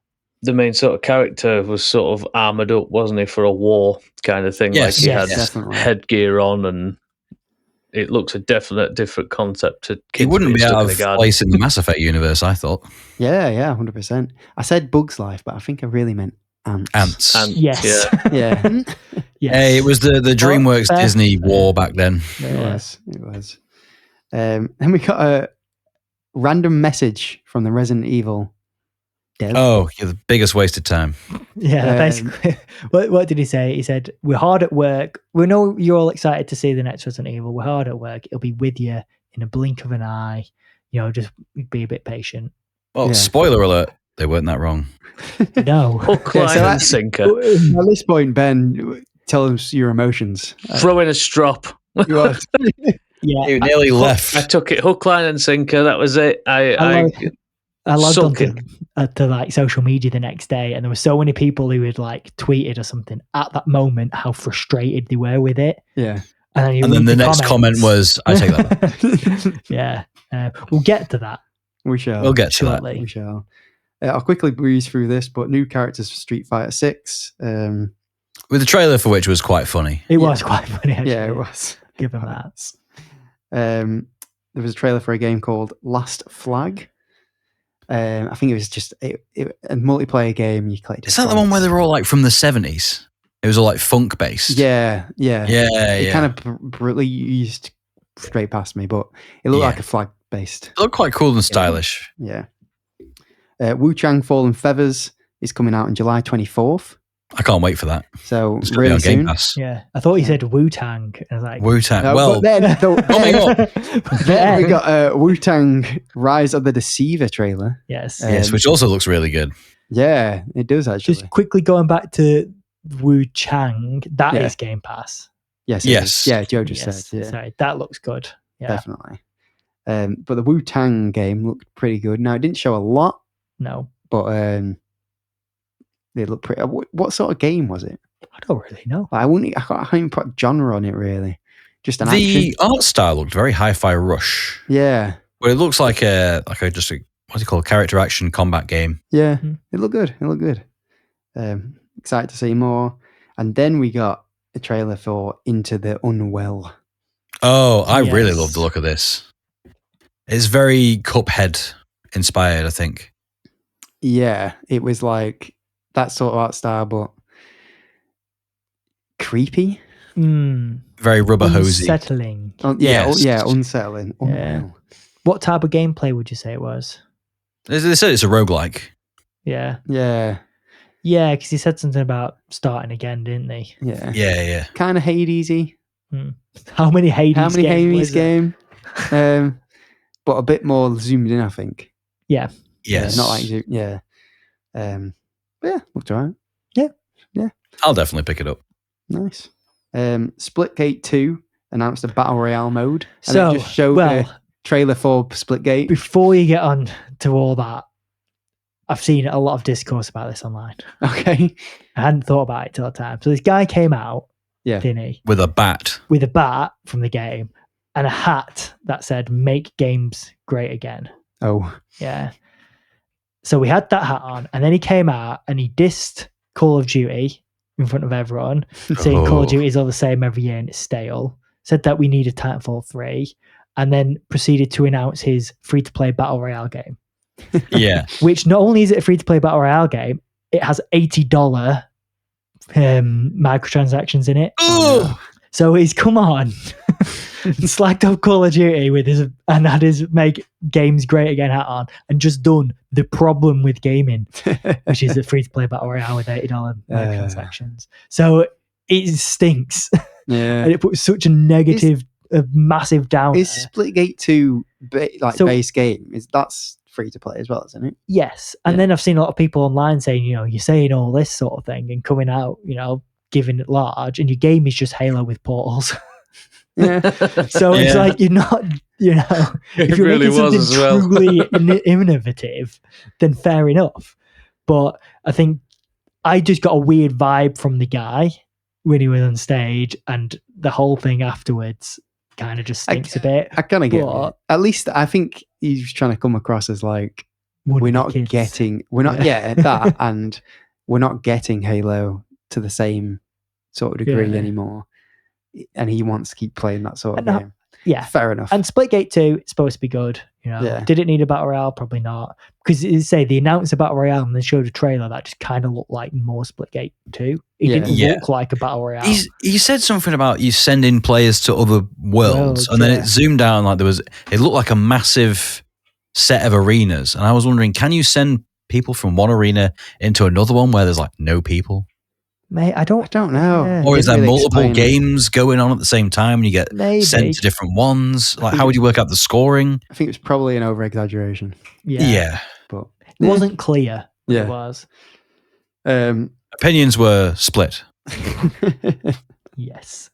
the main sort of character was sort of armored up, wasn't he, for a war kind of thing? Yes, like he had definitely. headgear on, and it looks a definite different concept to kids. He wouldn't be being out stuck in a of garden. place in the Mass Effect universe, I thought. Yeah, 100%. I said Bugs Life, but I think I really meant ants. Ants. Yes. Yeah, Yes. Hey, it was the DreamWorks fair. Disney war back then. it was. Then we got a random message from the Resident Evil dev. Oh, you're the biggest wasted time. Yeah, basically. What did he say? He said, "We're hard at work. We know you're all excited to see the next Resident Evil. We're hard at work. It'll be with you in a blink of an eye. Just be a bit patient." Well, Yeah. spoiler alert, they weren't that wrong. No. Hook, Okay, line, so and sinker. At this point, Ben, tell us your emotions. Throw in a strop. You are. Yeah. You nearly left. I took it hook, line, and sinker. That was it. I logged on sulking. to like social media the next day, and there were so many people who had like tweeted or something at that moment how frustrated they were with it. Yeah. And then the next comment was, I take that back. Yeah. We'll get to that We shall. We'll get to that. shortly. We shall. I'll quickly breeze through this, but new characters for Street Fighter 6. With the trailer for which was quite funny. It was quite funny, actually. Yeah, it was. Give them that. There was a trailer for a game called Last Flag. I think it was just a multiplayer game. You collected. Is that the one where they were all like from the 70s? It was all like funk based. Yeah. It kind of breezed straight past me, but it looked Yeah. like a flag based. It looked quite cool and stylish. Yeah. Wu Chang Fallen Feathers is coming out on July 24th. I can't wait for that. So It's going to be really on Game soon. Pass. Yeah. I thought you said Wu-Tang. I was like, Wu-Tang. But Well, then, coming up. then we got Wu Tang Rise of the Deceiver trailer. Yes. Yes, which also looks really good. Yeah, it does actually. Just quickly going back to Wu Chang, that is Yeah. Game Pass. Yes. it Yes. is. Yeah, Joe just Yes. said. Yeah, Sorry, that looks good. Yeah. definitely. But the Wu Tang game looked pretty good. Now it didn't show a lot, No, but they looked pretty. What sort of game was it? I don't really know. I can't even put genre on it really. Just an The action. art style looked very Hi-Fi Rush, Yeah, but it looks like a just a what's it called, character action combat game. yeah. Mhm. It looked good. It looked good. Excited to see more. And then we got a trailer for Into the Unwell. Oh, I really Yes. love the look of this. It's very Cuphead inspired, I think. Yeah, it was like that sort of art style, but creepy. Very rubber hosy. Unsettling. Yes. Unsettling. Yeah. Unreal. What type of gameplay would you say it was? They said it's a roguelike. Yeah. Yeah, Yeah, because he said something about starting again, didn't they? yeah. Yeah. Kind of Hadesy. How many Hades How many games Hades was it? game? But a bit more zoomed in, I think. Yeah. Yes. Not like yeah. But yeah, looked alright. I'll definitely pick it up. Nice. Splitgate 2 announced a battle royale mode. And So, it just showed a trailer for Splitgate. before you get on to all that, I've seen a lot of discourse about this online. Okay. I hadn't thought about it till the time. So this guy came out, Yeah. didn't he, With a bat. with a bat from the game and a hat that said "Make games great again." Oh. Yeah. So we had that hat on, and then he came out and he dissed Call of Duty in front of everyone, saying Call of Duty is all the same every year and it's stale. Said that we needed Titanfall 3, and then proceeded to announce his free-to-play battle royale game. Yeah. Which not only is it a free-to-play battle royale game, it has $80 microtransactions in it. Oh, So he's come on and slacked off Call of Duty with his and had his make games great again hat on and just done the problem with gaming, which is a free to play battle royale with $80 microtransactions. So it stinks. Yeah. And it puts such a negative, a massive down. Is Splitgate 2 So- base game? That's free to play as well, isn't it? Yes. And Yeah. then I've seen a lot of people online saying, you're saying all this sort of thing and coming out, giving it large, and your game is just Halo with portals. Yeah. So it's Yeah. like you're not, It if you're really making was something as well. truly innovative, then fair enough. But I think I just got a weird vibe from the guy when he was on stage, and the whole thing afterwards kind of just stinks a bit. I kind of get it. But- At least I think he's trying to come across as like we're not getting that, and we're not getting Halo to the same sort of degree anymore. And he wants to keep playing that sort of game. Yeah, fair enough. And Splitgate 2, it's supposed to be good. Did it need a battle royale? Probably not. Because they announced a battle royale and they showed a trailer that just kind of looked like more Splitgate 2. It didn't look like a battle royale. He said something about you sending players to other worlds, and then it zoomed out and it looked like a massive set of arenas. And I was wondering, can you send people from one arena into another one where there's like no people? Mate, I don't know. Yeah. Or is there multiple games going on at the same time and you get sent to different ones? Like, how would you work out the scoring? I think it was probably an over-exaggeration. Yeah. But it wasn't clear what it was. Opinions were split. Yes.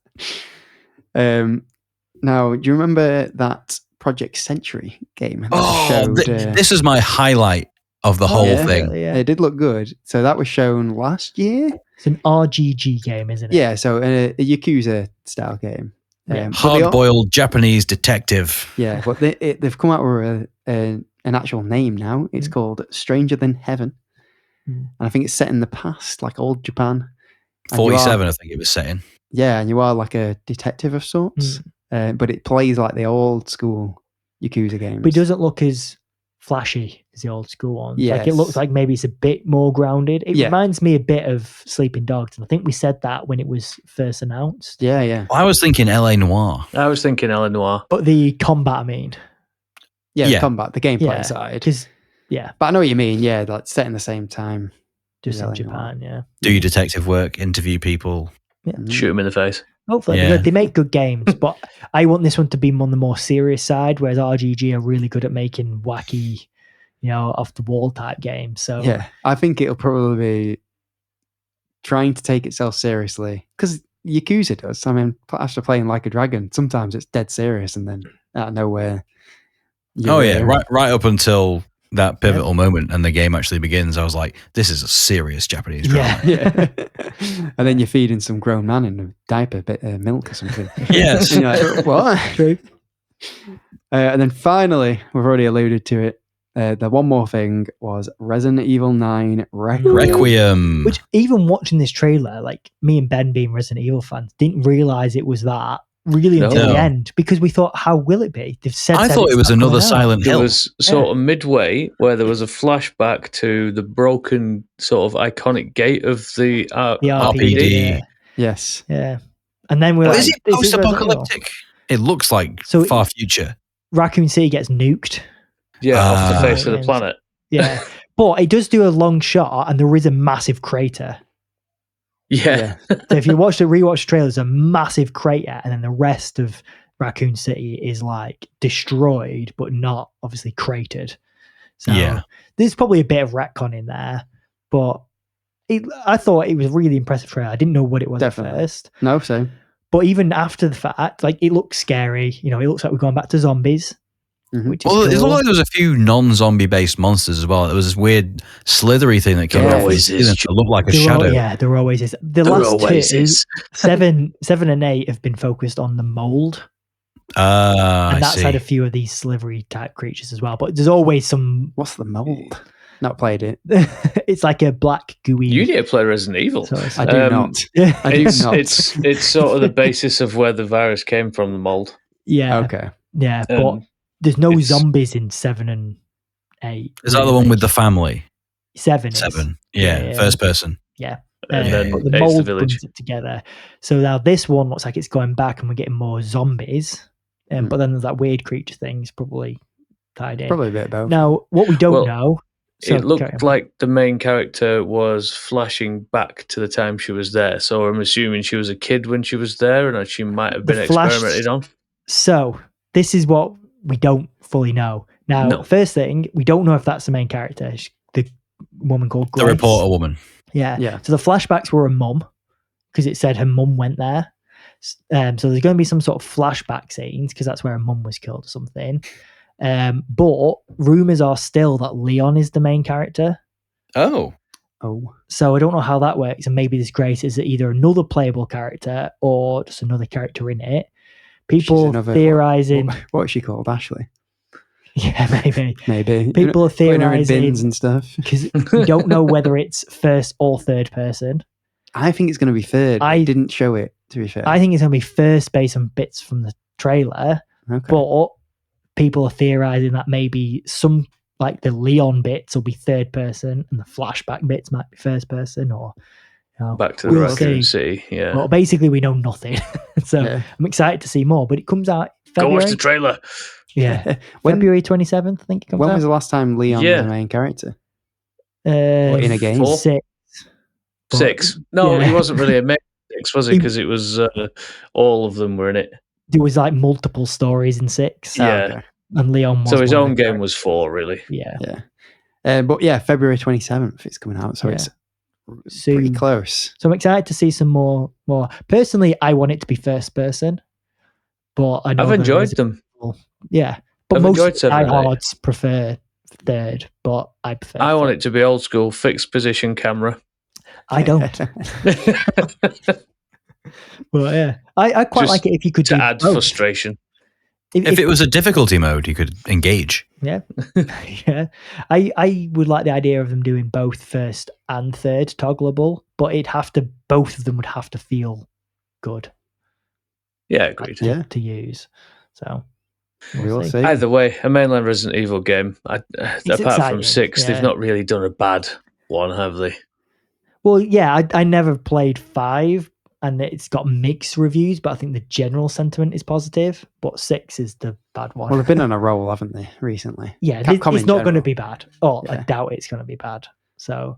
Now, do you remember that Project Century game? This is my highlight of the whole thing. It did look good. So that was shown last year. It's an RGG game, isn't it? Yeah, so a Yakuza style game. Hard-boiled Japanese detective. Yeah, but they've come out with an actual name now. It's called Stranger Than Heaven. And I think it's set in the past, like old Japan. 47, I think it was set in. Yeah, and you are like a detective of sorts. But it plays like the old school Yakuza games. But it doesn't look as flashy as the old school ones. Yes. Like, it looks like maybe it's a bit more grounded. It reminds me a bit of Sleeping Dogs, and I think we said that when it was first announced. Yeah. I was thinking LA Noire. I was thinking LA Noire. But the combat, I mean. Yeah, the combat, the gameplay side. But I know what you mean, like set in the same time. Just in Japan, Do your detective work, interview people. Yeah. Shoot them in the face. Hopefully. They make good games, but I want this one to be on the more serious side, whereas RGG are really good at making wacky, off the wall type games. So yeah, I think it'll probably be trying to take itself seriously, because Yakuza does. I mean, after playing Like a Dragon, sometimes it's dead serious, and then out of nowhere. Right up until that pivotal moment and the game actually begins, I was like, this is a serious Japanese drama. Yeah. And then you're feeding some grown man in a diaper, bit of milk or something. Yes. And you're like, what? True. And then finally, we've already alluded to it, the one more thing was Resident Evil 9 Requiem. Which, even watching this trailer, like me and Ben being Resident Evil fans, didn't realise it was that. Really until the end, because we thought, how will it be? They've said I thought it was another Silent Hill. It was sort of midway where there was a flashback to the broken sort of iconic gate of the RPD. Yeah. Yes. Yeah. And then we're like, is it post-apocalyptic? It looks like far future. Raccoon City gets nuked. Yeah, off the face of the planet. Yeah. But it does do a long shot and there is a massive crater. Yeah. So if you rewatch the trailer, there's a massive crater, and then the rest of Raccoon City is like destroyed, but not obviously cratered. So there's probably a bit of retcon in there, but I thought it was a really impressive trailer. I didn't know what it was at first. No, same. But even after the fact, like, it looks scary. It looks like we're going back to zombies. Which is cool. It looked like there was a few non-zombie based monsters as well. There was this weird slithery thing that came out. It looked like a shadow. There always is. The last two, 7 and 8, have been focused on the mold. And that's had a few of these slithery type creatures as well. But there's always some. What's the mold? Not played it. It's like a black gooey. You need to play Resident Evil. I do not. I do not. It's sort of the basis of where the virus came from, the mold. Yeah. Okay. Yeah, but there's no zombies in 7 and 8. Is that the one with the family? 7. Yeah, first person. Yeah. And then but the mold brings it together. So now this one looks like it's going back and we're getting more zombies. But then there's that weird creature thing. It's probably tied in. Probably a bit of both. Now, what we don't know... So it looked like the main character was flashing back to the time she was there. So I'm assuming she was a kid when she was there and she might have been experimented on. So this is what we don't fully know. Now, first thing, we don't know if that's the main character, the woman called Grace. The reporter woman. Yeah. So the flashbacks were a mum, because it said her mum went there. So there's going to be some sort of flashback scenes, because that's where her mum was killed or something. But rumors are still that Leon is the main character. Oh. So I don't know how that works. And maybe this Grace is either another playable character or just another character in it. People theorizing. What is she called? Ashley? Yeah, Maybe people are putting her in bins theorizing and stuff. because we don't know whether it's first or third person. I think it's going to be third. I didn't show it, to be fair. I think it's going to be first based on bits from the trailer, but people are theorizing that maybe some, like the Leon bits will be third person and the flashback bits might be first person, or Back to the Raccoon City. Yeah. Well, basically, we know nothing. So I'm excited to see more, but it comes out February. Go watch the trailer. Yeah. February 27th, I think it comes out. When was the last time Leon was the main character? In a game? 6. No, he wasn't really a main 6, was he? Because it was all of them were in it. There was like multiple stories in 6. Yeah. And Leon was so his own game was 4, really. Yeah. But yeah, February 27th it's coming out, so it's pretty close. So I'm excited to see some more. Personally, I want it to be first person, but I know I've enjoyed them. Yeah, but most diehards prefer third, but I prefer. I want it to be old school, fixed position camera. I don't. Well, yeah, I quite like it if you could to add frustration. If it was a difficulty mode, you could engage. Yeah, yeah. I would like the idea of them doing both first and third toggleable, but both of them would have to feel good. Yeah, agreed. To use. So we'll see. Either way, a mainline Resident Evil game. Apart from 6, they've not really done a bad one, have they? Well, yeah, I never played 5. And it's got mixed reviews, but I think the general sentiment is positive. But 6 is the bad one. Well, they've been on a roll, haven't they, recently? Yeah, it's not going to be bad. I doubt it's going to be bad. So,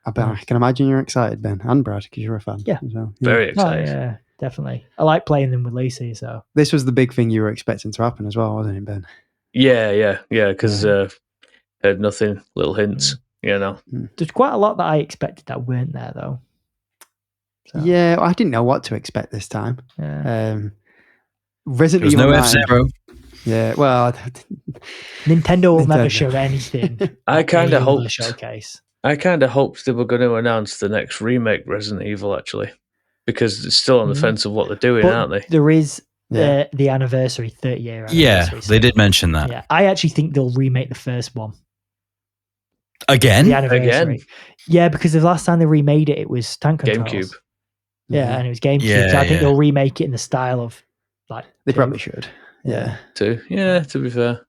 I can imagine you're excited, Ben, and Brad, because you're a fan. Yeah, well. Very excited. Yeah, definitely. I like playing them with Lucy. So this was the big thing you were expecting to happen as well, wasn't it, Ben? Yeah. Because heard nothing, little hints. There's quite a lot that I expected that weren't there, though. So. Yeah, I didn't know what to expect this time. Yeah. Resident Evil 9. F-Zero. Yeah, well, Nintendo will never show anything. I kind of hoped showcase. I kind of hoped they were going to announce the next remake Resident Evil, actually, because it's still on the fence of what they're doing, aren't they? There is the anniversary, 30-year anniversary. Yeah, they did mention that. Yeah, I actually think they'll remake the first one. Again? The anniversary. Again? Yeah, because the last time they remade it, it was Tank Controls. GameCube. Yeah, and it was GameCube. Yeah, so I think they'll remake it in the style of They probably should. Yeah. 2. Yeah, to be fair.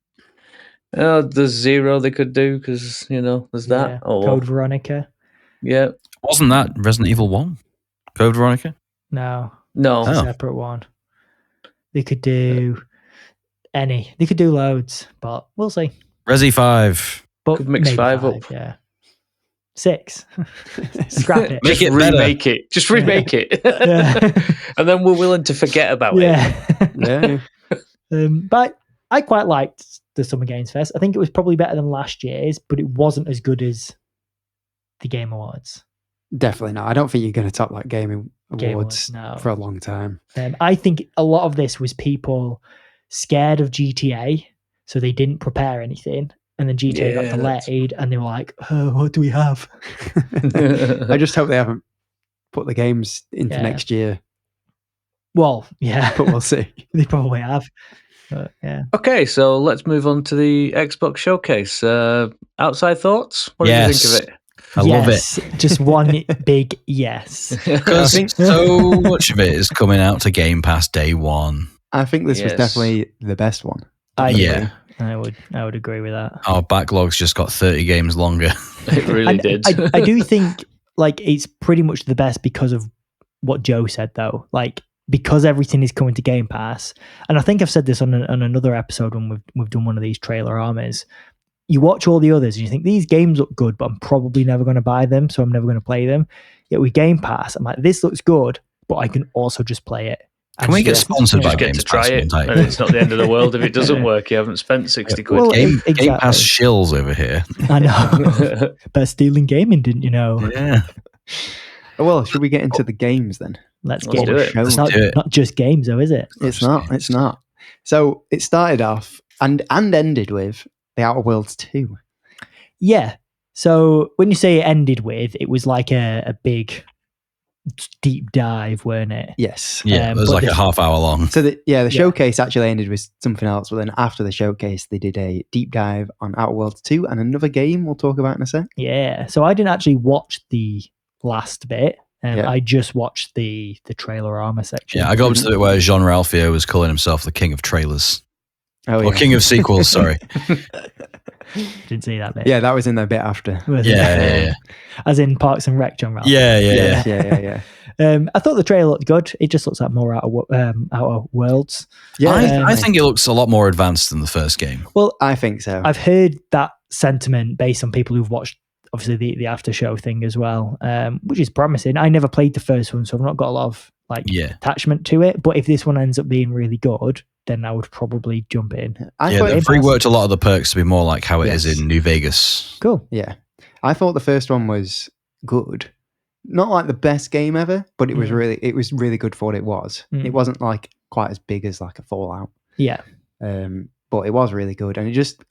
There's 0 they could do because, there's that. Yeah. Code Veronica. Yeah. Wasn't that Resident Evil 1? Code Veronica? No. It's a separate one. They could do any. They could do loads, but we'll see. Resi 5. But could mix 5 up. Yeah. 6. Scrap it. Make it remake it. Just remake it. And then we're willing to forget about it. Yeah. But I quite liked the Summer Games Fest. I think it was probably better than last year's, but it wasn't as good as the Game Awards. Definitely not. I don't think you're going to top that Game Awards for a long time. I think a lot of this was people scared of GTA, so they didn't prepare anything. And then GTA got delayed, and they were like, what do we have? I just hope they haven't put the games into next year. Well, yeah. But we'll see. They probably have. But, yeah. Okay, so let's move on to the Xbox Showcase. Outside thoughts? What did you think of it? I love it. Just one big yes. Because so much of it is coming out to Game Pass day one. I think this was definitely the best one. I would agree with that. Our backlog's just got 30 games longer. It really did. I do think it's pretty much the best because of what Joe said, though. Because everything is coming to Game Pass, and I think I've said this on another episode when we've done one of these trailer armies. You watch all the others and you think these games look good, but I'm probably never going to buy them, so I'm never going to play them. Yet with Game Pass, I'm like, this looks good, but I can also just play it. Can we get sponsored by Game Pass? Try it, and it's not the end of the world if it doesn't work. You haven't spent 60 quid. Well, Game Pass shills over here. I know. But stealing gaming, didn't you know? Yeah. Well, should we get into the games then? Let's do it. It's not just games, though, is it? It's not. So it started off and ended with The Outer Worlds 2. Yeah. So when you say it ended with, it was like a big deep dive, weren't it? Yes. Yeah, it was but like a half hour long. So the showcase actually ended with something else, but then after the showcase, they did a deep dive on Outer Worlds 2 and another game we'll talk about in a sec. Yeah. So I didn't actually watch the last bit. Yeah. I just watched the trailer armor section. Yeah, I got up to the bit where Jean-Ralphio was calling himself the king of trailers. Oh, Or king of sequels, sorry. Didn't see that bit. Yeah, that was in the bit after. Was it? Yeah. As in Parks and Rec, John Ralph. Yeah. Yeah. I thought the trailer looked good. It just looks like more Outer Worlds. Yeah, I think it looks a lot more advanced than the first game. Well, I think so. I've heard that sentiment based on people who've watched, obviously, the after show thing as well, which is promising. I never played the first one, so I've not got a lot of attachment to it. But if this one ends up being really good, then I would probably jump in. They reworked a lot of the perks to be more like how it is in New Vegas. Cool. Yeah. I thought the first one was good. Not like the best game ever, but it was really good for what it was. It wasn't like quite as big as like a Fallout. Yeah. But it was really good. And it just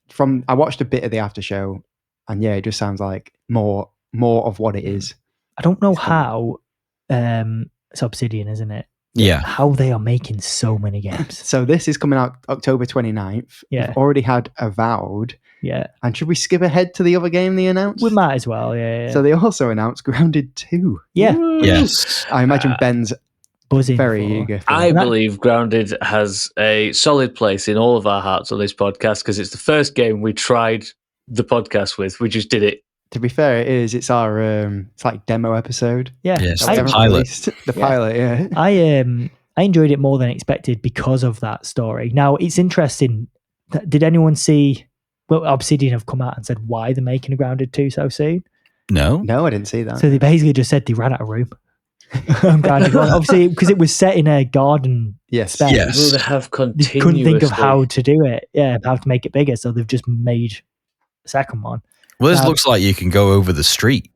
I watched a bit of the after show, and it just sounds like more of what it is. I don't know how it's Obsidian, isn't it? Yeah. How they are making so many games. So this is coming out October 29th. Yeah. We've already had Avowed. Yeah. And should we skip ahead to the other game they announced? We might as well, yeah. So they also announced Grounded 2. Yeah. Yes. I imagine Ben's buzzing. Very eager. I believe Grounded has a solid place in all of our hearts on this podcast because it's the first game we tried the podcast with. We just did it. To be fair, it is. It's our it's like demo episode. Yeah. Yes, I the pilot. The pilot, yeah. I enjoyed it more than expected because of that story. Now, it's interesting. Did anyone see... Well, Obsidian have come out and said why they're making a Grounded 2 so soon. No, I didn't see that. So they basically just said they ran out of room. Grounded 1. Obviously, because it was set in a garden space. Yes. Well, they have They couldn't think of how to do it. Yeah, how to make it bigger. So they've just made a second one. Well, this looks like you can go over the street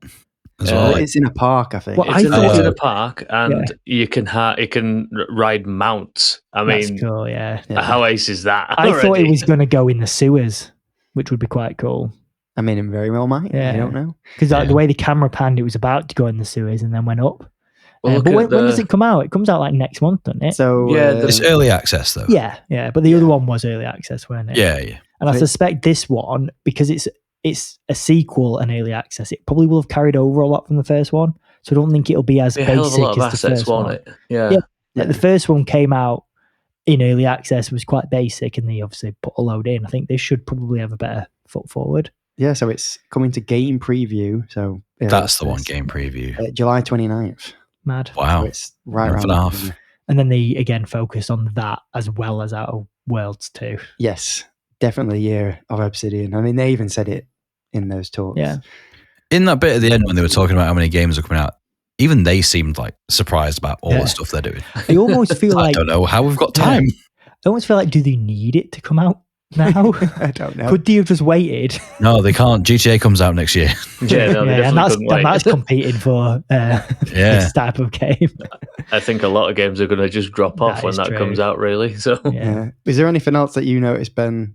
as well. It's in a park, I think. Well, It's in a park, and you can ride mounts. I That's mean, cool, yeah. how ace is that? I thought it already? was going to go in the sewers, which would be quite cool. I mean, it very well might. Yeah. I don't know. Because the way the camera panned, it was about to go in the sewers and then went up. Well, But when does it come out? It comes out like next month, doesn't it? So It's early access, though. Yeah. But the other one was early access, weren't it? Yeah. And I suspect this one, because it's a sequel and early access, it probably will have carried over a lot from the first one. So I don't think it'll be as Be a basic hell of a lot of as the assets, first won't one. it? Yeah. Like the first one came out in early access, was quite basic, and they obviously put a load in. I think this should probably have a better foot forward. Yeah, so it's coming to game preview. So That's the one, game preview. July 29th. Mad. Wow. So it's right Month around and a the half. corner. And then they again focused on that as well as Outer Worlds 2. Yes, definitely a year of Obsidian. I mean, they even said it in those talks. Yeah. In that bit at the end when they were talking about how many games are coming out, even they seemed like surprised about all the stuff they're doing. I almost feel I like don't know how we've got time. I almost feel like, do they need it to come out now? I don't know. Could they have just waited? No, they can't. GTA comes out next year. Yeah, no, they and definitely couldn't wait. that's competing for this type of game. I think a lot of games are going to just drop off That when is that true. comes out, really. So Yeah. Is there anything else that you noticed, Ben?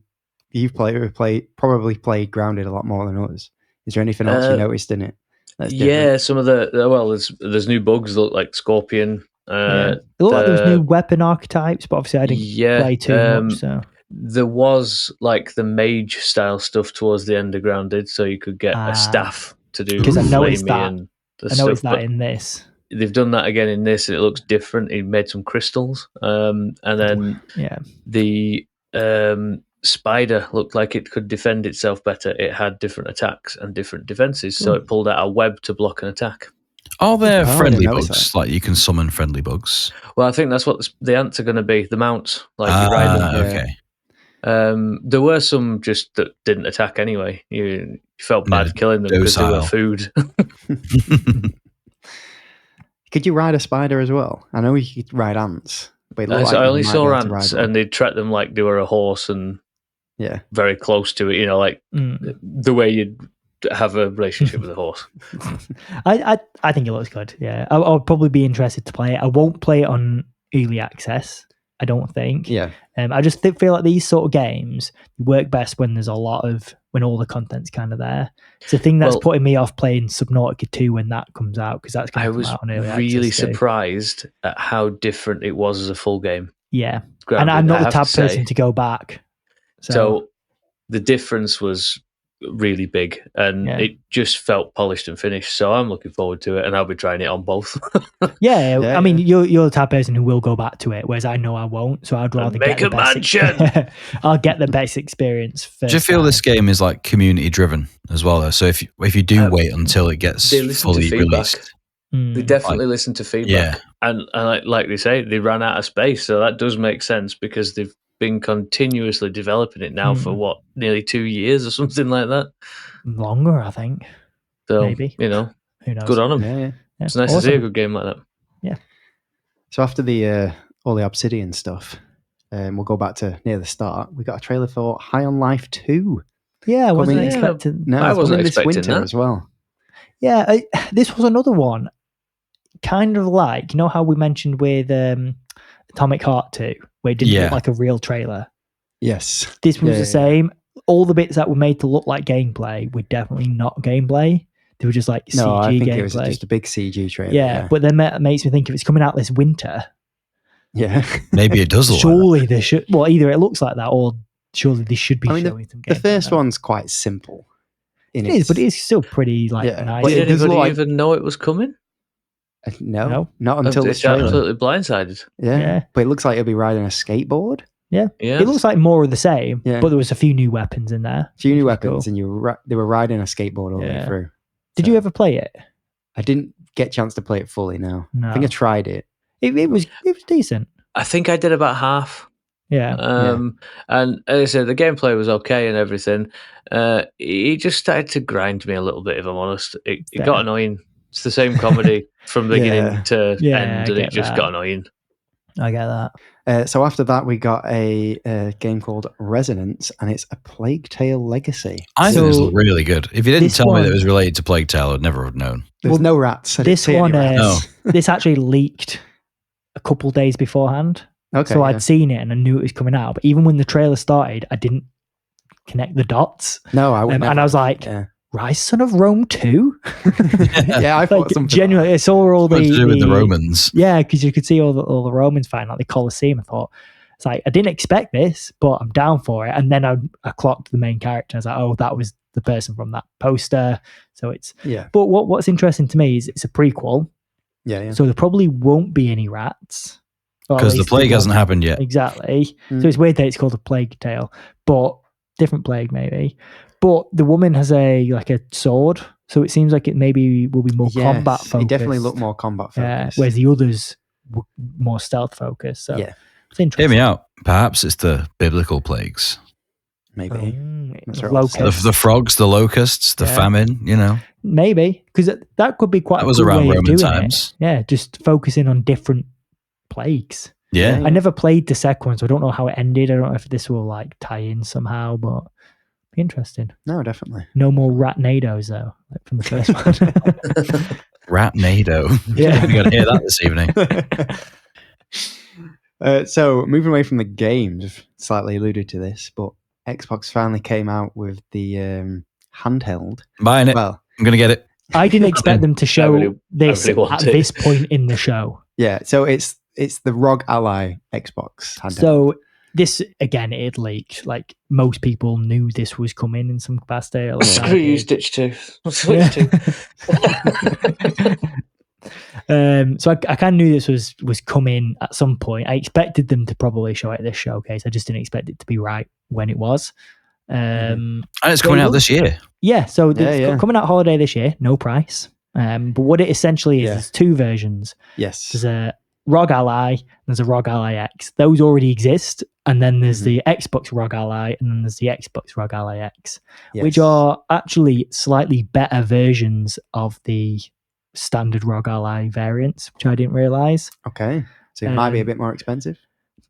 You've probably played Grounded a lot more than us. Is there anything else you noticed in it? That's different? yeah, some of there's new bugs that look like Scorpion. It looked like there was new weapon archetypes, but obviously I didn't play too much. So there was like the mage style stuff towards the end of Grounded, so you could get a staff to do because I noticed flamey that. and the I noticed stuff, that but in this. they've done that again in this. It looks different. He made some crystals, and then the spider looked like it could defend itself better. It had different attacks and different defenses, so it pulled out a web to block an attack. Are there I friendly didn't notice bugs? Like you can summon friendly bugs? Well, I think that's what the ants are going to be. The mounts, like you ride them. Okay. There were some just that didn't attack anyway. You felt bad killing them because they were food. Could you ride a spider as well? I know you could ride ants. But it looked like I you only might saw be able to ride ants, one. and they'd track them like they were a horse and very close to it. You know, like the way you'd have a relationship with a horse. I think it looks good. Yeah, I'll probably be interested to play it. I won't play it on early access. I don't think. Yeah. I just feel like these sort of games work best when there's a lot of when all the content's kind of there. It's a thing that's putting me off playing Subnautica 2 when that comes out, because that's going to come out on early access. I was really surprised at how different it was as a full game. Yeah, and I'm not the type of person to go back. So the difference was really big, and it just felt polished and finished. So I'm looking forward to it, and I'll be trying it on both. I mean, you're the type of person who will go back to it, whereas I know I won't. So I'd rather make a mansion. I'll get the best experience first. Do you feel this game is like community driven as well, though? So if you do wait until it gets fully released, they definitely listen to feedback, and like they say, they ran out of space, so that does make sense because they've been continuously developing it now for nearly 2 years or something like that. Longer, I think. So maybe, who knows? Good on them. Yeah. It's nice to see a good game like that. Yeah. So after the all the Obsidian stuff, we'll go back to near the start. We got a trailer for High on Life 2. Yeah, I wasn't expecting. No, I wasn't expecting this winter that as well. Yeah, this was another one. Kind of like, how we mentioned with Atomic Heart 2, where it didn't look like a real trailer. Yes. This was the same. All the bits that were made to look like gameplay were definitely not gameplay. They were just like CG gameplay. I think it was just a big CG trailer. Yeah, but then that makes me think if it's coming out this winter. Yeah. Maybe it does look surely like that. They should. Well, either it looks like that, or surely they should be showing some gameplay. The first one's quite simple. It is, but it's still pretty nice. Did anybody even know it was coming? No, not until it's absolutely blindsided. Yeah, but it looks like he'll be riding a skateboard. Yeah, it looks like more of the same. Yeah. But there was a few new weapons in there. A few new weapons, and they were riding a skateboard all the way through. Did you ever play it? I didn't get a chance to play it fully. No. I think I tried it. It was decent. I think I did about half. Yeah. And as I said, the gameplay was okay and everything. It just started to grind me a little bit, if I'm honest. It got annoying. It's the same comedy from beginning to end, and it just got annoying. I get that. So after that, we got a game called Resonance, and it's a Plague Tale Legacy. I think this looked really good. If you didn't tell me that it was related to Plague Tale, I'd never have known. There's no rats. This one, this actually leaked a couple days beforehand. Okay, so I'd seen it and I knew it was coming out. But even when the trailer started, I didn't connect the dots. No, I wouldn't. And I was like, Rise Son of Rome 2? Yeah, I thought something. Genuinely, I saw all to do with the Romans. Yeah, because you could see all the Romans fighting like the Colosseum. I thought, it's like, I didn't expect this, but I'm down for it. And then I clocked the main character. I was like, oh, that was the person from that poster. So it's But what's interesting to me is it's a prequel. Yeah. So there probably won't be any rats. Because the plague hasn't happened yet. Exactly. So it's weird that it's called a Plague Tale, but different plague maybe. But the woman has a sword, so it seems like it maybe will be more combat focused. It definitely looked more combat focused. Whereas the others were more stealth focused. So it's interesting. Hear me out. Perhaps it's the biblical plagues. Maybe. The frogs, the locusts, the famine, Maybe. Because that could be quite that was around Roman times. Yeah, just focusing on different plagues. Yeah. I never played the second one, so I don't know how it ended. I don't know if this will tie in somehow, but be interesting. No, definitely. No more Ratnados though, like from the first one. Ratnado. Yeah. You're going to hear that this evening. So moving away from the games, I've slightly alluded to this, but Xbox finally came out with the handheld. Buying it. Well, I'm going to get it. I didn't expect them to show this at this point in the show. Yeah, so it's the ROG Ally Xbox handheld. So this, again, it leaked. Like, most people knew this was coming in some capacity. Screw you, Stitch 2. Switch 2. So I kind of knew this was coming at some point. I expected them to probably show it at this showcase. I just didn't expect it to be right when it was. And it's coming out this year. Yeah, so it's coming out holiday this year, no price. But what it essentially is two versions. Yes. There's a ROG Ally, and there's a ROG Ally X. Those already exist. And then there's the Xbox ROG Ally, and then there's the Xbox ROG Ally X, which are actually slightly better versions of the standard ROG Ally variants, which I didn't realize. Okay. So it might be a bit more expensive.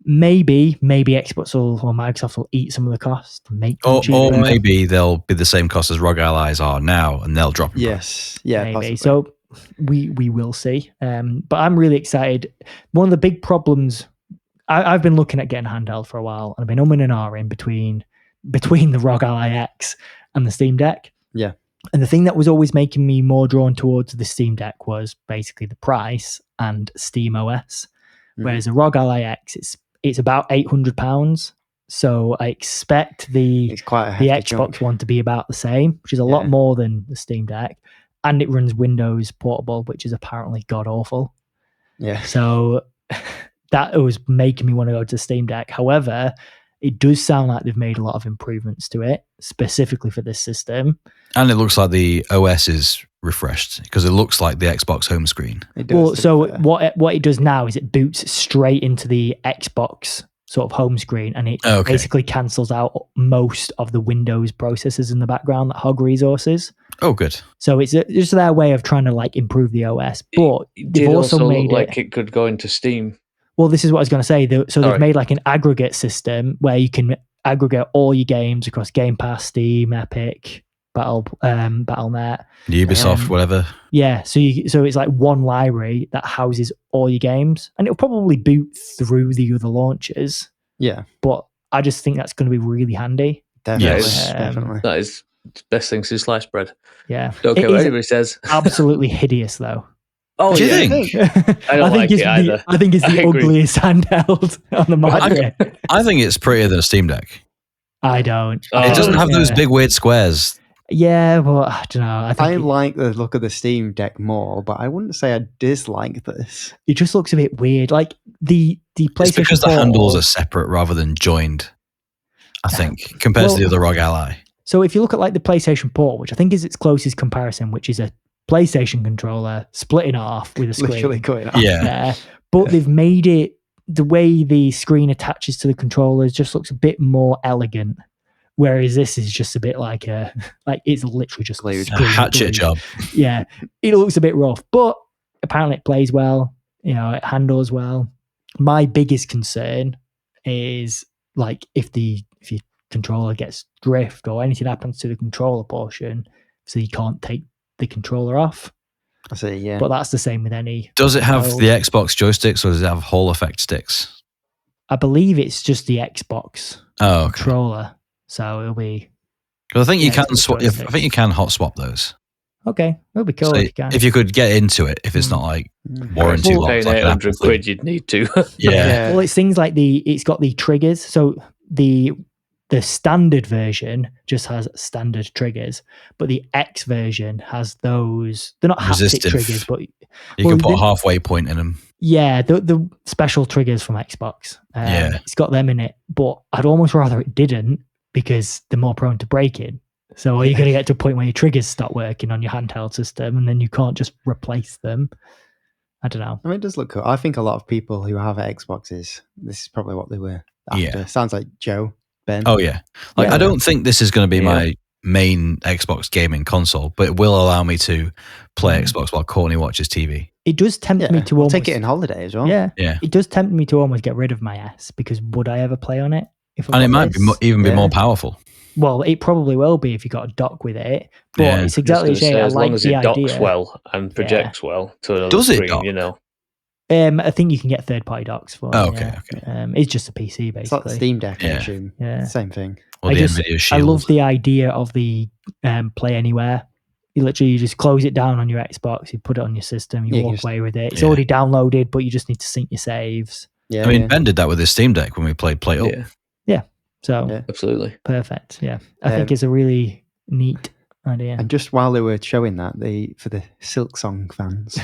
Maybe Xbox or Microsoft will eat some of the cost and make them cheaper. Or maybe they'll be the same cost as ROG Allies are now, and they'll drop them. Yes. Yeah, maybe. Possibly. So we will see. But I'm really excited. One of the big problems, I've been looking at getting handheld for a while, and I've been umming and ahhing between the ROG Ally X and the Steam Deck. Yeah. And the thing that was always making me more drawn towards the Steam Deck was basically the price and Steam OS. Whereas a ROG Ally X, it's about £800. So I expect the Xbox jump. one to be about the same, which is a lot more than the Steam Deck. And it runs Windows Portable, which is apparently god awful. Yeah. So that was making me want to go to Steam Deck. However, it does sound like they've made a lot of improvements to it, specifically for this system. And it looks like the OS is refreshed because it looks like the Xbox home screen. It does, well, so what it does now is it boots straight into the Xbox sort of home screen, and it basically cancels out most of the Windows processors in the background that hog resources. Oh, good. So it's just their way of trying to like improve the OS. But they've also made look like it could go into Steam. Well, this is what I was going to say. So they've made like an aggregate system where you can aggregate all your games across Game Pass, Steam, Epic, Battle.net, Ubisoft, whatever. Yeah, so it's like one library that houses all your games, and it'll probably boot through the other launchers. Yeah, but I just think that's going to be really handy. Definitely, definitely. That is the best thing since sliced bread. Yeah, Don't care what anybody says. Absolutely hideous, though. Oh, do you think? I don't like it either. I think it's the ugliest handheld on the market. I think it's prettier than a Steam Deck. I don't. It doesn't have those big weird squares. Yeah, well, I don't know. I like the look of the Steam Deck more, but I wouldn't say I dislike this. It just looks a bit weird. Like the PlayStation. It's because the handles are separate rather than joined, I think, compared to the other ROG Ally. So if you look at like the PlayStation Port, which I think is its closest comparison, which is a PlayStation controller split in half with a screen. Literally cutting off. Yeah. But they've made it, the way the screen attaches to the controllers just looks a bit more elegant. Whereas this is just a bit like it's literally just a hatchet job. Yeah. It looks a bit rough, but apparently it plays well. You know, it handles well. My biggest concern is like if your controller gets drift or anything happens to the controller portion, so you can't take the controller off. I see, yeah. But that's the same with any. Does it have the Xbox joysticks or does it have Hall effect sticks? I believe it's just the Xbox controller. So it'll be. Because I think you can swap. I think you can hot swap those. Okay, it'll be cool so if you can. If you could get into it, if it's not like warranty locked, paying like £800, you'd need to. Yeah. Well, it's things like it's got the triggers. So the standard version just has standard triggers, but the X version has those. They're not haptic triggers, but you can put a halfway point in them. Yeah, the special triggers from Xbox. It's got them in it, but I'd almost rather it didn't because they're more prone to breaking. So are you going to get to a point where your triggers stop working on your handheld system and then you can't just replace them? I don't know. I mean, it does look cool. I think a lot of people who have Xboxes, this is probably what they were after. Yeah. Sounds like Joe, Ben. Oh, yeah. I don't think this is going to be my main Xbox gaming console, but it will allow me to play Xbox while Courtney watches TV. It does tempt me to almost take it in holiday as well. Yeah. It does tempt me to almost get rid of my S because would I ever play on it? And it might be more powerful. Well, it probably will be if you got a dock with it. But it's exactly the same. As long as it docks well and projects well to another screen, dock? You know. I think you can get third-party docks for. Okay. It's just a PC basically. It's like the Steam Deck, I assume. Yeah, same thing. Or the Nvidia Shield. I love the idea of the Play Anywhere. You just close it down on your Xbox, you put it on your system, you walk away with it. It's already downloaded, but you just need to sync your saves. Yeah, I mean, Ben did that with his Steam Deck when we played Play Up. Yeah. So absolutely perfect. Yeah, I think it's a really neat idea. And just while they were showing that, for the Silksong fans,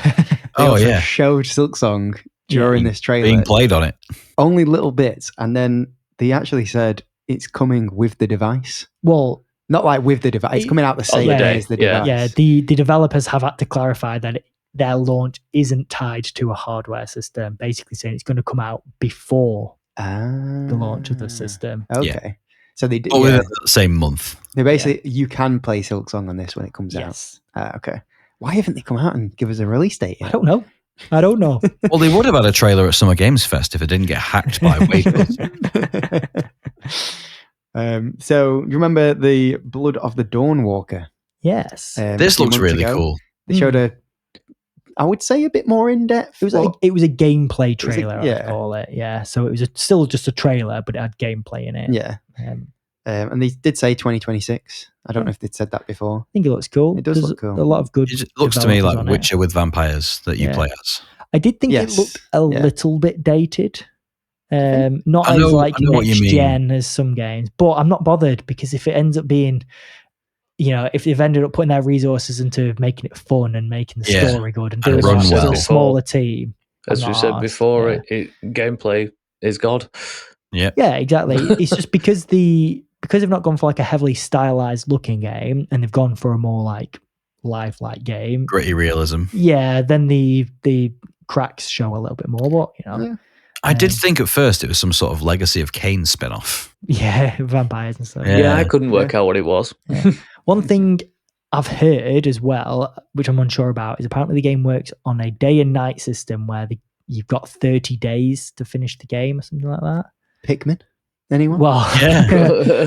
showed Silksong during this trailer being played on it. Only little bits, and then they actually said it's coming with the device. Well, not like with the device; it's coming out the same day as the device. Yeah, the developers have had to clarify that their launch isn't tied to a hardware system. Basically, saying it's going to come out before the launch of the system. Okay. So they did the same month. They basically you can play Silksong on this when it comes out. Okay. Why haven't they come out and give us a release date yet? I don't know. Well, they would have had a trailer at Summer Games Fest if it didn't get hacked by Waypoint. So you remember the Blood of the Dawnwalker? Yes. This looks really cool. They showed I would say a bit more in depth. It was a gameplay trailer, I'd call it. Yeah. So it was still just a trailer, but it had gameplay in it. Yeah. And they did say 2026. I don't know if they'd said that before. I think it looks cool. It does look cool. A lot of good. It looks to me like developers on Witcher with vampires that you play as. I did think Yes. it looked a little bit dated. Not I know as what you next mean. gen as some games, but I'm not bothered because if it ends up being, if they've ended up putting their resources into making it fun and making the story good and doing run it well. as a smaller team, As we said before, gameplay is God. Yeah, exactly. It's just because they've not gone for like a heavily stylized looking game and they've gone for a more like lifelike game, gritty realism. Yeah, then the cracks show a little bit more, but I did think at first it was some sort of Legacy of Kain spin-off. Yeah, vampires and stuff. Yeah, I couldn't work out what it was. One thing I've heard as well, which I'm unsure about, is apparently the game works on a day and night system where you've got 30 days to finish the game or something like that. Pikmin? Anyone? Well,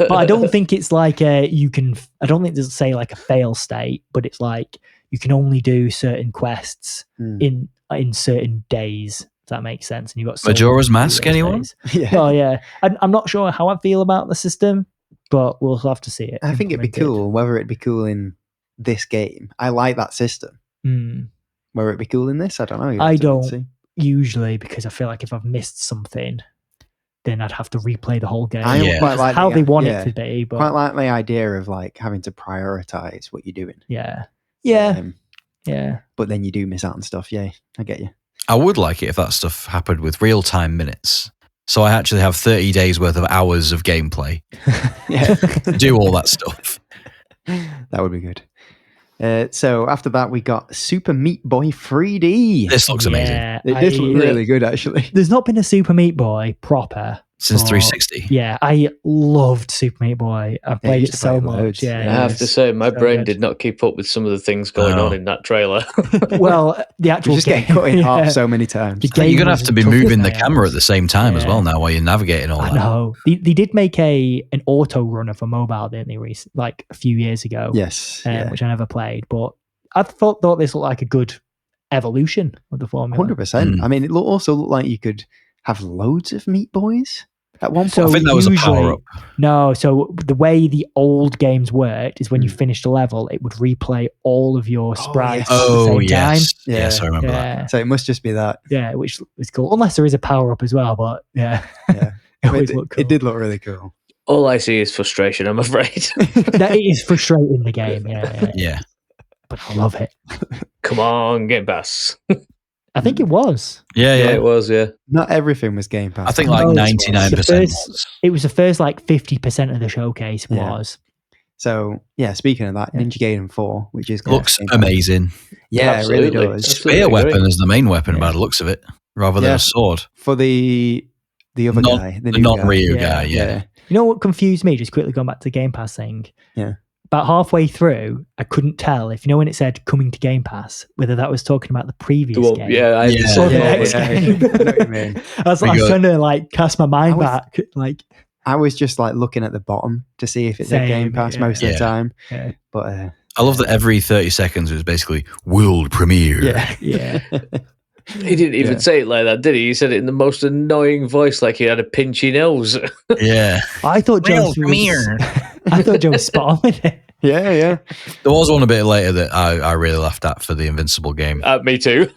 but I don't think it's like I don't think there's say like a fail state, but it's like you can only do certain quests in certain days. If that makes sense. And you've got Majora's Mask, anyone? Yeah. Oh yeah. I'm not sure how I feel about the system, but we'll have to see it. I think it'd be cool. Whether it'd be cool in this game, I like that system. Whether it'd be cool in this, I don't know. I don't usually, because I feel like if I've missed something, then I'd have to replay the whole game. I quite like how they want it to be, but quite like the idea of like having to prioritize what you're doing. Yeah. But then you do miss out on stuff. Yeah, I get you. I would like it if that stuff happened with real-time minutes. So I actually have 30 days worth of hours of gameplay. To do all that stuff. That would be good. So after that, we got Super Meat Boy 3D. This looks amazing. It did look really good, actually. There's not been a Super Meat Boy proper since 360. Yeah, I loved Super Meat Boy. I've played it so much. Yeah, I have to say, my brain did not keep up with some of the things going on in that trailer. Well, the actual just getting cut in half so many times. You're going to have to be moving the camera at the same time as well now while you're navigating all that. I know. They did make an auto runner for mobile, didn't they, like a few years ago? Yes. Which I never played, but I thought this looked like a good evolution of the formula. 100%. I mean, it also looked like you could have loads of Meat Boys at one point. So I think that was a power-up. No, so the way the old games worked is when you finished a level, it would replay all of your sprites at the same time. Yes, I remember that. So it must just be that. Yeah, which was cool. Unless there is a power-up as well, but it did look really cool. All I see is frustration, I'm afraid. That is frustrating, the game. Yeah. But I love it. Come on, Game Pass. I think it was. Yeah, it was, yeah. Not everything was Game Pass. I think like 99% was. It was the first like 50% of the showcase was. So, speaking of that, Ninja Gaiden 4, which is looks amazing. Yeah, it really does. A spear weapon is the main weapon by the looks of it, rather than a sword. For the other guy. The non-Ryu guy, You know what confused me? Just quickly going back to the Game Pass thing. Yeah. About halfway through, I couldn't tell if when it said coming to Game Pass, whether that was talking about the previous game. Yeah, I or the next game. I know what you mean. I was trying to cast my mind back. I was just looking at the bottom to see if it said Game Pass most of the time. Yeah. But I love that every 30 seconds it was basically world premiere. Yeah. He didn't even say it like that, did he? He said it in the most annoying voice, like he had a pinchy nose. Yeah. I thought Joe was spot on with it. Yeah. There was one a bit later that I really laughed at for the Invincible game. Me too.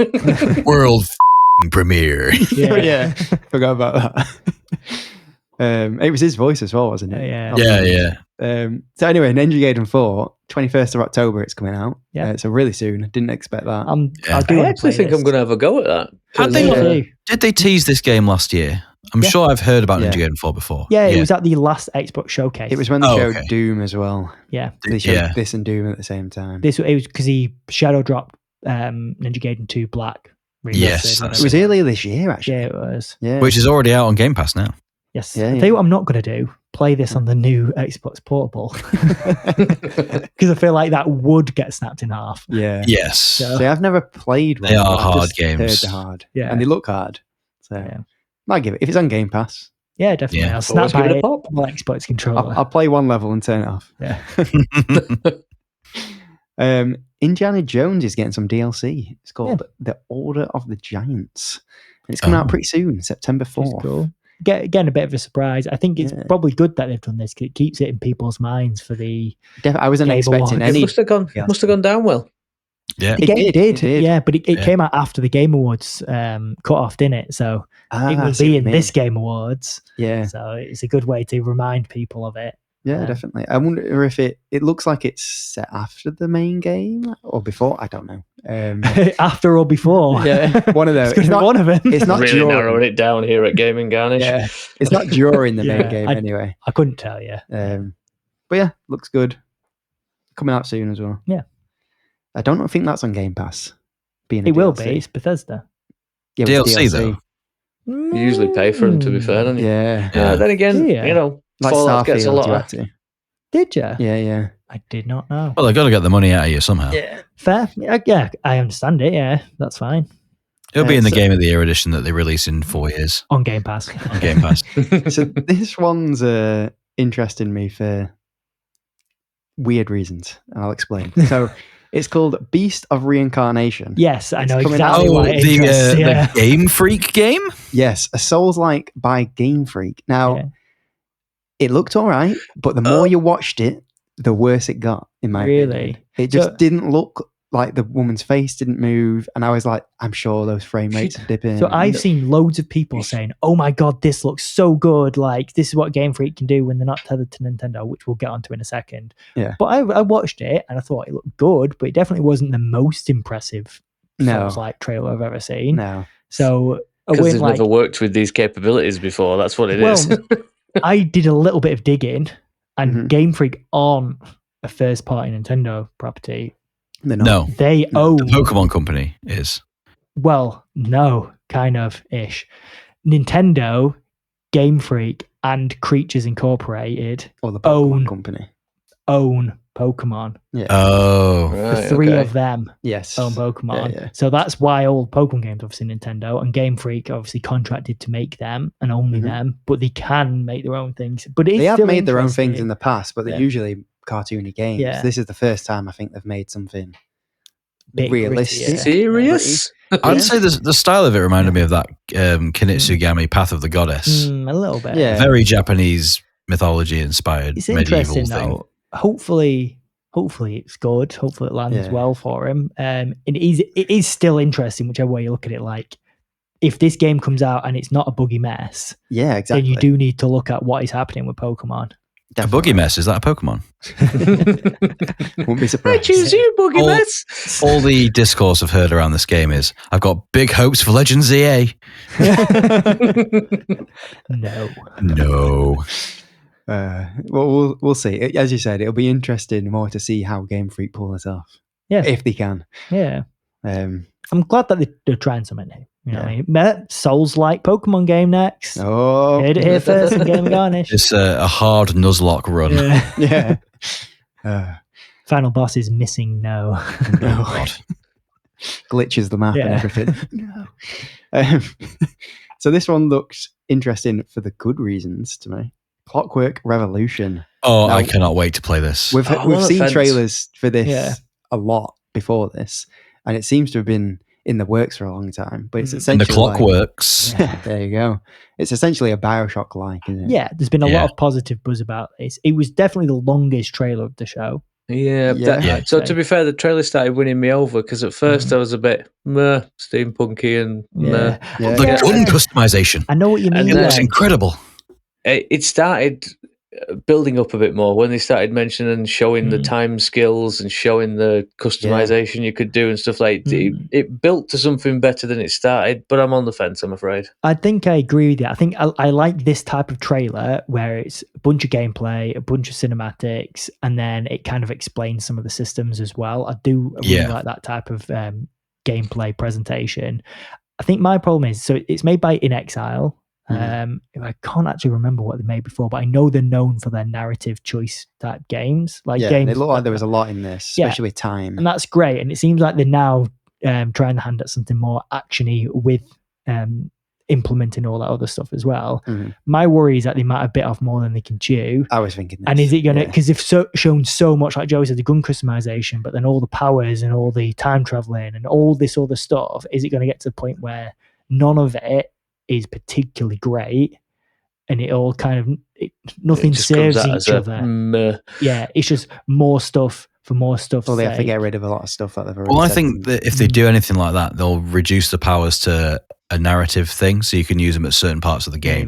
World premiere. Yeah. Forgot about that. It was his voice as well, wasn't it? Yeah. So anyway, Ninja Gaiden 4, 21st of October, it's coming out. Yeah. So really soon. I didn't expect that. I actually think I'm going to have a go at that. Did they tease this game last year? I'm sure I've heard about Ninja Gaiden 4 before. Yeah, it was at the last Xbox showcase. It was when they showed Doom as well. Yeah. They showed this and Doom at the same time. It was because he shadow dropped Ninja Gaiden 2 Black. Yes. It was earlier this year, actually. Yeah, it was. Yeah. Which is already out on Game Pass now. Yes. I'll tell you what I'm not going to do. Play this on the new Xbox Portable. Because I feel like that would get snapped in half. Yeah. Yes. So I've never played one. They are hard games. Heard they're hard. Yeah. And they look hard. So might give it. If it's on Game Pass. Yeah, definitely. Yeah. I'll snap by it on my Xbox controller. I'll play one level and turn it off. Yeah. Indiana Jones is getting some DLC. It's called The Order of the Giants. And it's coming out pretty soon, September 4th. Cool. again, a bit of a surprise. I think it's probably good that they've done this. It keeps it in people's minds for the. I wasn't expecting any. It must have gone down well. Yeah, the game did. Yeah, but it came out after the Game Awards cut off, didn't it? So it will be in this Game Awards. Yeah. So it's a good way to remind people of it. Yeah, definitely. I wonder if it looks like it's set after the main game or before. I don't know. After or before? Yeah, one of those. It's not one of them. It's not really narrowing it down here at Gaming Garnish. Yeah, it's not during the main game anyway. I couldn't tell you. But yeah, looks good. Coming out soon as well. Yeah. I don't think that's on Game Pass. It will be. It's Bethesda. Yeah, DLC though. You usually pay for them, to be fair, don't you? Yeah. Then again, you know, like Fallout gets a lot of. Did you? Yeah. I did not know. Well, they've got to get the money out of you somehow. Yeah. Fair. Yeah, I understand it. Yeah, that's fine. It'll be in the Game of the Year edition that they release in 4 years. On Game Pass. On Game Pass. So this one's interesting me for weird reasons. And I'll explain. So it's called Beast of Reincarnation. Yes, I know exactly why. The Game Freak game? Yes, a Souls-like by Game Freak. Now, it looked all right, but the more you watched it, the worse it got, in my opinion. It just didn't look like the woman's face didn't move, and I was like, I'm sure those frame rates are dipping. So I've seen loads of people saying, oh my god, this looks so good, like this is what Game Freak can do when they're not tethered to Nintendo, which we'll get onto in a second. Yeah. But I watched it and I thought it looked good, but it definitely wasn't the most impressive Souls-like trailer I've ever seen. No. So because they've never worked with these capabilities before, that's what it is. I did a little bit of digging, and Game Freak aren't a first-party Nintendo property. No. They own... The Pokemon Company is. Well, no, kind of ish. Nintendo, Game Freak, and Creatures Incorporated or the Pokemon Company own Pokemon. Yeah. Oh. The three of them own Pokemon. Yeah. So that's why all Pokemon games obviously Nintendo, and Game Freak obviously contracted to make them and only them, but they can make their own things. But they have made their own things in the past, but they're usually cartoony games. Yeah. This is the first time I think they've made something big, realistic. Gritty, serious? I'd say the style of it reminded me of that Kinitsugami Path of the Goddess. A little bit. Yeah. Very Japanese mythology inspired It's medieval interesting thing. though. Hopefully it's good. Hopefully it lands well for him. It is still interesting, whichever way you look at it. Like, if this game comes out and it's not a buggy mess, exactly, then you do need to look at what is happening with Pokemon. Definitely. A buggy mess, is that a Pokemon? Wouldn't be surprised. I choose you, buggy mess. All the discourse I've heard around this game is, I've got big hopes for Legends EA. No. Well, we'll see. As you said, it'll be interesting more to see how Game Freak pull this off. Yeah, if they can. Yeah. I'm glad that they're trying something new. You know what I mean? Souls-like Pokemon game next. Oh, heard it here first in Game Garnish. It's a hard Nuzlocke run. Yeah. Final boss is missing. No. God. Glitches the map and everything. No. So this one looks interesting for the good reasons to me. Clockwork Revolution. Oh, now, I cannot wait to play this. We've seen trailers for this a lot before this, and it seems to have been in the works for a long time. But it's essentially the clock works. There you go. It's essentially a Bioshock-like, isn't it? Yeah, there's been a lot of positive buzz about this. It was definitely the longest trailer of the show. So to be fair, the trailer started winning me over because at first I was a bit steampunky and the gun customization. I know what you mean. It looks incredible. It started building up a bit more when they started mentioning and showing the time skills and showing the customization you could do and stuff like that. It built to something better than it started, but I'm on the fence, I'm afraid. I think I agree with you. I think I like this type of trailer where it's a bunch of gameplay, a bunch of cinematics, and then it kind of explains some of the systems as well. I really like that type of gameplay presentation. I think my problem is, so it's made by In Exile. I can't actually remember what they made before, but I know they're known for their narrative choice type games. Games it looked like there was a lot in this, especially with time, and that's great. And it seems like they're now trying to hand at something more actiony with implementing all that other stuff as well. My worry is that they might have bit off more than they can chew. I was thinking this. And is it going to, because they've shown so much, like Joe said, the gun customization, but then all the powers and all the time traveling and all this other stuff, is it going to get to the point where none of it is particularly great, and it all kind of nothing serves each other. Yeah, it's just more stuff for more stuff. Well, they have to get rid of a lot of stuff that they've already. Well, I think that if they do anything like that, they'll reduce the powers to a narrative thing, so you can use them at certain parts of the game,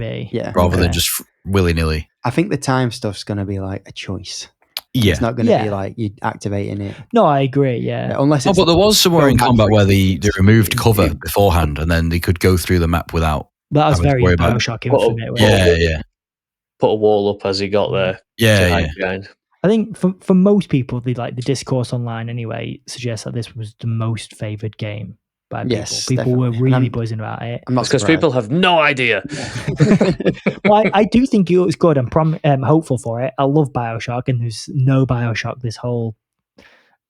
rather than just willy nilly. I think the time stuff's going to be like a choice. Yeah, it's not going to be like you activating it. No, I agree. Yeah, unless it's but there was somewhere in combat where they removed cover beforehand, and then they could go through the map without. That was very BioShock Infinite. Yeah. Put a wall up as he got there. Yeah. I think for most people, the discourse online anyway suggests that this was the most favoured game by people. Yes, people were really buzzing about it. I'm not because people have no idea. Well, I do think it was good. I'm hopeful for it. I love BioShock, and there's no BioShock this whole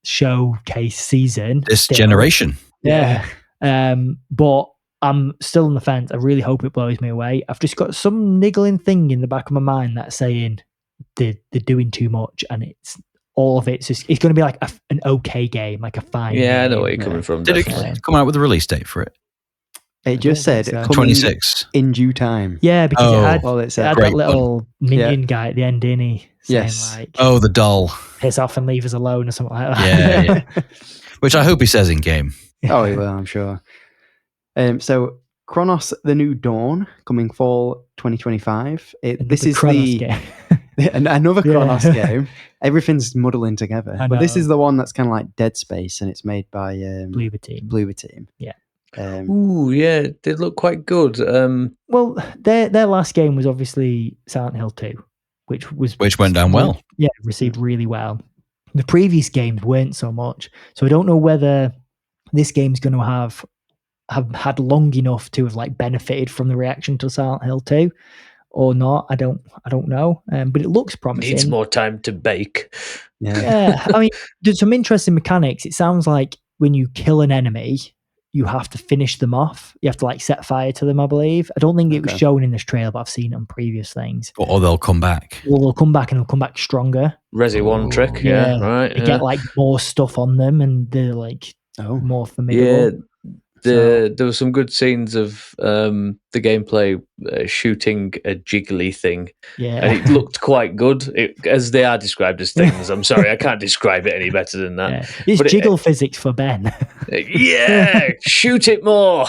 showcase season. This generation. Yeah. But I'm still on the fence. I really hope it blows me away. I've just got some niggling thing in the back of my mind that's saying they're doing too much, and it's all of it's going to be like an okay game, like a fine. Yeah, game. I know where you're coming from. Did it come out with a release date for it? It just said 26 in due time. Yeah, because it had great that little minion guy at the end, didn't he? Saying like, the doll. Piss off and leave us alone or something like that. Yeah. Which I hope he says in game. Oh, he will, I'm sure. So Chronos: The New Dawn coming fall 2025. This is Chronos game. Another Chronos game. Everything's muddling together. But this is the one that's kind of like Dead Space, and it's made by Bloober Team. Yeah. Yeah, they look quite good. Well, their last game was obviously Silent Hill 2, which went down well. Yeah, received really well. The previous games weren't so much, so I don't know whether this game's going to have had long enough to have like benefited from the reaction to Silent Hill 2 or not. I don't know, but it looks promising. Needs more time to bake. Yeah, I mean, there's some interesting mechanics. It sounds like when you kill an enemy, you have to finish them off. You have to like set fire to them, I believe. I don't think it was shown in this trailer, but I've seen it on previous things. Or they'll come back. Well, they'll come back, and they'll come back stronger. Resi 1 trick, right. They get like more stuff on them, and they're like more familiar. Yeah, there were some good scenes of the gameplay shooting a jiggly thing. Yeah. And it looked quite good, as they are described as things. I'm sorry, I can't describe it any better than that. Yeah. It's jiggle physics for Ben. Yeah, shoot it more.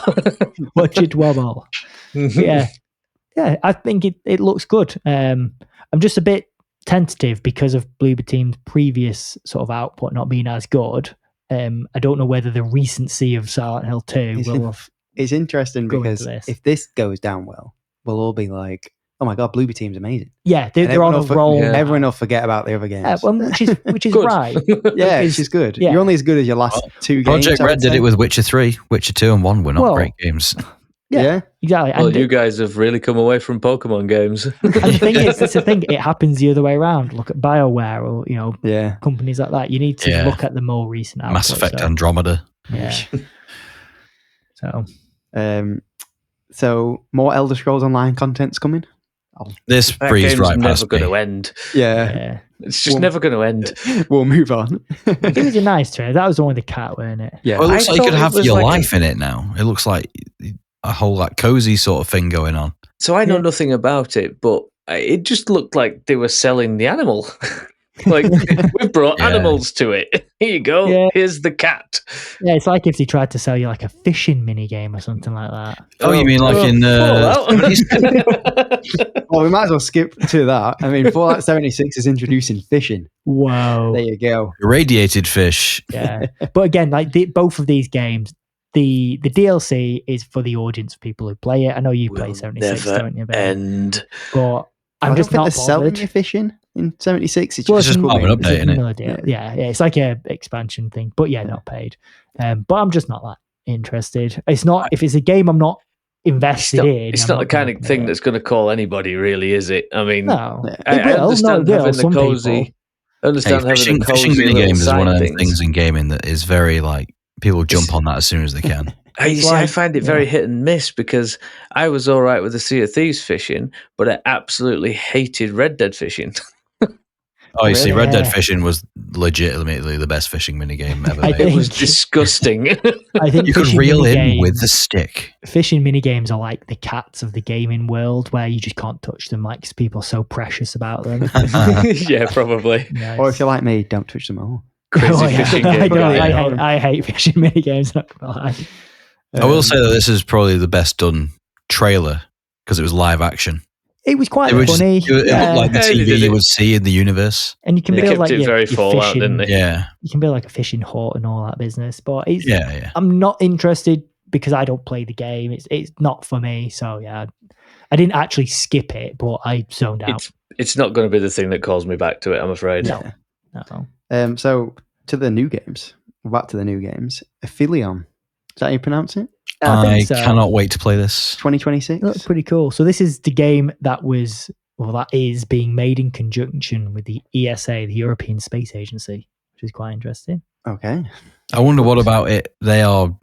Watch it wobble. Yeah, I think it looks good. I'm just a bit tentative because of Bloober Team's previous sort of output not being as good. I don't know whether the recency of Silent Hill 2 will have. It's interesting because if this goes down well, we'll all be like, "Oh my god, Bloober Team's amazing!" Yeah, they're on a roll. Everyone will forget about the other games. Which is right. Yeah, which is good. Yeah. You're only as good as your last two games. Project Red did it with Witcher 3, Witcher 2, and 1 were not great games. Yeah, exactly. Well, you guys have really come away from Pokemon games. And the thing is, it's the thing. It happens the other way around. Look at BioWare or companies like that. You need to look at the more recent output. Mass Effect Andromeda. Yeah. So more Elder Scrolls Online content's coming. This breezed right past never going to end. Yeah. It's just never going to end. We'll move on. It was a nice trailer. That was the one with the cat, weren't it? Yeah. Well, it looks like you could have your life in it now. It looks like a whole like cozy sort of thing going on. So I know nothing about it, but it just looked like they were selling the animal. Like, we brought animals to it. Here you go. Yeah. Here's the cat. Yeah, it's like if they tried to sell you like a fishing mini game or something like that. Oh, you mean like in well, we might as well skip to that. I mean, Fallout 76 is introducing fishing. Whoa. There you go. Irradiated fish. Yeah. But again, like both of these games, the DLC is for the audience of people who play it. I know you play 76, don't you, Ben? But I'm just not selling you fishing in 76. It's just more of an update, isn't it? Yeah, it's like a expansion thing, but not paid. But I'm just not that interested. It's not if it's a game I'm not invested in. It's not the kind of thing that's going to call anybody, really, is it? I mean, no, I understand having the cozy. Fishing mini games is one of the things in gaming that is very like people jump on that as soon as they can. I find it very hit and miss because I was all right with the Sea of Thieves fishing, but I absolutely hated Red Dead fishing. Oh, you see, Really? Red Dead Yeah. Fishing was legitimately the best fishing minigame ever I made. think- It was disgusting. I think You could fishing reel in minigames- with the stick. Fishing minigames are like the cats of the gaming world, where you just can't touch them, like 'cause people are so precious about them. Yeah, probably. Yeah, Or if you're like me, don't touch them all. Crazy Oh, yeah. fishing I, game. know, guy. I hate fishing minigames. Not gonna lie. I will say that this is probably the best done trailer because it was live action. It was quite It was just- funny. it looked yeah. like the Yeah, they TV did you it. would see in the universe. And you can They build kept like it your, very your Fallout, fishing. didn't they? Yeah, You can build like a fishing hut and all that business. But it's, yeah. I'm not interested because I don't play the game. It's not for me. So yeah, I didn't actually skip it, but I zoned out. It's not going to be the thing that calls me back to it, I'm afraid. No. No. So to the new games. Back to the new games. Aphelion. Is that how you pronounce it? I I think so. cannot wait to play this. 2026? It looks pretty cool. So this is the game that is being made in conjunction with the ESA, the European Space Agency, which is quite interesting. Okay. I wonder what about it they are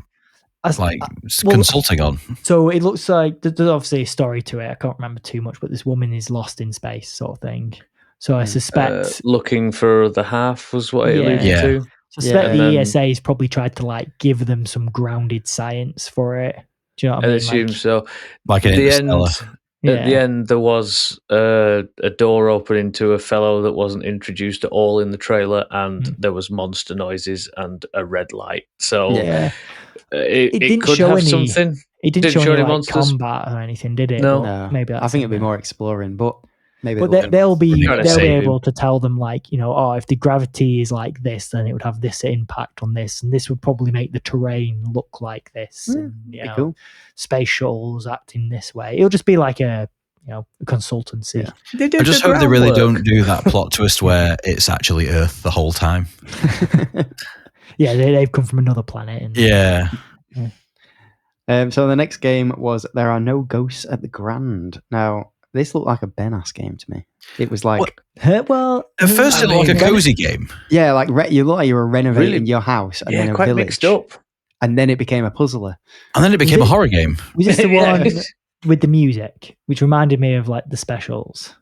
As- like well, consulting on. So it looks like there's obviously a story to it. I can't remember too much, but this woman is lost in space, sort of thing. So I suspect, Looking for the half was what it Yeah. alluded Yeah. to. suspect and the then- ESA has probably tried to like give them some grounded science for it. Do you know what I I mean? assume Like, so. Like At an the end, Interstellar. at the end, there was a door opening to a fellow that wasn't introduced at all in the trailer, and there was monster noises and a red light. So yeah. it didn't could show have any- something. It didn't Didn't show show any any like monsters? combat or anything, did it? No. But No. maybe that's I think in it'd be there. more exploring, but maybe But it'll- they'll be Trying to they'll be save able to tell them like, you know, oh, if the gravity is like this, then it would have this impact on this, and this would probably make the terrain look like this. And, you be know, cool. space shuttles acting this way. It'll just be like a consultancy. Yeah. They did I just the hope they really groundwork. don't do that plot twist where it's actually Earth the whole time. Yeah, they've come from another planet. And Yeah. So the next game was There Are No Ghosts at the Grand. Now, this looked like a Ben-ass game to me. It was like, What? Well, At first, it looked like a cozy game. yeah, like you look like you were renovating Really? your house and then Yeah, a quite village. mixed up. And then it became a puzzler. And then it became a horror game. was this the Yeah. one with the music, which reminded me of like the specials?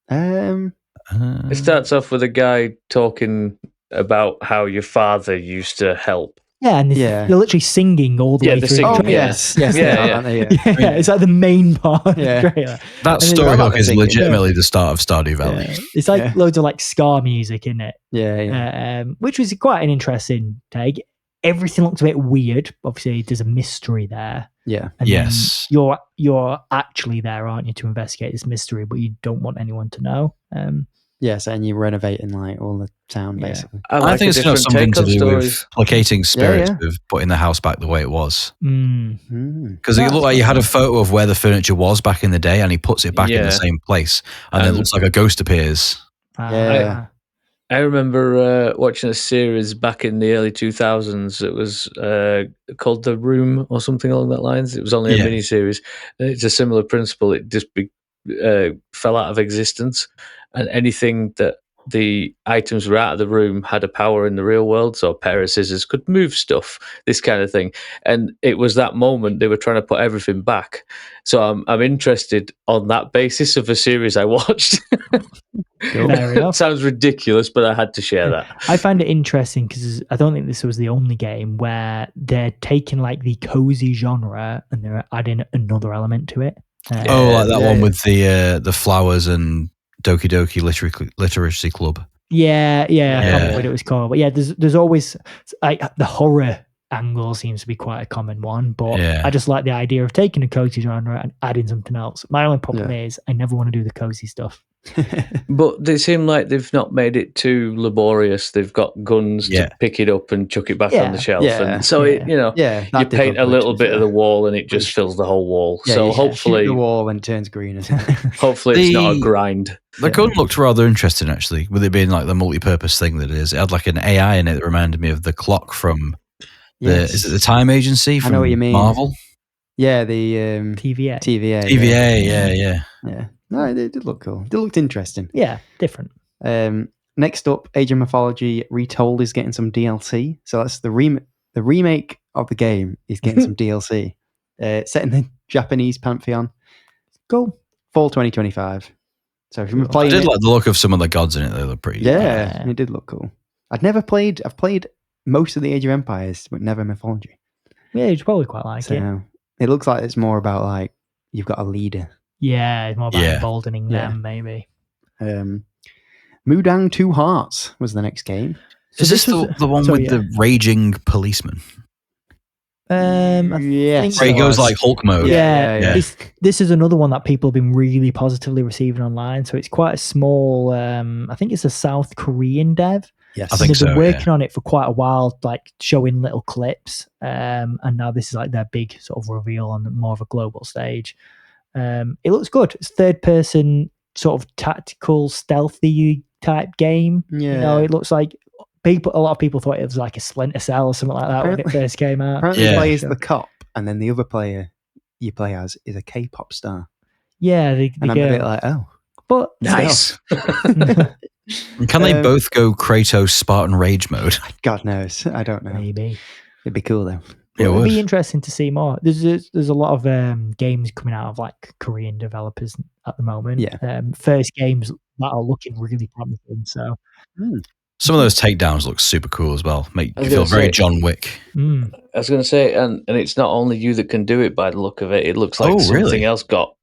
It starts off with a guy talking about how your father used to help. Yeah, and Yeah. they're literally singing all the Yeah, way they're through. singing. the Oh, trailer. yes, they Yeah, are, yeah. aren't they? Yeah. Yeah, it's like the main part of Yeah. the trailer. That And story it's- hook is Yeah. legitimately the start of Stardew Valley. Yeah. It's like Yeah. loads of like ska music in it, Yeah. which was quite an interesting take. Everything looks a bit weird. Obviously, there's a mystery there. Yeah. And Yes. then you're actually there, aren't you, to investigate this mystery, but you don't want anyone to know. Yes, and you're renovating like all the town Yeah. basically. I I like think a it's got different something take to on do stories. with placating spirits, yeah. of putting the house back the way it was. Mm. Because it That's looked like you had a photo of where the furniture was back in the day, and he puts it back in Yeah. the same place, and then it And- looks like a ghost appears. Yeah. I remember watching a series back in the early 2000s. It was called The Room or something along that lines. It was only Yeah. a mini series. It's a similar principle. It just fell out of existence, and anything that the items were out of the room had a power in the real world. So a pair of scissors could move stuff, this kind of thing. And it was that moment they were trying to put everything back. So I'm interested on that basis of a series I watched. Fair enough. Sounds ridiculous, but I had to share that. I find it interesting because I don't think this was the only game where they're taking like the cozy genre and they're adding another element to it. Oh, like that yeah, one yeah. with the flowers and Doki Doki Literacy Club. Yeah, I can't Yeah. remember what it was called, but yeah, there's always like the horror angle seems to be quite a common one, but Yeah. I just like the idea of taking a cozy genre and adding something else. My only problem is I never want to do the cozy stuff. But they seem like they've not made it too laborious. They've got guns Yeah. to pick it up and chuck it back Yeah. on the shelf. Yeah. And so, Yeah. Yeah. you that did paint look a good, little to be bit of fair. the wall and it just fills the whole wall. Yeah, So you shoot hopefully, the wall and turns green. Isn't it? hopefully it's not a The- grind. The gun looked rather interesting, actually, with it being like the multi-purpose thing that it is. It had like an AI in it that reminded me of the clock from Yes. is it the Time Agency from I know what you mean. Marvel? Yeah, the TVA. TVA. TVA, yeah. Yeah. No, it did look cool. It looked interesting. Yeah, different. Next up, Age of Mythology Retold is getting some DLC. So that's the remake of the game is getting some DLC. Set in the Japanese pantheon. Cool. Fall 2025. So if you've been I playing did it, like the look of some of the gods in it. They look pretty. yeah, it did look cool. I've played most of the Age of Empires, but never Mythology. Yeah, you'd probably quite like it. So it looks like it's more about like you've got a leader. Yeah, it's more about Yeah. emboldening Yeah. them, maybe. Mudang Two Hearts was the next game. Is this the one with the raging policeman? I Yes. think Where he so. goes like Hulk mode. Yeah. This is another one that people have been really positively receiving online. So it's quite a small. I think it's a South Korean dev. Yes, I think They've been so, working on it for quite a while, like showing little clips. And now this is like their big sort of reveal on more of a global stage. It looks good. It's third person sort of tactical, stealthy type game. Yeah. You know, it looks like a lot of people thought it was like a Splinter Cell or something like that when it first came out. Apparently, Yeah. you play as the cop, and then the other player you play as is a K-pop star. Yeah, the And I'm a bit girl. like, oh, But Nice. And can they both go Kratos Spartan Rage mode? God knows, I don't know. maybe. It'd be cool though. It It'll would. be interesting to see more. There's a lot of games coming out of like Korean developers at the moment. Yeah. First games that are looking really promising. So Some of those takedowns look super cool as well. Make I you was feel gonna very say- John Wick. I was going to say, and it's not only you that can do it by the look of it. It looks like Oh, something really? else got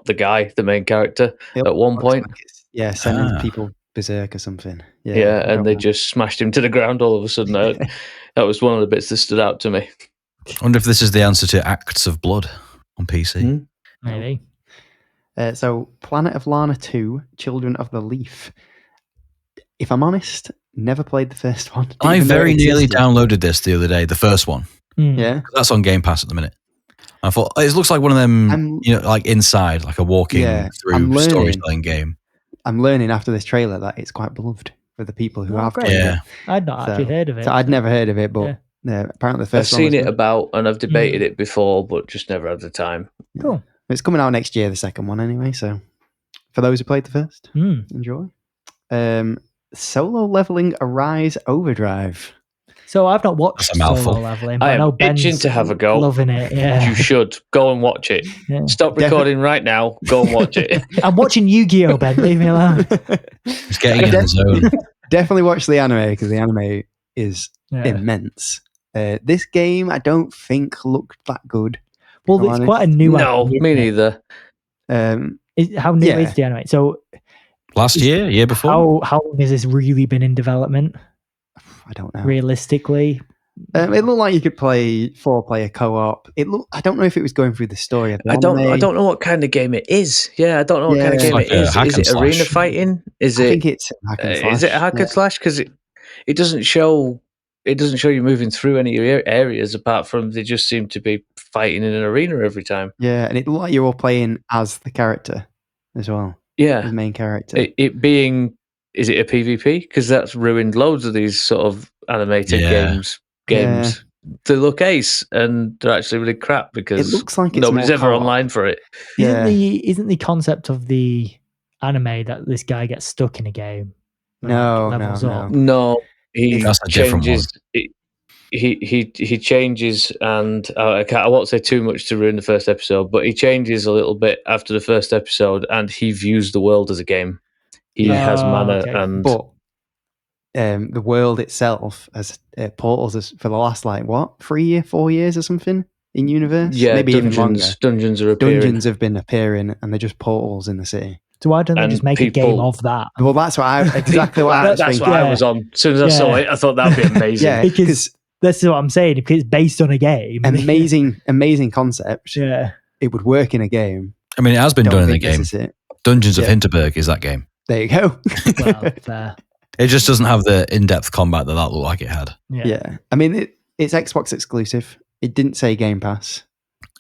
the guy, the main character, It at one looks point. like it's- sending Ah. people berserk or something. Yeah, I and don't they know. just smashed him to the ground all of a sudden. That was one of the bits that stood out to me. I wonder if this is the answer to Acts of Blood on PC. Hmm. maybe. So Planet of Lana 2, Children of the Leaf. If I'm honest, never played the first one. Didn't I even know very it nearly existed. downloaded this the other day, the first one. Yeah. That's on Game Pass at the minute. I thought it looks like one of them, I'm- like Inside, like a walking Yeah, through I'm learning. storytelling game. I'm learning after this trailer that it's quite beloved for the people who Oh, have great. played Yeah. it. I'd not actually heard of it. So I'd never heard of it, but apparently the I've first one seen was it good. about, and I've debated it before, but just never had the time. Cool. It's coming out next year, the second one anyway. So for those who played the first, Mm. enjoy. Solo Leveling Arise Overdrive. So I've not watched That's a mouthful. Solo Leveling, but I I am know Ben's itching to have a go. loving it. Yeah. You should go and watch it. Yeah. Stop recording right now. Go and watch it. I'm watching Yu-Gi-Oh, Ben. Leave me alone. It's getting in the zone. Definitely watch the anime because the anime is Yeah. immense. This game, I don't think looked that good. Well, I'm it's honest. quite a new No, anime, me isn't it? neither. How new Yeah. is the anime? So Last year before? how long has this really been in development? I don't know. Realistically, It looked like you could play 4-player co-op. I don't know if it was going through the story of the I don't anime. know what kind of game it is. Yeah, I don't know what kind of Yeah. game It's it like a is. hack Is and it arena slash. fighting? Is I it think it's hack and slash. is it a hack and slash? Because it doesn't show you moving through any areas apart from they just seem to be fighting in an arena every time. Yeah, and it looked like you're all playing as the character as well, Yeah, the main character. it being, is it a PvP? Because that's ruined loads of these sort of animated Yeah. games. They look ace and they're actually really crap because It looks like it's nobody's more ever co-op. online for it. Yeah. isn't the concept of the anime that this guy gets stuck in a game? and, No, levels no, up? No, he That's a different changes. He changes, and I won't say too much to ruin the first episode, but he changes a little bit after the first episode, and he views the world as a game. He has mana, okay. and But the world itself has portals for the last 4 years or something in universe. yeah, maybe even longer. dungeons are appearing. Dungeons have been appearing, and they're just portals in the city. So why don't they And just make a game people- of that? Well, that's what I exactly what I was That's thinking. what I was on. As soon as I saw Yeah. it, I thought that'd be amazing. Yeah, Because- because That's what I'm saying. Because it's based on a game. amazing concept. Yeah. It would work in a game. I mean, it has been Don't done in the think this game. is it. Dungeons of Yeah. Hinterberg is that game. There you go. Well, fair. It just doesn't have the in-depth combat that looked like it had. Yeah. Yeah, I mean it's Xbox exclusive. It didn't say Game Pass,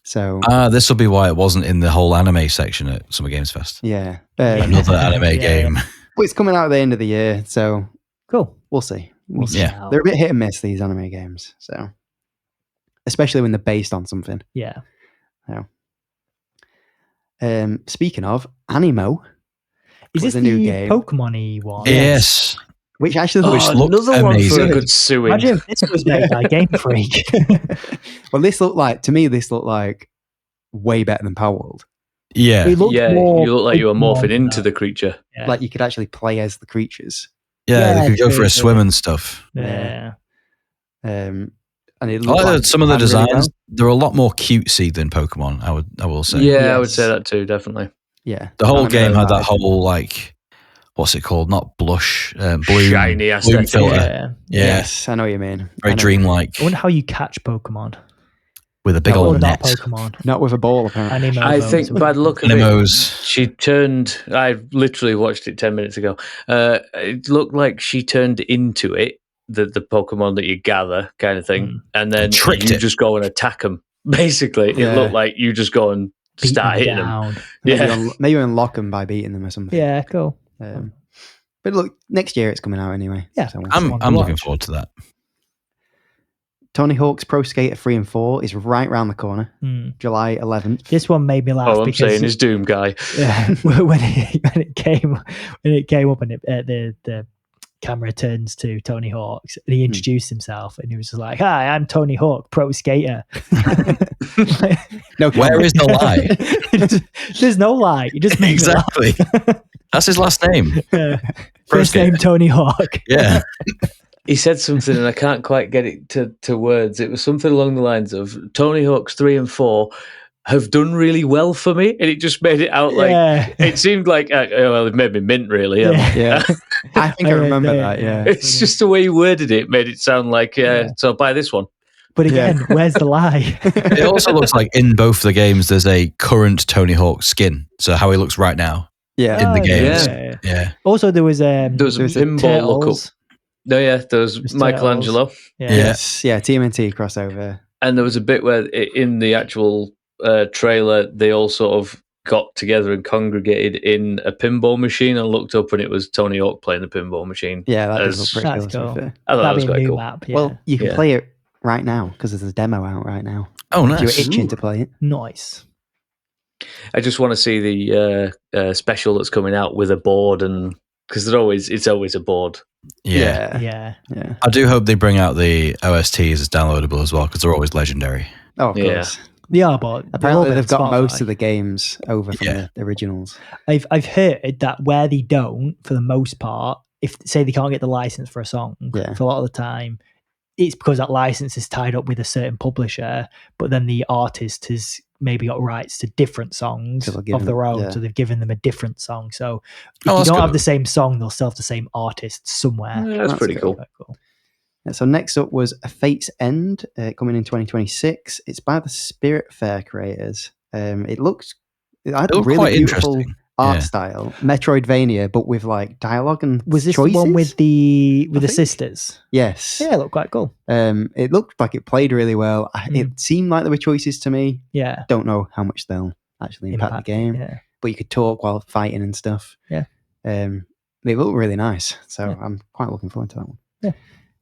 so This will be why it wasn't in the whole anime section at Summer Games Fest. yeah. Another anime Yeah. game. But it's coming out at the end of the year, so Cool. we'll see. We'll see. Yeah. They're a bit hit and miss, these anime games. So, especially when they're based on something. Yeah. Speaking of Animo, Is was this a the new game. Pokemon-y one? Yes. which actually Which Oh, looked another one for a amazing. good suing. Imagine if this was made by Game Freak. well, this looked like way better than Power World. Yeah. It looked Yeah, more you look like you were Pokemon morphing than into that. the creature. Yeah. Like you could actually play as the creatures. Yeah, Yeah, they could go for true, a swim true. and stuff. Yeah. And it I looked like like some of the ran really designs. well. They're a lot more cutesy than Pokemon. I will say. Yeah, I would say Yes. that too, definitely. Yeah, The whole Anime game had that vibe. whole like, what's it called? Not blush, bloom, Shiny bloom aesthetic. filter. Yeah. Yeah, Yes, I know what you mean. very I know. dreamlike I wonder how you catch Pokemon. with a big No, Or old not net. Pokemon. Not with a ball, apparently. Anemo I votes think or by the look of it, Animos. she turned. I literally watched it 10 minutes ago. It looked like she turned into it, the Pokemon that you gather, kind of thing, and then Tricked you it. just go and attack them. Basically, Yeah. it looked like you just go and beat start them hitting them. down. Yeah. Maybe unlock them by beating them or something. Yeah, cool. But look, next year it's coming out anyway. Yeah. So we'll see. I'm looking watch. forward to that. Tony Hawk's Pro Skater 3 and 4 is right round the corner, Hmm. July 11th. This one made me laugh Oh, I'm because saying is Doom Guy. when it came up and the camera turns to Tony Hawk's and he introduced himself and he was just like, "Hi, I'm Tony Hawk, pro skater." No, Where is the lie? There's no lie. You just made me laugh. Exactly. That's his last name. First name Tony Hawk. Yeah. He said something, and I can't quite get it to words. It was something along the lines of Tony Hawk's 3 and 4 have done really well for me, and it just made it out like it seemed like well, they've made me mint, really. Yeah, I think I remember that. Yeah, It's just the way he worded it made it sound like so buy this one. But again, where's the lie? It also looks like in both the games there's a current Tony Hawk skin. So how he looks right now yeah. in the games. Yeah. Yeah. Also, there was There was a pinball look up. Turtles. No, yeah, there was There's Michelangelo, Yeah. Yes, yeah, TMNT crossover. and there was a bit where in the actual trailer they all sort of got together and congregated in a pinball machine and looked up, and it was Tony Hawk playing the pinball machine. Yeah, that does As- look pretty That's cool. to be cool. fair. I thought that That'd was be a quite new cool. map. Yeah. Well, you can Yeah. play it right now because there's a demo out right now. Oh, If nice. you're itching to play it. Nice. I just want to see the special that's coming out with a board, and because it's always a board. Yeah. Yeah. Yeah. I do hope they bring out the OSTs as downloadable as well because they're always legendary. Oh, of Yeah. course. They are, but Apparently, they've got most Spotify. of the games over from Yeah. the originals. I've heard that where they don't, for the most part, if say they can't get the license for a song, Yeah. for a lot of the time, it's because that license is tied up with a certain publisher, but then the artist has maybe got rights to different songs So they'll give of their them- own, yeah. so they've given them a different song. So if Oh, you that's don't good. have the same song, they'll still have the same artist somewhere. Yeah, that's pretty good. cool. Quite cool. Yeah, so next up was A Fate's End, coming in 2026. It's by the Spiritfarer creators. It looks it had It looked really quite beautiful interesting. art Yeah. style, Metroidvania, but with like dialogue and Was this choices? the one with the I think. sisters? Yes. Yeah, it looked quite cool. It looked like it played really well. Mm. It seemed like there were choices to me. Yeah. Don't know how much they'll actually impact the game, Yeah. but you could talk while fighting and stuff. Yeah. They look really nice, so Yeah. I'm quite looking forward to that one.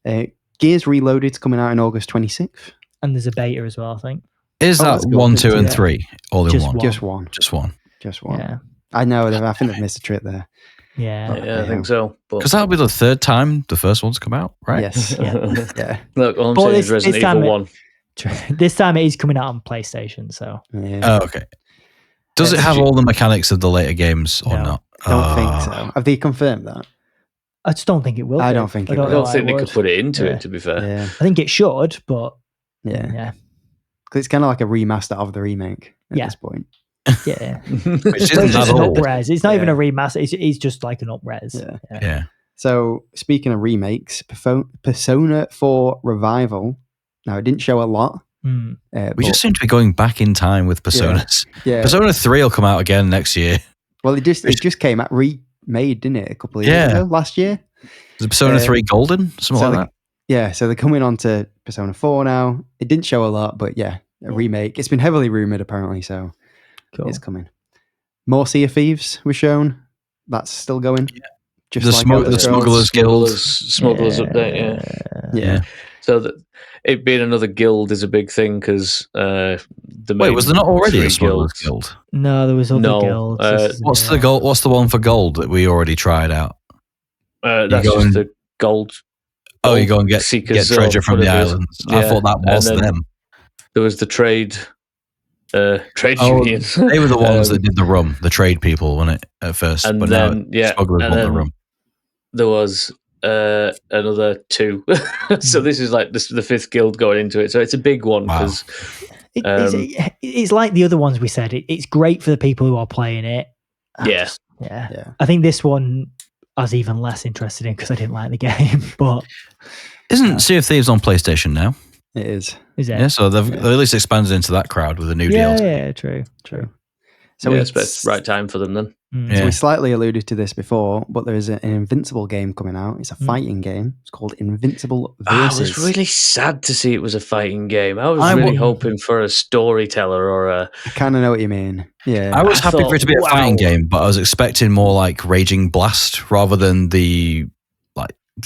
Yeah. Gears Reloaded's coming out in August 26th. And there's a beta as well, I think. Is Oh, that that's cool. 1, 2, and Yeah. 3 all in Just one? one. Just one. Just one. Just one. Yeah. I know. I think they've missed a trick there. Yeah. Yeah, I think so. But Because that'll be the third time the first one's come out, right? Yes. Yeah. Yeah. Look, all I'm But saying this- is Resident this time Evil it- 1. This time it is coming out on PlayStation, so Yeah. Oh, okay. Does it have all the mechanics of the later games or No. not? I don't think Oh. so. Have they confirmed that? I just don't think it will. I do. don't think it I will. know don't why think it they would. could put it into Yeah. it, to be fair. Yeah. I think it should, but Yeah. yeah, Because it's kind of like a remaster of the remake at Yeah. this point. yeah. Which It's isn't just that an old. up-res. It's not even Yeah. a remaster. It's just like an up-res. Yeah. Yeah. So, speaking of remakes, Persona 4 Revival. Now, it didn't show a lot. Hmm. We but- just seem to be going back in time with Personas. yeah. Persona 3 will come out again next year. Well, it just came out remade, didn't it? A couple of years Yeah. ago, last year. Is it Persona 3 Golden? Something so like that? Yeah, so they're coming on to Persona 4 now. It didn't show a lot, but yeah, a remake. It's been heavily rumored apparently, so Cool. it's coming. More Sea of Thieves was shown. That's still going. Just The like Smo- Elder the Scrolls. Smugglers Guild. Smugglers update, yeah. Yeah. So that it being another guild is a big thing because the Wait, main was there not already three a Smugglers guilds- Guild? No, there was other No, guilds. This is What's new. the gold? What's the one for gold that we already tried out? That's go just and- the gold. Oh, you go and get Seekers treasure or from the whatever it is. islands. I Yeah, thought that was and then them. There was the trade trade unions. They were the ones that did the rum, the trade people, wasn't it, at first? And but then, now smugglers want the rum. There was another 2. So this is like the 5th guild going into it. So it's a big one because it's like the other ones we said. It's great for the people who are playing it. Yeah. I think this one I was even less interested in because I didn't like the game. But isn't Sea of Thieves on PlayStation now? It is. Is it? Yeah, so they've at least expanded into that crowd with a new DLC. Yeah, true. So it's the right time for them then. So we slightly alluded to this before, but there is an Invincible game coming out. It's a fighting game. It's called Invincible Versus. I was really sad to see it was a fighting game. I was really hoping for a storyteller or a... I kind of know what you mean. Yeah. I was happy for it to be a fighting game, but I was expecting more like Raging Blast rather than the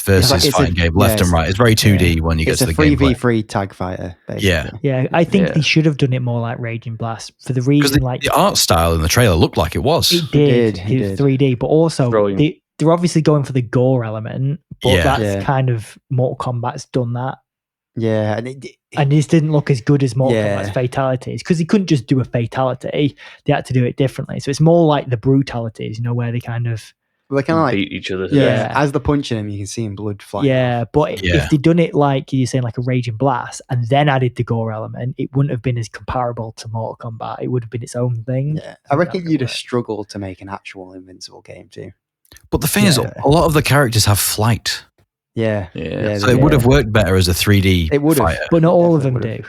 versus fighting game left and right. It's very 2D when you get to the game. It's a 3v3 tag fighter, basically. Yeah. I think they should have done it more like Raging Blast for the reason the art style in the trailer looked like it was. It did. 3D, but also they're obviously going for the gore element, but that's kind of Mortal Kombat's done that. Yeah, and this didn't look as good as Mortal Kombat's fatalities because he couldn't just do a fatality; they had to do it differently. So it's more like the brutalities, where they kind of beat each other. Yeah, as they're punching him, you can see him blood flying. Yeah, but if they'd done it like you're saying, like a Raging Blast, and then added the gore element, it wouldn't have been as comparable to Mortal Kombat. It would have been its own thing. Yeah, I reckon you'd have struggled to make an actual Invincible game too. But the thing is, a lot of the characters have flight. Yeah. So it would have worked better as a 3D fighter. But not all of them do.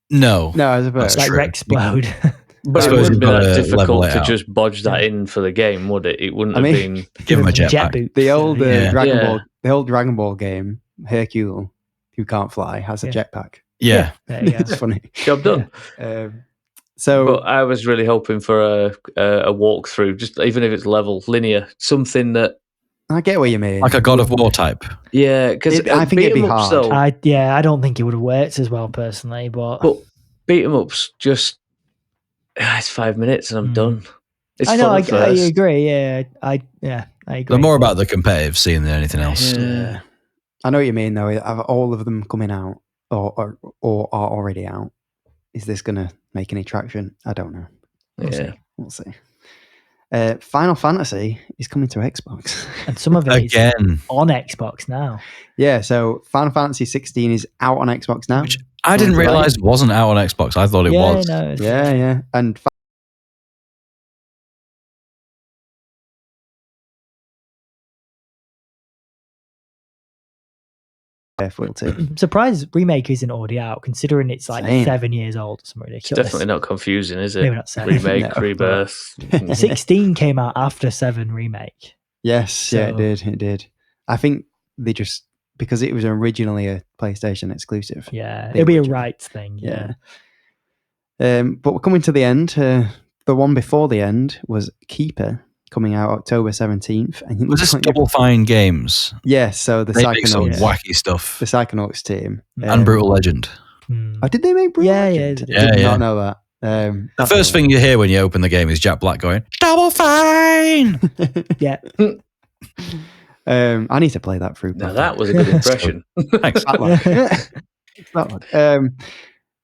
No, I suppose. Like Rexplode. But it wouldn't be that difficult to just bodge that in for the game, would it? It wouldn't have been... Give him a jetpack. The old Dragon Ball game, Hercule, who can't fly, has a jetpack. Yeah. It's funny. Job done. But I was really hoping for a walkthrough, just even if it's level, linear, something that... I get what you mean. Like a God of War type. Yeah, because I think it'd be hard. Though, I don't think it would have worked as well, personally, but beat 'em ups just... it's 5 minutes and I'm done. It's I know. I agree. Yeah, I agree. They're more about the competitive scene than anything else. Yeah. I know what you mean, though. Have all of them coming out or are already out? Is this going to make any traction? I don't know. We'll see. Final Fantasy is coming to Xbox, and some of it is on Xbox now. Yeah, so Final Fantasy 16 is out on Xbox now. Which I didn't realize wasn't out on Xbox. I thought it was. No, yeah, and I'm surprised Remake isn't already out, considering it's like 7 years old or something ridiculous. It's definitely not confusing, is it? Maybe not 7. Remake, Rebirth. 16 came out after 7 Remake. Yes, it did. I think they just, because it was originally a PlayStation exclusive. Yeah, it'll be a rights thing. Yeah. But we're coming to the end. The one before the end was Keeper, coming out October 17th. And was this Double Fine Games? Yes, so the Psychonauts, wacky stuff. The Psychonauts team. And Brutal Legend. Oh, did they make Brutal Legend? I did not know that. The first thing you hear when you open the game is Jack Black going, Double Fine! Yeah. I need to play that through. Now that was a good impression. Thanks.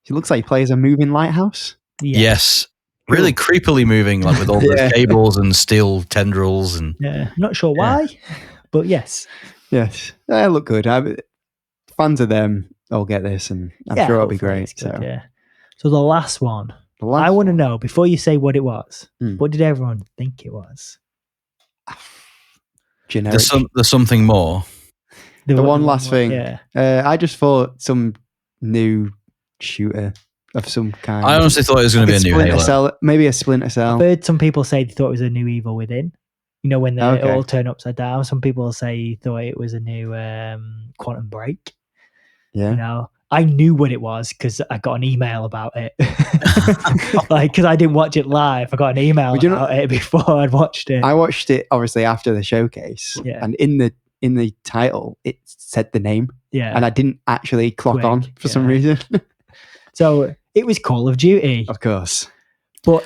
She looks like he plays a moving lighthouse. Yes. Really creepily moving, like with all the cables and steel tendrils. And not sure why, but yes. Yes. They look good. Fans of them all get this, and I'm sure it'll be great. Good, So the last one. I want to know, before you say what it was, what did everyone think it was? Generic. There's something more. The one last thing. Yeah. I just thought some new shooter of some kind. I honestly thought it was going to be a new Halo. Cell, maybe a Splinter Cell. I've heard some people say they thought it was a new Evil Within. When they all turn upside down. Some people say thought it was a new Quantum Break. Yeah. I knew what it was because I got an email about it. Because I didn't watch it live. I got an email about it before I'd watched it. I watched it obviously after the showcase. Yeah. And in the title it said the name. Yeah. And I didn't actually clock on for some reason. So it was Call of Duty. Of course. But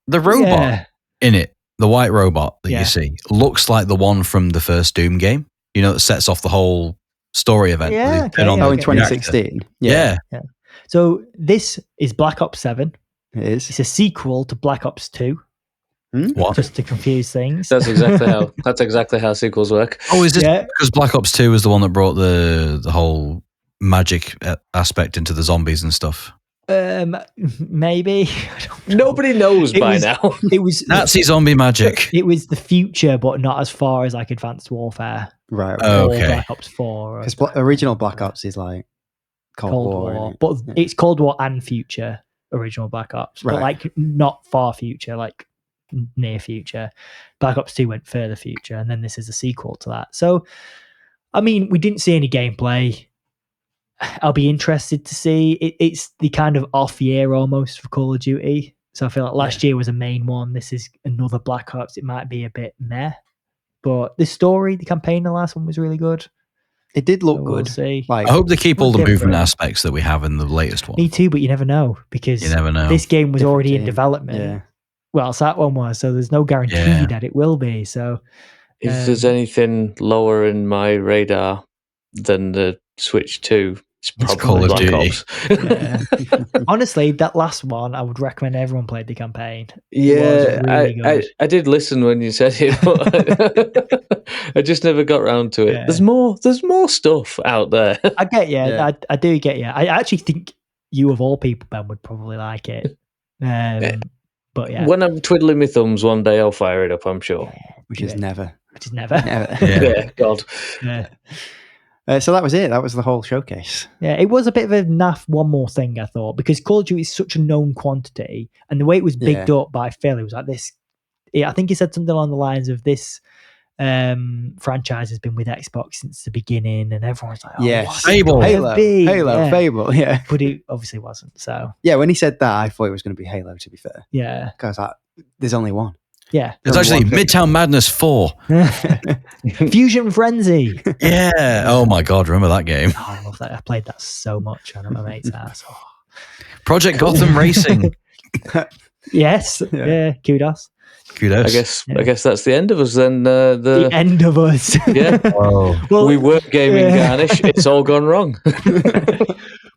the robot in it, the white robot that you see, looks like the one from the first Doom game. That sets off the whole story event. In 2016. Yeah. So this is Black Ops 7. It is. It's a sequel to Black Ops 2. What? Just to confuse things. That's exactly how sequels work. Oh, is this because Black Ops 2 was the one that brought the whole magic aspect into the zombies and stuff? Maybe. Nobody knows by now. It was Nazi zombie magic. It was the future, but not as far as like Advanced Warfare. Right. Or Okay. Black Ops 4. Because original Black Ops is like Cold War. But it's Cold War and future, original Black Ops. Right. But like not far future, like near future. Black Ops 2 went further future, and then this is a sequel to that. So, I mean, we didn't see any gameplay. I'll be interested to see. It's the kind of off year almost for Call of Duty. So I feel like last year was a main one. This is another Black Ops. It might be a bit meh. But the story, the campaign, the last one was really good. It did look So good. We'll see. Like, I hope they keep all the different. movement aspects that we have in the latest one. Me too, but you never know because You never know. this game was Different already in game. development. Yeah. Well, so that one was. So there's no guarantee Yeah. that it will be. So If there's anything lower in my radar than the Switch 2, it's It's probably Call of Black Duty. Ops. honestly, that last one, I would recommend everyone played the campaign. Yeah, really good. I did listen when you said it, but I just never got round to it. Yeah. There's more stuff out there. I get you. Yeah. I do get you. I actually think you, of all people, Ben, would probably like it. But yeah, When I'm twiddling my thumbs one day, I'll fire it up, I'm sure. which is never. which is never. Never. Yeah. Yeah, God. Yeah. So that was it. That was the whole showcase. Yeah, it was a bit of a naff. One more thing I thought, because Call of Duty is such a known quantity, and the way it was bigged up by Phil, it was like this. I think he said something along the lines of this franchise has been with Xbox since the beginning, and everyone's like, "Oh, Yes. what's Fable. it gonna Halo. be?" Halo. Yeah. Fable. Yeah. But it obviously wasn't. So Yeah. When he said that, I thought it was going to be Halo, to be fair. yeah, Because there's only one. yeah. It's There's actually one thing. Midtown Madness 4. Fusion Frenzy. Yeah. Oh my God, remember that game? Oh, I love that. I played that so much on my mate's house. Oh. Project Gotham Racing. Yes. Yeah. Yeah. Kudos. Kudos. I guess that's the end of us then. The end of us. Yeah. Oh. Well, We were gaming yeah. Garnish. It's all gone wrong.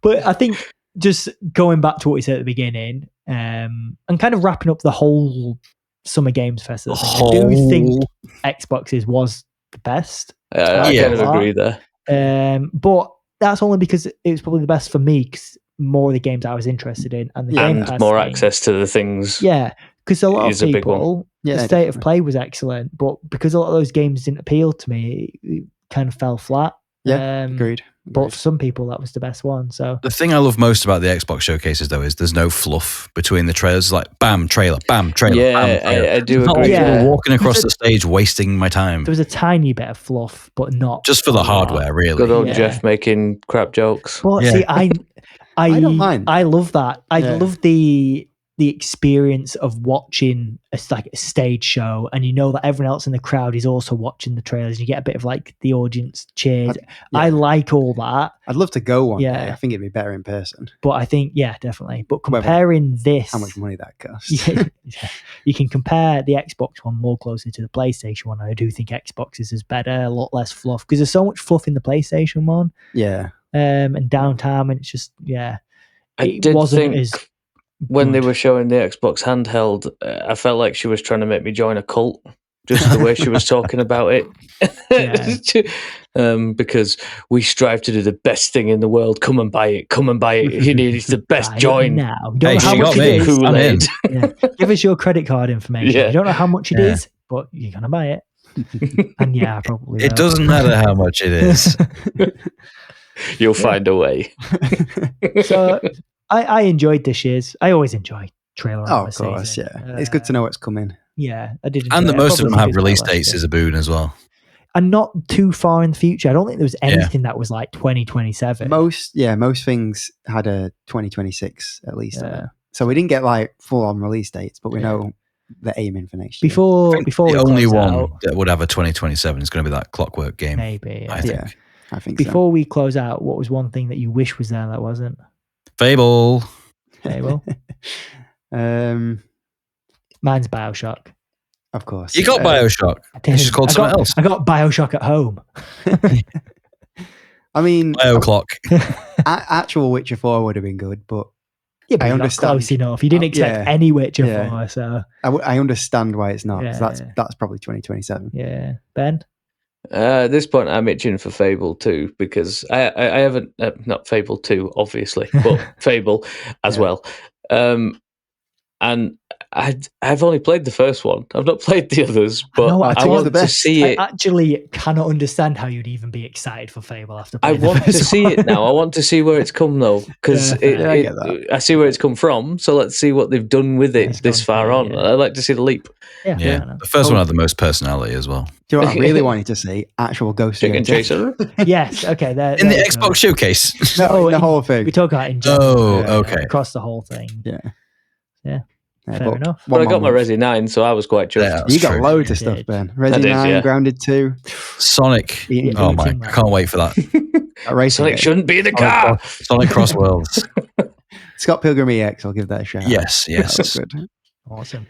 But I think just going back to what we said at the beginning, and kind of wrapping up the whole Summer Games Fest, I do think Xbox's was the best. I Yeah. kind of agree there. But that's only because it was probably the best for me, because more of the games I was interested in, and the Game And Pass more thing. access to the things. Yeah, because a lot is of a big one. people, Yeah, the state of definitely. play was excellent, but because a lot of those games didn't appeal to me, it kind of fell flat. Yeah. Agreed. But for some people, that was the best one. So The thing I love most about the Xbox showcases, though, is there's no fluff between the trailers. It's like, bam, trailer, bam, trailer, bam, Yeah, trailer. I do It's not agree. like Yeah. you're walking across the stage wasting my time. there was a tiny bit of fluff, but not Just for the a lot. hardware, really. Good old Yeah. Jeff making crap jokes. But Yeah. see, I don't mind. I love that. I Yeah. love the experience of watching a stage show, and you know that everyone else in the crowd is also watching the trailers. You get a bit of like the audience cheers. Yeah. I like all that, I'd love to go one Yeah. day. I think it'd be better in person. but I think definitely. But Whether- comparing this, How much money that costs. yeah, you can compare the Xbox one more closely to the PlayStation one. I do think Xbox's is better, a lot less fluff, because there's so much fluff in the PlayStation one, Yeah. and downtime, and it's just I it did wasn't think as when they good. were showing the Xbox handheld, I felt like she was trying to make me join a cult. Just the way she was talking about it. Because we strive to do the best thing in the world. Come and buy it. Come and buy it. You need it's the best Buy it join. now. You don't Hey, know how she much got it me. is. I'm in. Kool-Aid. Yeah. Give us your credit card information. Yeah. You don't know how much it Yeah. is, but you're gonna buy it. And I probably It will. doesn't matter how much it is. You'll find a way. So I enjoyed this year's. I always enjoy trailer. Oh, of course. Yeah. It's good to know what's coming. Yeah, I did. And enjoy that it. most of them Probably have because release last dates year. is a boon as well. And not too far in the future. I don't think there was anything that was like 2027. Most things had a 2026 at least. on Yeah. it. So we didn't get like full on release dates, but we Yeah. know they're aiming for next year. Before I think we the only close one out, that would have a 2027 is going to be that Clockwork game. maybe. I yeah. think. Yeah, I think so. Before we close out, what was one thing that you wish was there that wasn't? Fable. Okay, well, mine's Bioshock. Of course. You got Bioshock. I did. It's just called I something got- else. I got Bioshock at home. I mean, BioClock. actual Witcher 4 would have been good, but Yeah, but I you're not understand. close enough. You didn't expect any Witcher 4, so I understand why it's not. Yeah, 'cause that's probably 2027. yeah. Ben? At this point, I'm itching for Fable 2 because I haven't, not Fable 2, obviously, but Fable as well. And I've only played the first one. I've not played the others, but I want to see it. I actually cannot understand how you'd even be excited for Fable after I playing the want first to see one. it now. I want to see where it's come, though, because I get that. I see where it's come from, so let's see what they've done with it this far on. I'd like to see the leap. Yeah. The first one had the most personality as well. Do you know what I really wanted to see? Actual Ghost Chicken Chaser. Yes, okay. In the Xbox showcase? No, the whole thing. We talk about in general. okay. Across the whole thing. Yeah. Fair enough. But I got my Resi 9, so I was quite chuffed. Yeah, You got true. loads of stuff, Ben. Resi 9, Grounded 2. Sonic. Oh my, I can't wait for that. Sonic shouldn't be in the car. Sonic Cross Worlds. Scott Pilgrim EX, I'll give that a shout. Yes. That's good. Awesome.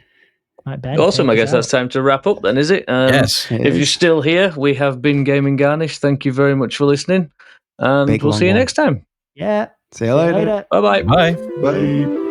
Right, Ben, Awesome. I guess that's time to wrap up then, is it? Yes. If you're still here, we have been Gaming Garnish. Thank you very much for listening. And we'll see you next time. Yeah. See you later. Bye-bye. Bye. Bye.